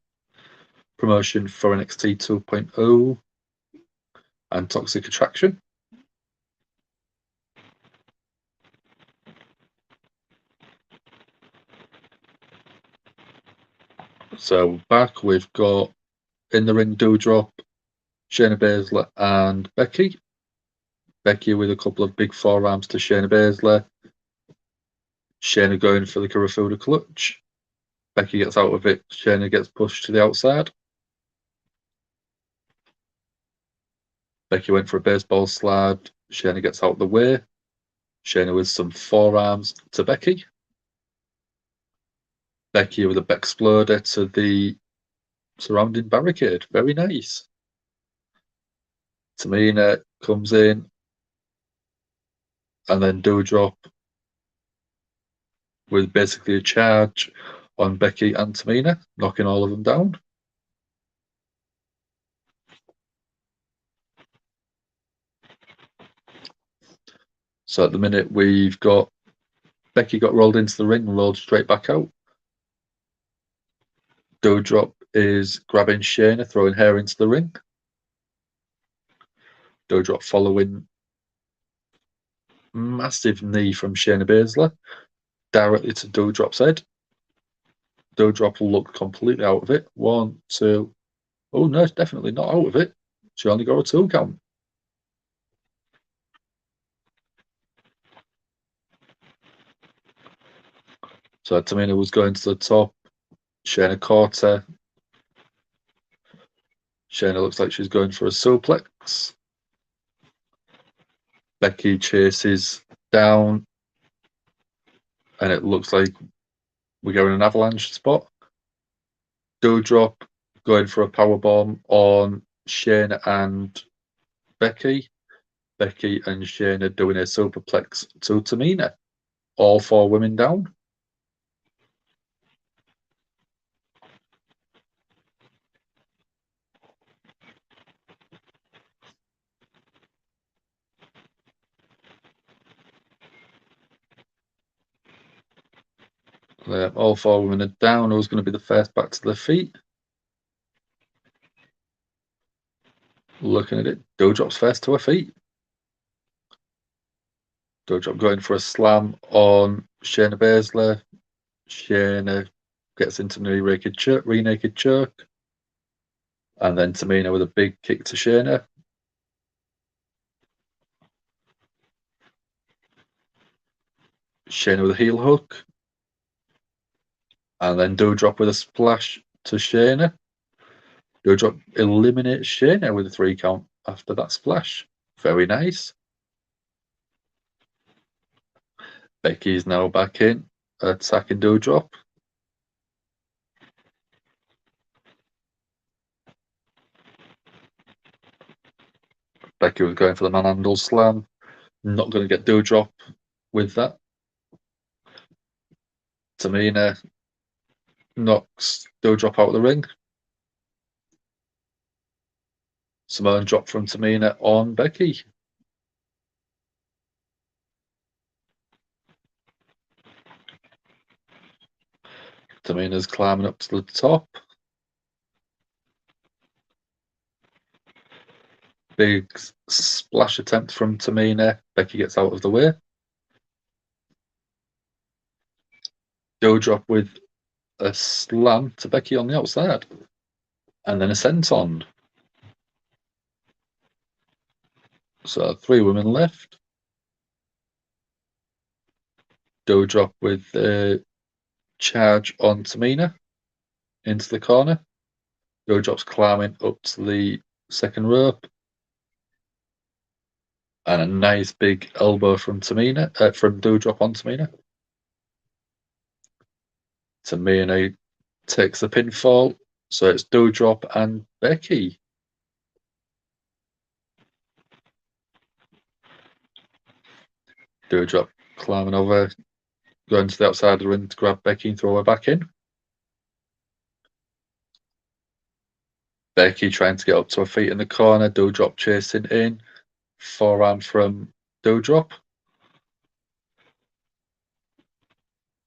promotion for NXT 2.0 and Toxic Attraction. So back we've got in the ring Doudrop, Shayna Baszler and Becky. Becky with a couple of big forearms to Shayna Baszler. Shayna going for the Karafuda clutch. Becky gets out of it. Shayna gets pushed to the outside. Becky went for a baseball slide. Shayna gets out of the way. Shayna with some forearms to Becky. Becky with a Bexploder to the surrounding barricade. Very nice. Tamina comes in. And then Doudrop with basically a charge on Becky and Tamina, knocking all of them down. So at the minute, we've got Becky got rolled into the ring and rolled straight back out. Doudrop is grabbing Shayna, throwing her into the ring. Doudrop following massive knee from Shayna Baszler directly to Doudrop's head. Doudrop looked completely out of it. 1, 2. Oh no, definitely not out of it. She only got a 2 count. So Tamina was going to the top. Shayna caught her. Shayna looks like she's going for a suplex. Becky chases down. And it looks like we're going an avalanche spot. Doudrop going for a powerbomb on Shayna and Becky. Becky and Shayna doing a superplex to Tamina. All 4 women down. All 4 women are down. Who's going to be the first back to their feet? Looking at it, Doudrop's first to her feet. Doudrop going for a slam on Shayna Baszler. Shayna gets into re-naked choke. And then Tamina with a big kick to Shayna. Shayna with a heel hook. And then Doudrop with a splash to Shayna. Doudrop eliminates Shayna with a 3 count after that splash. Very nice. Becky's now back in, attacking Doudrop. Becky was going for the manhandle slam. Not going to get Doudrop with that. Tamina knocks Doudrop out of the ring. Samoan drop from Tamina on Becky. Tamina's climbing up to the top. Big splash attempt from Tamina. Becky gets out of the way. Doudrop with a slam to Becky on the outside. And then a senton. So 3 women left. Doudrop with a charge on Tamina into the corner. Doudrop's climbing up to the second rope. And a nice big elbow from Tamina, from Doudrop on Tamina. Tamina takes the pinfall. So it's Doudrop and Becky. Doudrop climbing over, going to the outside of the ring to grab Becky and throw her back in. Becky trying to get up to her feet in the corner. Doudrop chasing in. Forearm from Doudrop.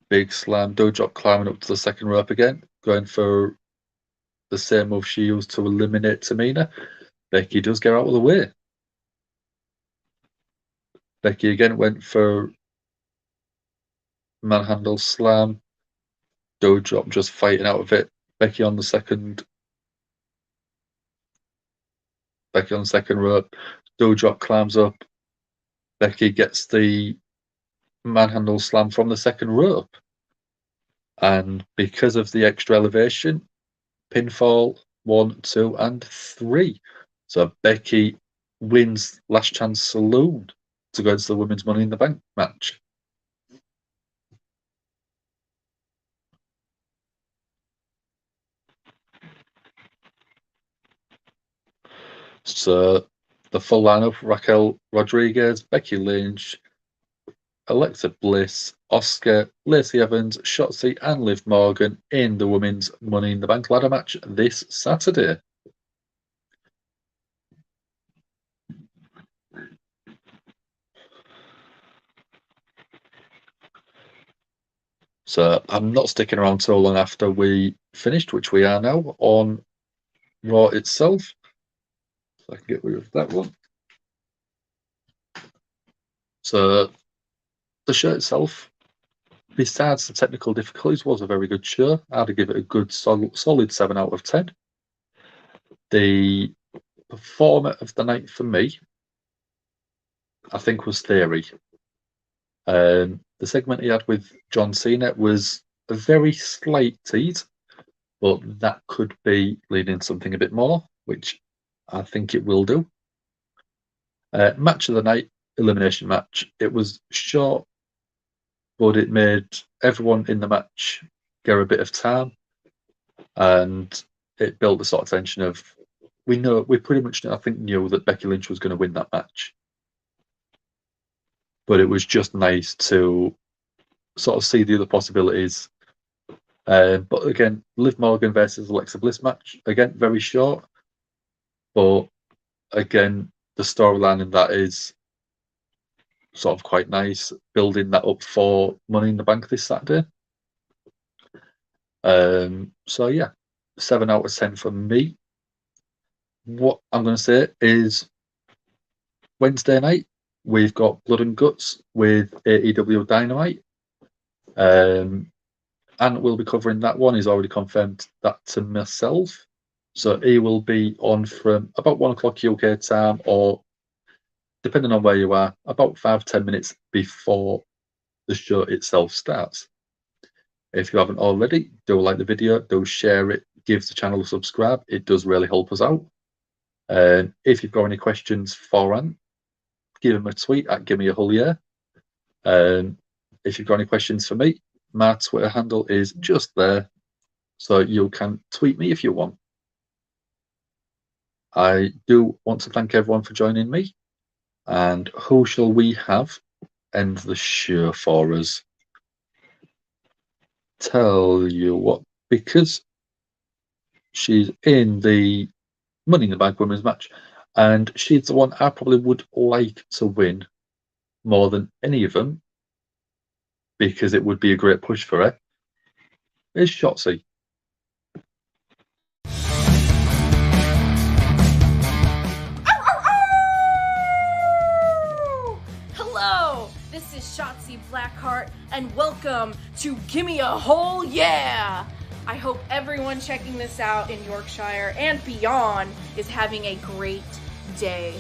Big slam. Doudrop climbing up to the second rope again, going for the same move she used to eliminate Tamina. Becky does get out of the way. Becky again went for manhandle slam. Doudrop just fighting out of it. Becky on the second rope. Doudrop climbs up. Becky gets the manhandle slam from the second rope. And because of the extra elevation, pinfall 1, 2, and 3. So Becky wins Last Chance Saloon to go into the Women's Money in the Bank match. So the full lineup: Raquel Rodriguez, Becky Lynch, Alexa Bliss, Asuka, Lacey Evans, Shotzi, and Liv Morgan in the Women's Money in the Bank ladder match this Saturday. So I'm not sticking around so long after we finished, which we are now, on Raw itself. So I can get rid of that one. So the show itself, besides the technical difficulties, was a very good show. I'd give it a good solid 7 out of 10. The performer of the night for me, I think, was Theory. The segment he had with John Cena was a very slight tease, but that could be leading something a bit more, which I think it will do. Match of the night, elimination match. It was short, but it made everyone in the match get a bit of time, and it built the sort of tension of we pretty much I think knew that Becky Lynch was going to win that match, but it was just nice to sort of see the other possibilities. But again, Liv Morgan versus Alexa Bliss match, again very short, but again the storyline in that is sort of quite nice, building that up for Money in the Bank this Saturday. So yeah, 7 out of 10 from me. What I'm going to say is Wednesday night we've got Blood and Guts with AEW Dynamite, and we'll be covering that one. He's already confirmed that to myself, so he will be on from about 1 o'clock UK time, or depending on where you are, about 5-10 minutes before the show itself starts. If you haven't already, do like the video, do share it, give the channel a subscribe. It does really help us out. If you've got any questions for Ant, give him a tweet at Gimme a Hull Yeah. If you've got any questions for me, my Twitter handle is just there, so you can tweet me if you want. I do want to thank everyone for joining me. And who shall we have end the show for us? Tell you what, because she's in the Money in the Bank women's match, and she's the one I probably would like to win more than any of them, because it would be a great push for her, is Shotzi. Hello, this is Shotzi Blackheart, and welcome to Gimme a Hull Yeah! I hope everyone checking this out in Yorkshire and beyond is having a great day.